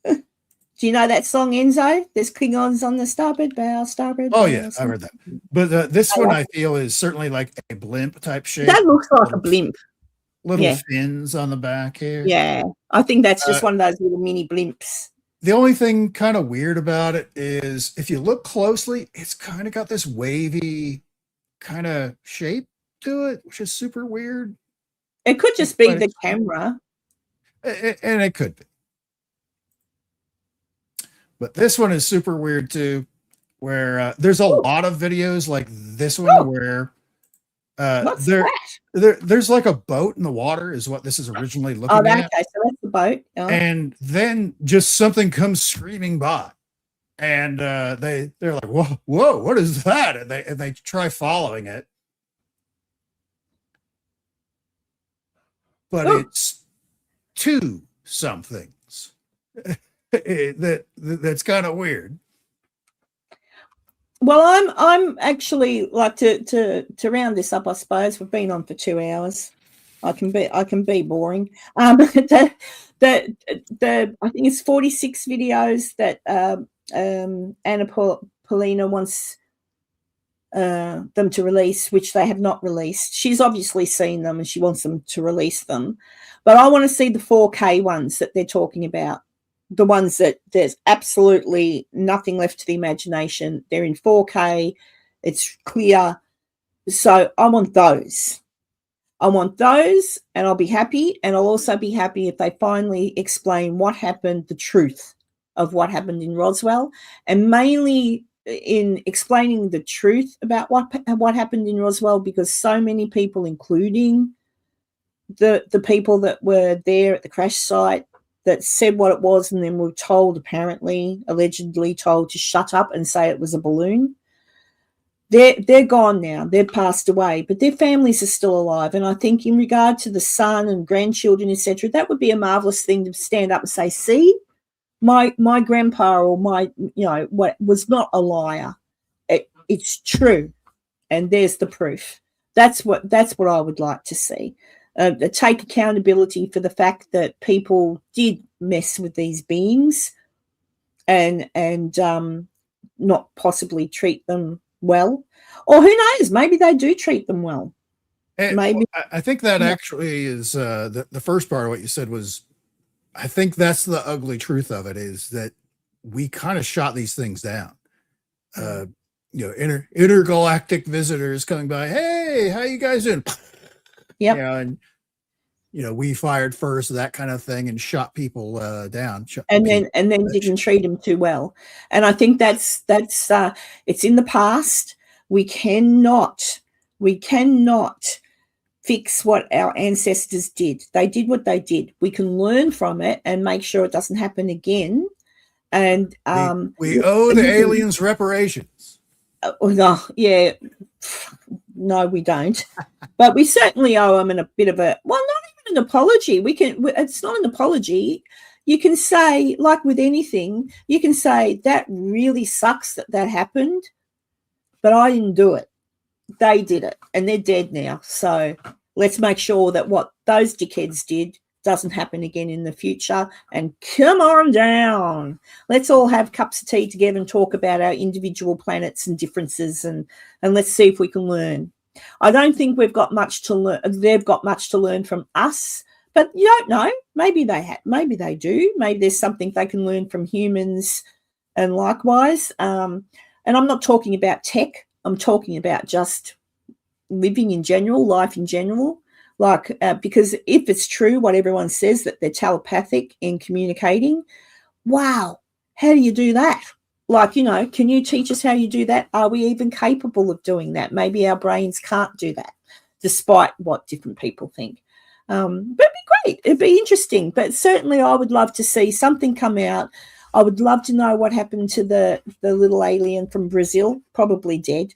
Do you know that song, Enzo? There's Klingons on the starboard bow, starboard bow. Oh, yeah, I heard that. But this one I feel is certainly like a blimp type shape. That looks like a blimp. Little fins on the back here. Yeah, I think that's just one of those little mini blimps. The only thing kind of weird about it is if you look closely, it's kind of got this wavy kind of shape to it, which is super weird. It could just be the camera. And it could be. But this one is super weird too, where there's a lot of videos like this one where there's like a boat in the water is what this is originally looking at. Okay, so that's the boat. Oh. And then just something comes screaming by, and they're like, whoa, what is that? And they try following it, but it's two somethings. That's kind of weird. Well, I'm actually like to round this up. I suppose we've been on for 2 hours. I can be boring. The I think it's 46 videos that Anna Paulina wants them to release, which they have not released. She's obviously seen them and she wants them to release them. But I want to see the 4K ones that they're talking about, the ones that there's absolutely nothing left to the imagination. They're in 4K. It's clear. So I want those. And I'll be happy. And I'll also be happy if they finally explain what happened, the truth of what happened in Roswell, and mainly in explaining the truth about what happened in Roswell, because so many people, including the people that were there at the crash site, that said what it was and then were told, allegedly told, to shut up and say it was a balloon. They're gone now. They've passed away, but their families are still alive. And I think in regard to the son and grandchildren, etc., that would be a marvelous thing to stand up and say, see, my grandpa or my, what was not a liar. It's true. And there's the proof. That's what I would like to see. Take accountability for the fact that people did mess with these beings and not possibly treat them well. Or who knows, maybe they do treat them well. Maybe. I think that actually is the first part of what you said was, I think that's the ugly truth of it, is that we kind of shot these things down. Intergalactic visitors coming by. Hey, how you guys doing? Yeah. We fired first, that kind of thing, and shot people down. And then didn't treat them too well. And I think that's it's in the past. We cannot fix what our ancestors did. They did what they did. We can learn from it and make sure it doesn't happen again. And we owe the aliens reparations. Yeah. No, we don't. But we certainly owe them a bit of not even an apology. It's not an apology. You can say, like with anything, you can say that really sucks that happened, but I didn't do it. They did it, and they're dead now. So let's make sure that what those dickheads did doesn't happen again in the future. And come on down. Let's all have cups of tea together and talk about our individual planets and differences, and let's see if we can learn. I don't think we've got much to learn. They've got much to learn from us, but you don't know. Maybe maybe they do. Maybe there's something they can learn from humans, and likewise. And I'm not talking about tech. I'm talking about just living in general, life in general. Because if it's true what everyone says, that they're telepathic in communicating, wow, how do you do that? Can you teach us how you do that? Are we even capable of doing that? Maybe our brains can't do that, despite what different people think. But it'd be great. It'd be interesting. But certainly I would love to see something come out. I would love to know what happened to the little alien from Brazil, probably dead.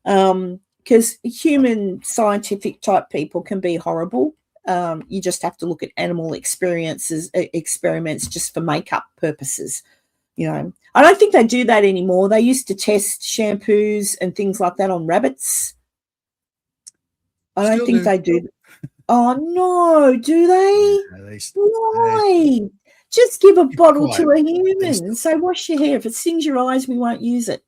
Because human scientific type people can be horrible. You just have to look at animal experiments just for makeup purposes. I don't think they do that anymore. They used to test shampoos and things like that on rabbits. I don't think they do. Oh no, do they? Why? Just give a bottle to a human and say, wash your hair. If it stings your eyes, we won't use it.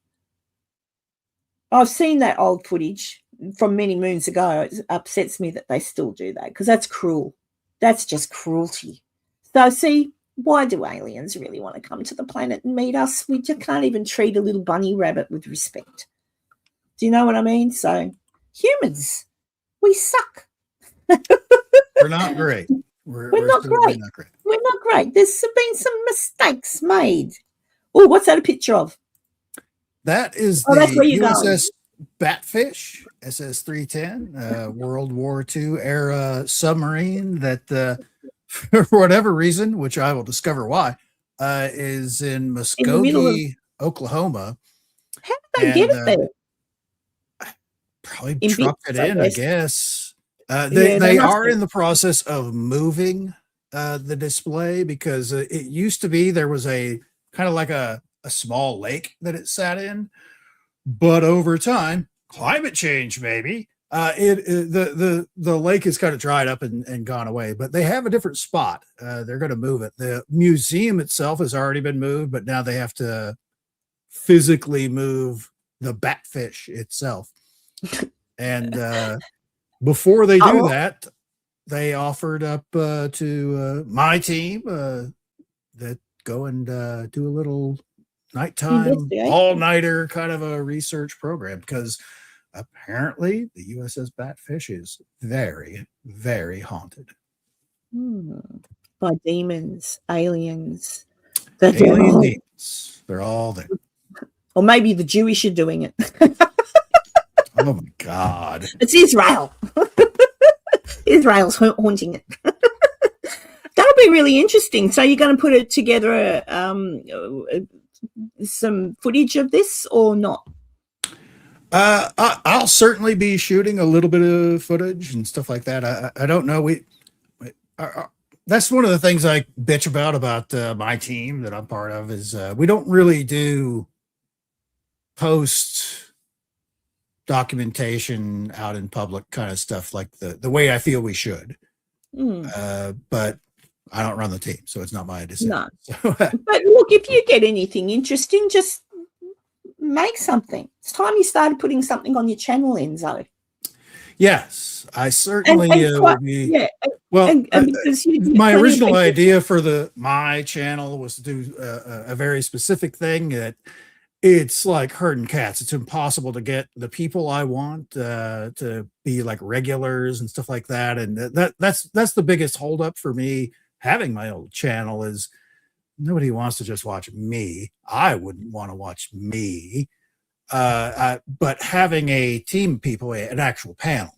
I've seen that old footage from many moons ago. It upsets me that they still do that, because that's cruel. That's just cruelty. So see, why do aliens really want to come to the planet and meet us? We just can't even treat a little bunny rabbit with respect. Do you know what I mean? So humans, we suck. We're not great. We're not great. We're not great. There's been some mistakes made. Oh, what's that a picture of? That is the USS Batfish, SS-310, World War II era submarine that, for whatever reason, which I will discover why, is in Muskogee, Oklahoma. How did they get it there? Probably trucked it in, I guess. They are in the process of moving the display, because it used to be there was a kind of like a small lake that it sat in, but over time, climate change maybe. The lake has kind of dried up and gone away, but they have a different spot. They're going to move it. The museum itself has already been moved, but now they have to physically move the batfish itself. And before they do that, they offered up to my team that go and do a little nighttime all-nighter kind of a research program, because apparently the USS Batfish is very, very haunted. By demons, aliens. Alien demons. They're all there. Or maybe the Jewish are doing it. Oh my God. It's Israel. Israel's haunting it. That'll be really interesting. So you're going to put it together some footage of this or not? I'll certainly be shooting a little bit of footage and stuff like that. I don't know. That's one of the things I bitch about my team that I'm part of is we don't really do post documentation out in public kind of stuff like the way I feel we should. But I don't run the team, so it's not my decision. No. But look, if you get anything interesting, just make something. It's time you started putting something on your channel, Enzo. Yes, I certainly would be. Yeah. Well, my original idea for my channel was to do a very specific thing that it's like herding cats. It's impossible to get the people I want to be like regulars and stuff like that. And that's the biggest holdup for me having my old channel is nobody wants to just watch me. I wouldn't want to watch me. But having a team of people, an actual panel,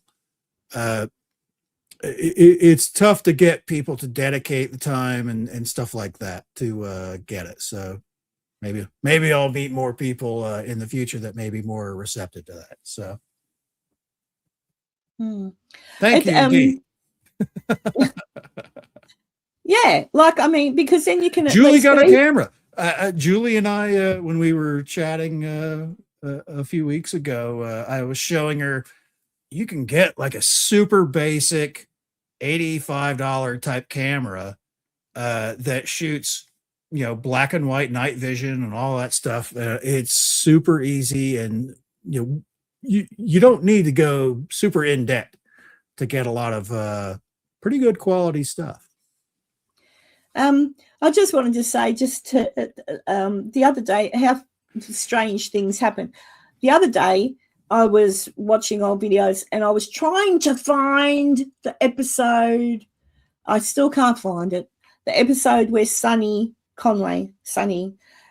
it's tough to get people to dedicate the time and stuff like that to get it. So maybe I'll meet more people in the future that may be more receptive to that. So thank you, Dee. Yeah, like, I mean, because then you can. Julie got a camera. Julie and I, when we were chatting a few weeks ago, I was showing her you can get like a super basic $85 type camera that shoots, black and white night vision and all that stuff. It's super easy, and you don't need to go super in depth to get a lot of pretty good quality stuff. I just wanted to say, the other day, how strange things happen. The other day, I was watching old videos and I was trying to find the episode. I still can't find it. The episode where Sonny Conway,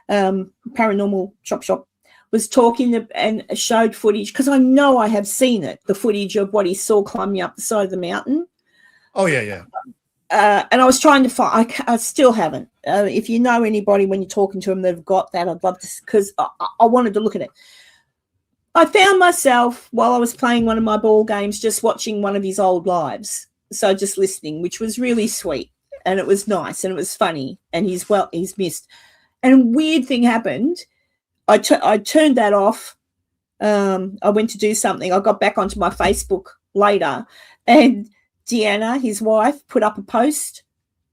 Paranormal Chop Shop, was talking and showed footage, because I know I have seen it, the footage of what he saw climbing up the side of the mountain. Oh, yeah. And I was trying to find, I still haven't. If you know anybody when you're talking to them, they've got that, I'd love to, because I wanted to look at it. I found myself, while I was playing one of my ball games, just watching one of his old lives. So just listening, which was really sweet. And it was nice and it was funny. And he's missed. And a weird thing happened. I turned that off. I went to do something. I got back onto my Facebook later, and Deanna, his wife, put up a post.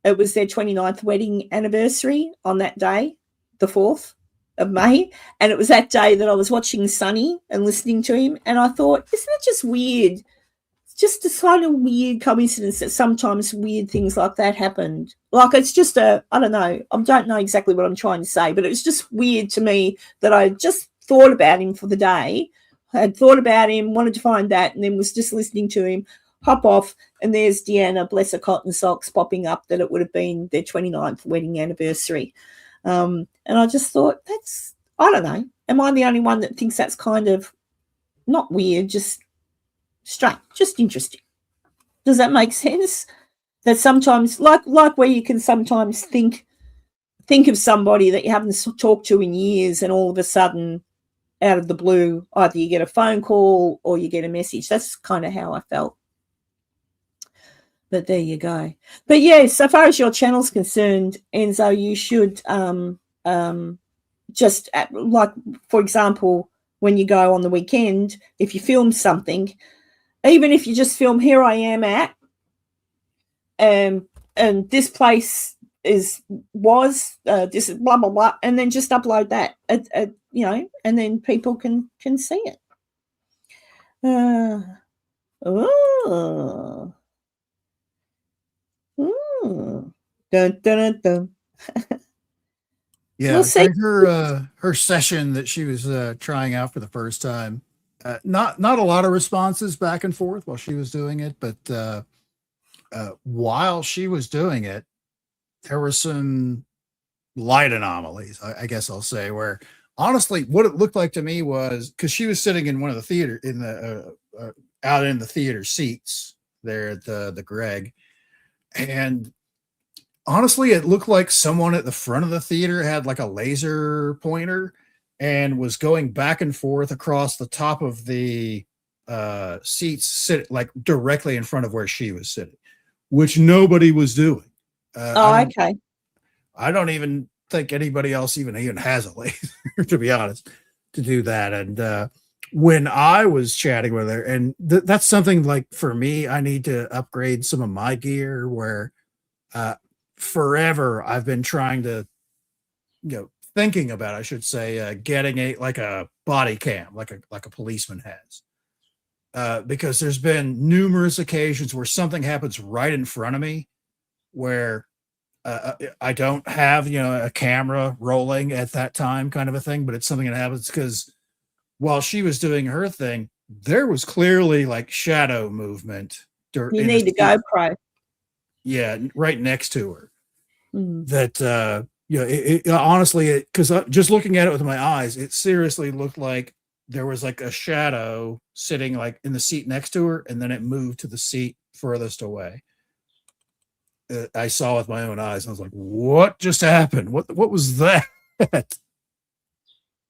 It was their 29th wedding anniversary on that day, the 4th of May. And it was that day that I was watching Sonny and listening to him. And I thought, isn't it just weird? It's just a kind of weird coincidence that sometimes weird things like that happened. Like, it's just I don't know. I don't know exactly what I'm trying to say, but it was just weird to me that I just thought about him for the day. I had thought about him, wanted to find that, and then was just listening to him. Hop off, and there's Deanna, bless her cotton socks, popping up that it would have been their 29th wedding anniversary. And I just thought, I don't know. Am I the only one that thinks that's kind of not weird, just strange, just interesting? Does that make sense? That sometimes, like where you can sometimes think of somebody that you haven't talked to in years, and all of a sudden, out of the blue, either you get a phone call or you get a message. That's kind of how I felt. But there you go. But yeah, so far as your channel's concerned, Enzo, you should just, like, for example, when you go on the weekend, if you film something, even if you just film, here I am at, and this place this is blah blah blah, and then just upload that, you know, and then people can see it. Oh, dun, dun, dun, dun. Yeah, We'll see. her session that she was trying out for the first time, not a lot of responses back and forth while she was doing it, but while she was doing it, there were some light anomalies, I guess I'll say, where honestly, what it looked like to me was, because she was sitting in one of the theater in the out in the theater seats there at the Greg, and honestly, it looked like someone at the front of the theater had like a laser pointer and was going back and forth across the top of the seats, sit like directly in front of where she was sitting, which nobody was doing. Okay. I don't even think anybody else even has a laser, to be honest, to do that. And when I was chatting with her, and that's something like for me, I need to upgrade some of my gear where forever I've been trying to, thinking about, I should say, getting a body cam, like a policeman has. Because there's been numerous occasions where something happens right in front of me where I don't have, a camera rolling at that time, kind of a thing, but it's something that happens because while she was doing her thing, there was clearly like shadow movement. You need a GoPro. Yeah, right next to her. That, honestly, because just looking at it with my eyes, it seriously looked like there was like a shadow sitting like in the seat next to her, and then it moved to the seat furthest away. I saw with my own eyes, and I was like, "What just happened? What was that?"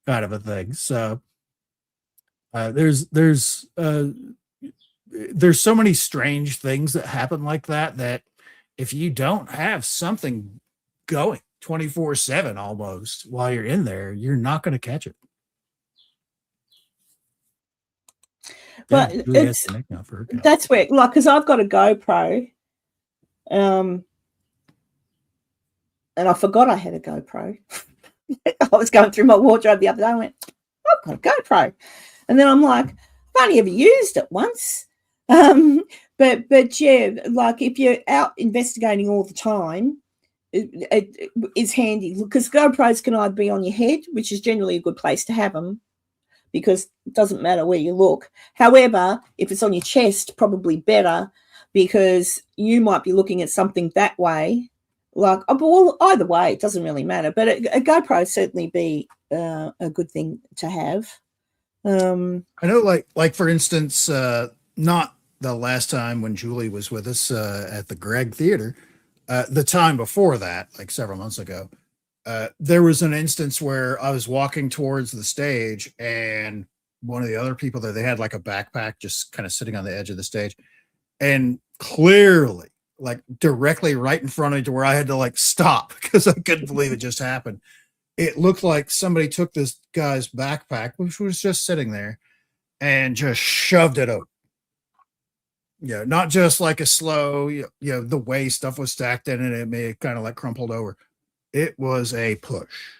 kind of a thing. So there's so many strange things that happen like that if you don't have something going 24/7 almost while you're in there, you're not going to catch it. But yeah, that's where, like, because I've got a GoPro. And I forgot I had a GoPro. I was going through my wardrobe the other day. I went, I've got a GoPro. And then I'm like, I've only ever used it once. But yeah, like if you're out investigating all the time, it is handy because GoPros can either be on your head, which is generally a good place to have them because it doesn't matter where you look. However, if it's on your chest, probably better because you might be looking at something that way. Like, well, either way, it doesn't really matter. But a GoPro certainly be a good thing to have. I know, like for instance, not the last time when Julie was with us at the Greg Theater, the time before that, like several months ago, there was an instance where I was walking towards the stage and one of the other people there, they had like a backpack just kind of sitting on the edge of the stage. And clearly, like directly right in front of me to where I had to like stop because I couldn't believe it just happened. It looked like somebody took this guy's backpack, which was just sitting there, and just shoved it over. Not just like a slow, the way stuff was stacked in it, it may have kind of like crumpled over. It was a push,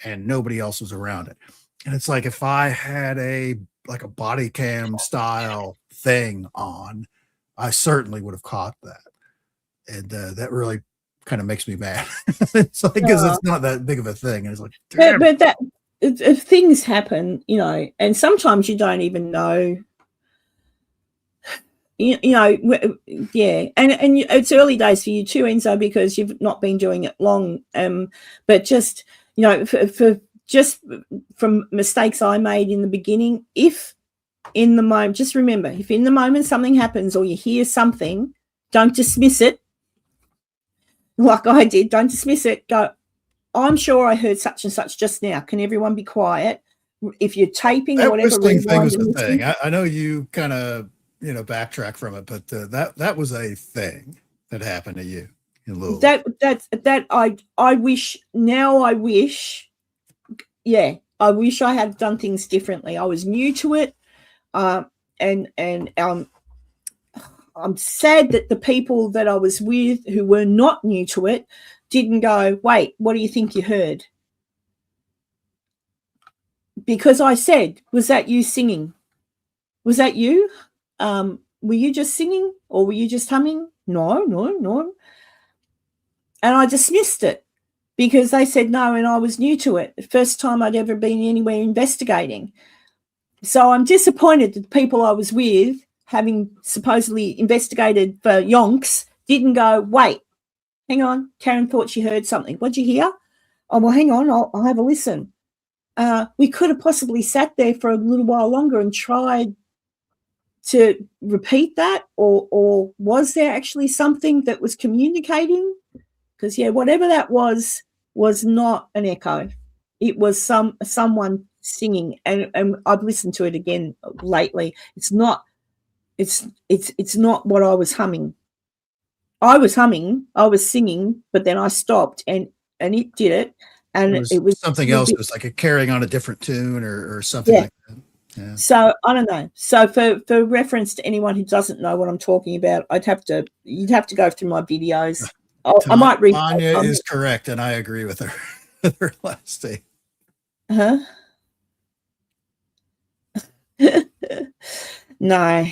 and nobody else was around it. And it's like if I had a body cam style thing on, I certainly would have caught that. And that really kind of makes me mad. It's like, because it's not that big of a thing. And it's like, but that if things happen, and sometimes you don't even know, yeah. And it's early days for you too, Enzo, because you've not been doing it long. But just, for just from mistakes I made in the beginning, if in the moment, just remember, if in the moment something happens or you hear something, don't dismiss it. Like I did, don't dismiss it. Go, I'm sure I heard such and such just now. Can everyone be quiet? If you're taping or whatever. That thing was a thing. I know you kind of, backtrack from it, but that was a thing that happened to you in Louisville. I wish, yeah, I wish I had done things differently. I was new to it, and I'm sad that the people that I was with who were not new to it didn't go, wait, what do you think you heard? Because I said, was that you singing? Was that you? Were you just singing or were you just humming? No. And I dismissed it because they said no, and I was new to it. The first time I'd ever been anywhere investigating. So I'm disappointed that the people I was with, having supposedly investigated for yonks, didn't go, wait, hang on, Karen thought she heard something. What'd you hear? Oh, well, hang on, I'll have a listen. We could have possibly sat there for a little while longer and tried to repeat that, or was there actually something that was communicating? Because, yeah, whatever that was not an echo. It was someone singing, and I've listened to it again lately. It's not what I was humming. I was humming, I was singing, but then I stopped and it did it. And it was something else. It was like a carrying on a different tune or something like that. Yeah. So I don't know. So for reference to anyone who doesn't know what I'm talking about, you'd have to go through my videos. I might read. Tanya is correct, and I agree with her. With her last statement. No.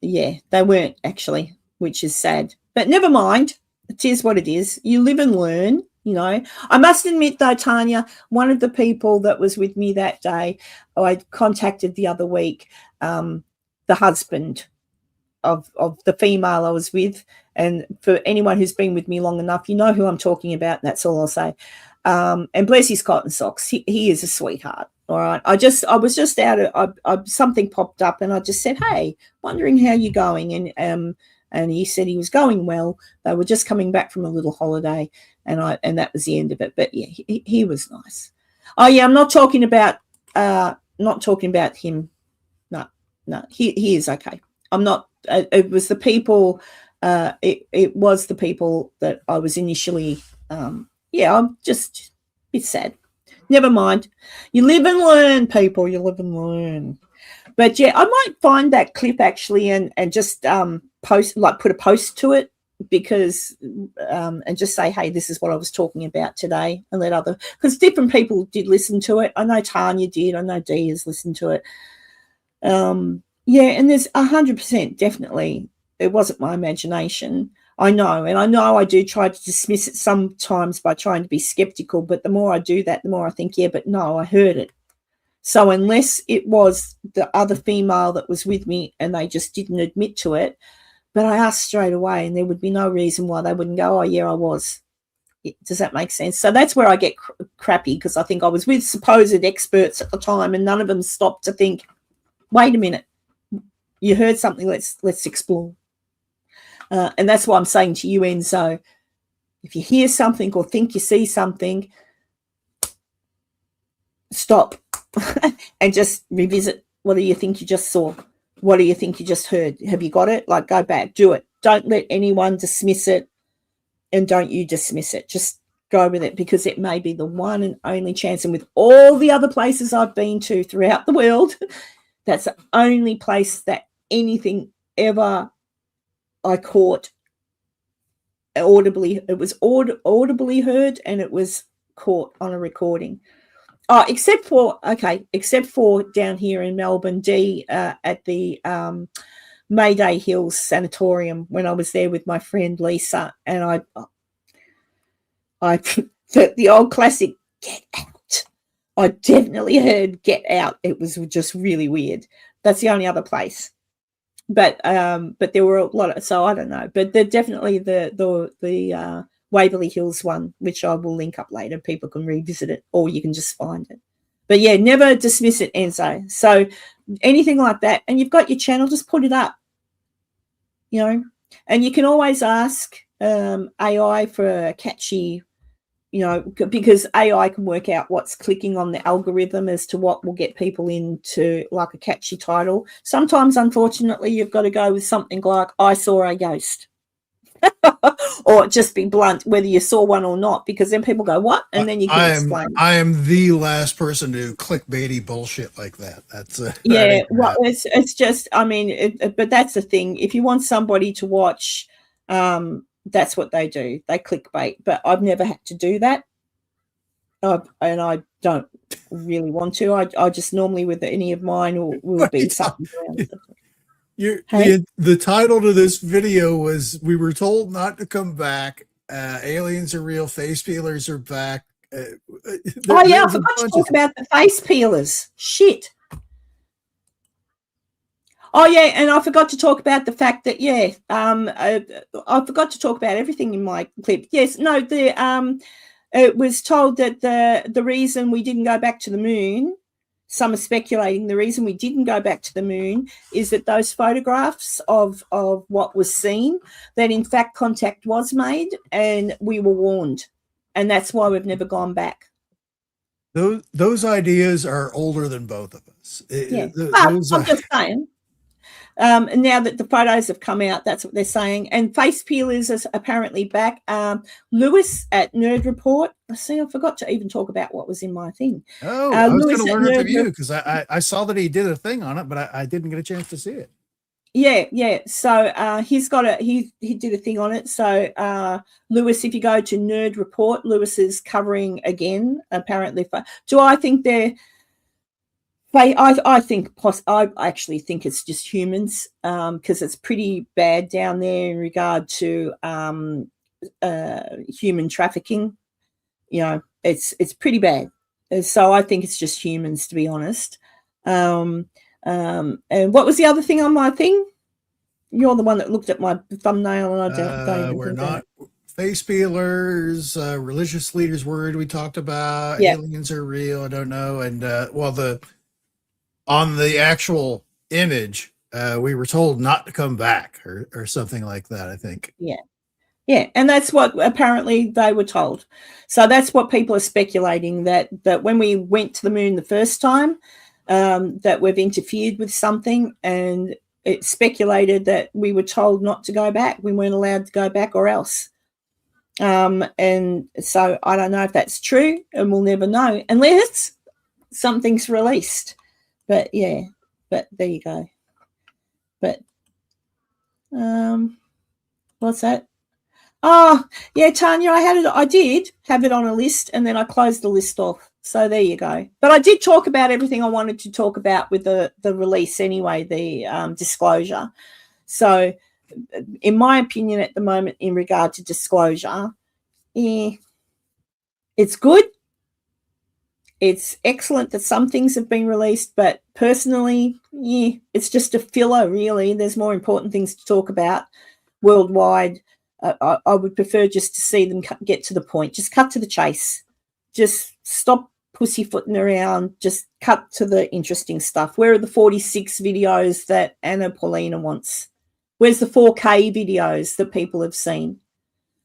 Yeah, they weren't actually, which is sad. But never mind. It is what it is. You live and learn. You know, I must admit, though, Tanya, one of the people that was with me that day, I contacted the other week, the husband of the female I was with. And for anyone who's been with me long enough, you know who I'm talking about. And that's all I'll say. And bless his cotton socks. He is a sweetheart. All right. I was just something popped up and I just said, hey, wondering how you're going. And he said he was going well. They were just coming back from a little holiday. And that was the end of it. But yeah, he was nice. Oh yeah, I'm not talking about him. No, he is okay. I'm not. It was the people. It was the people that I was initially. Yeah, I'm just a bit sad. Never mind. You live and learn, people. You live and learn. But yeah, I might find that clip actually and just put a post to it. Because and just say, hey, this is what I was talking about today, and let because different people did listen to it. I know Tanya did. I know Dee has listened to it. Yeah, and there's 100% definitely. It wasn't my imagination. I know, and I know I do try to dismiss it sometimes by trying to be skeptical. But the more I do that, the more I think, yeah, but no, I heard it. So unless it was the other female that was with me and they just didn't admit to it. But I asked straight away, and there would be no reason why they wouldn't go, oh, yeah, I was. Does that make sense? So that's where I get crappy because I think I was with supposed experts at the time and none of them stopped to think, wait a minute, you heard something, let's explore. And that's why I'm saying to you, Enzo, if you hear something or think you see something, stop and just revisit. What do you think you just saw? What do you think you just heard? Have you got it? Like, go back, do it. Don't let anyone dismiss it, and don't you dismiss it. Just go with it because it may be the one and only chance. And with all the other places I've been to throughout the world, that's the only place that anything ever I caught audibly. It was audibly heard and it was caught on a recording. Oh, except for down here in Melbourne, Dee, at the Mayday Hills Sanatorium when I was there with my friend Lisa, and the old classic "Get Out." I definitely heard "Get Out." It was just really weird. That's the only other place, but there were a lot of, so I don't know, but they're definitely the Waverly Hills one, which I will link up later. People can revisit it or you can just find it. But yeah, never dismiss it, Enzo. So anything like that, and you've got your channel, just put it up, you know, and you can always ask AI for a catchy, you know, because AI can work out what's clicking on the algorithm as to what will get people into like a catchy title. Sometimes, unfortunately, you've got to go with something like I saw a ghost. or just be blunt, whether you saw one or not, because then people go, what? And then you can explain. I am the last person to do clickbaity bullshit like that. That's yeah. Well, it's just, I mean, but that's the thing. If you want somebody to watch, that's what they do. They clickbait. But I've never had to do that, and I don't really want to. I just normally with any of mine will be something around. The title to this video was "We were told not to come back. Aliens are real. Face peelers are back." I forgot to talk about the face peelers. Shit. Oh yeah, and I forgot to talk about the fact that I forgot to talk about everything in my clip. Yes, no, it was told that the reason we didn't go back to the moon. Some are speculating the reason we didn't go back to the moon is that those photographs of what was seen, that in fact contact was made and we were warned. And that's why we've never gone back. Those ideas are older than both of us. Yeah. I'm just saying. And now that the photos have come out, that's what they're saying. And face peelers is apparently back. Lewis at Nerd Report. See, I forgot to even talk about what was in my thing. Oh, I was going to learn it from you because I saw that he did a thing on it, but I didn't get a chance to see it. Yeah. So he did a thing on it. So Lewis, if you go to Nerd Report, Lewis is covering again. Apparently, do I think they're? I actually think it's just humans because it's pretty bad down there in regard to human trafficking. You know, it's pretty bad. So I think it's just humans, to be honest. And what was the other thing on my thing? You're the one that looked at my thumbnail, and I don't even we're not face peelers. Religious leaders word we talked about. Yeah. Aliens are real. I don't know. And on the actual image, we were told not to come back or something like that, I think. Yeah. And that's what apparently they were told. So that's what people are speculating, that when we went to the moon the first time, that we've interfered with something, and it's speculated that we were told not to go back. We weren't allowed to go back or else. And so I don't know if that's true, and we'll never know unless something's released. But there you go. But what's that? Oh yeah, Tanya, I did have it on a list, and then I closed the list off. So there you go. But I did talk about everything I wanted to talk about with the release anyway, the disclosure. So in my opinion at the moment in regard to disclosure, it's good. It's excellent that some things have been released, but personally, it's just a filler, really. There's more important things to talk about worldwide. I would prefer just to see them get to the point. Just cut to the chase. Just stop pussyfooting around. Just cut to the interesting stuff. Where are the 46 videos that Anna Paulina wants? Where's the 4K videos that people have seen?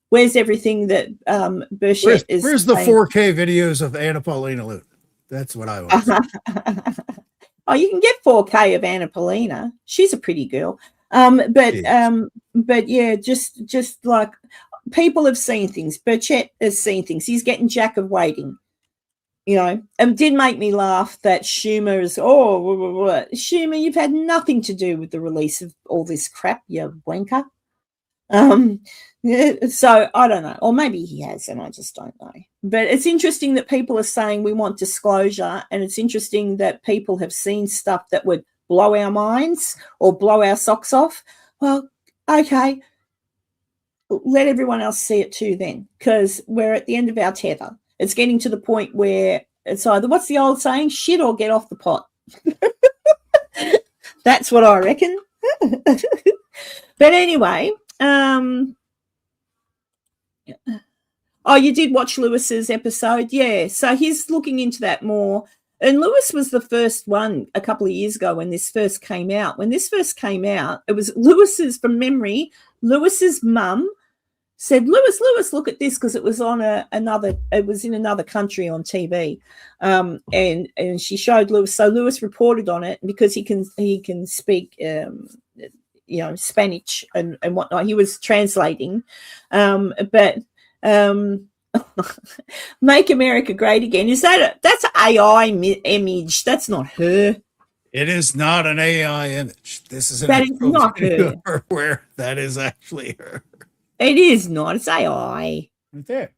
Where's everything that Burchett is? Where's the 4K videos of Anna Paulina Luke? That's what I want. Oh, you can get 4K of Anna Paulina. She's a pretty girl. But yeah, just like people have seen things. Burchett has seen things. He's getting Jack of Waiting. You know, and it did make me laugh that Schumer is, Schumer, you've had nothing to do with the release of all this crap, you wanker. So I don't know, or maybe he has, and I just don't know. But it's interesting that people are saying we want disclosure, and it's interesting that people have seen stuff that would blow our minds or blow our socks off. Well, okay, let everyone else see it too then, because we're at the end of our tether. It's getting to the point where it's either, what's the old saying, shit or get off the pot. That's what I reckon. But anyway, you did watch Lewis's episode? Yeah, so he's looking into that more. And Lewis was the first one a couple of years ago when this first came out. When this first came out, it was Lewis's, from memory, Lewis's mum said, Lewis, look at this, because it was on it was in another country on TV. And she showed Lewis. So Lewis reported on it because he can speak Spanish and whatnot. He was translating, but Make America Great Again. That's an AI image? That's not her. It is not an AI image. This is an That is actual not video her. of her where that is actually her. It is not. It's AI. Right there.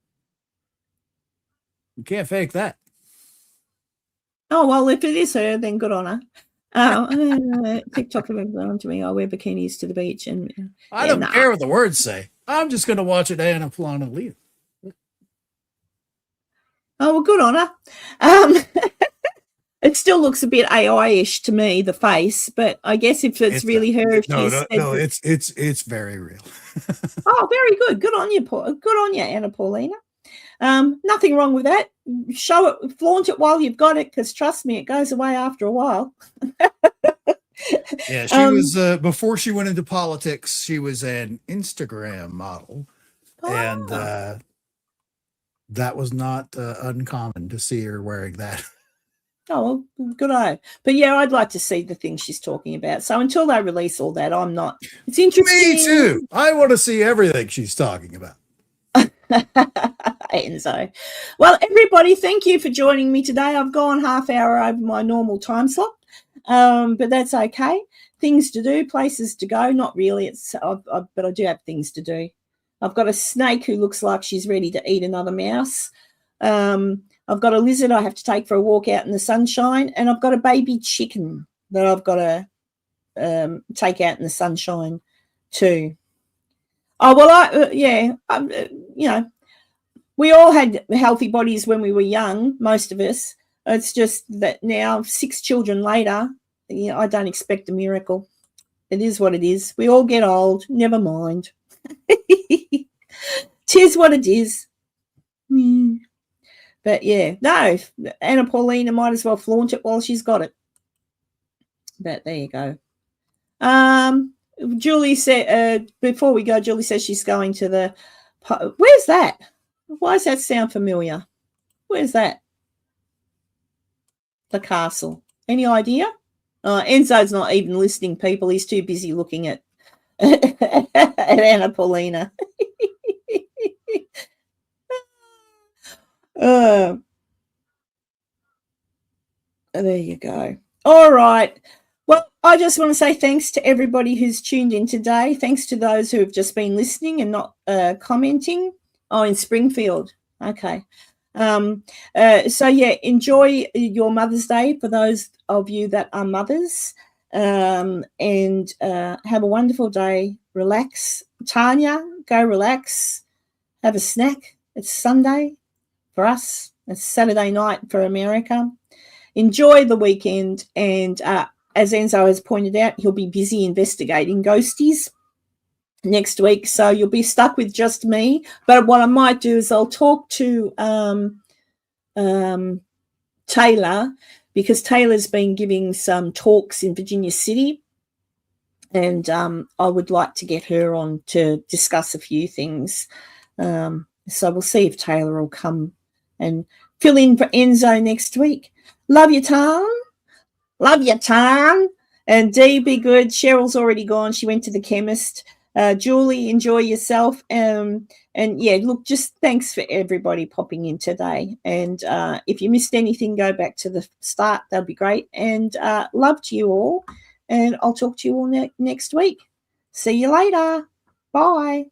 You can't fake that. Oh, well, if it is her, then good on her. TikTok on to me. I wear bikinis to the beach, and I don't care what the words say. I'm just going to watch it, Anna Plana leave. Oh, well, good on her. It still looks a bit AI-ish to me, the face, but I guess if it's really her, it's very real. Oh, very good. Good on you, Paul. Good on you, Anna Paulina. Nothing wrong with that. Show it, flaunt it while you've got it, because trust me, it goes away after a while. Yeah, she was before she went into politics. She was an Instagram model, and that was not uncommon to see her wearing that. Oh, well, good on. But yeah, I'd like to see the things she's talking about. So until they release all that, I'm not. It's interesting. Me too. I want to see everything she's talking about. Enzo. Well, everybody, thank you for joining me today. I've gone half hour over my normal time slot, but that's okay. Things to do, places to go. Not really. But I do have things to do. I've got a snake who looks like she's ready to eat another mouse. I've got a lizard I have to take for a walk out in the sunshine, and I've got a baby chicken that I've got to take out in the sunshine too. Oh, well, we all had healthy bodies when we were young, most of us. It's just that now, 6 children later, I don't expect a miracle. It is what it is. We all get old. Never mind. 'Tis what it is. But yeah, no, Anna Paulina might as well flaunt it while she's got it. But there you go. Julie said, before we go, Julie says she's going to the, where's that? Why does that sound familiar? Where's that? The castle. Any idea? Enzo's not even listening, people. He's too busy looking at Anna Paulina. There you go. All right. Well, I just want to say thanks to everybody who's tuned in today. Thanks to those who have just been listening and not commenting. Oh, in Springfield. Okay. So, yeah, enjoy your Mother's Day for those of you that are mothers, and have a wonderful day. Relax. Tanya, go relax. Have a snack. It's Sunday for us. It's Saturday night for America. Enjoy the weekend, and as Enzo has pointed out, he'll be busy investigating ghosties next week, so you'll be stuck with just me. But what I might do is I'll talk to Taylor, because Taylor's been giving some talks in Virginia City, and I would like to get her on to discuss a few things. So we'll see if Taylor will come and fill in for Enzo next week. Love you, Tom. Love you, Tom. And Dee, be good. Cheryl's already gone. She went to the chemist. Julie, enjoy yourself. And yeah, look, just thanks for everybody popping in today. And if you missed anything, go back to the start. That'll be great. And love to you all. And I'll talk to you all next week. See you later. Bye.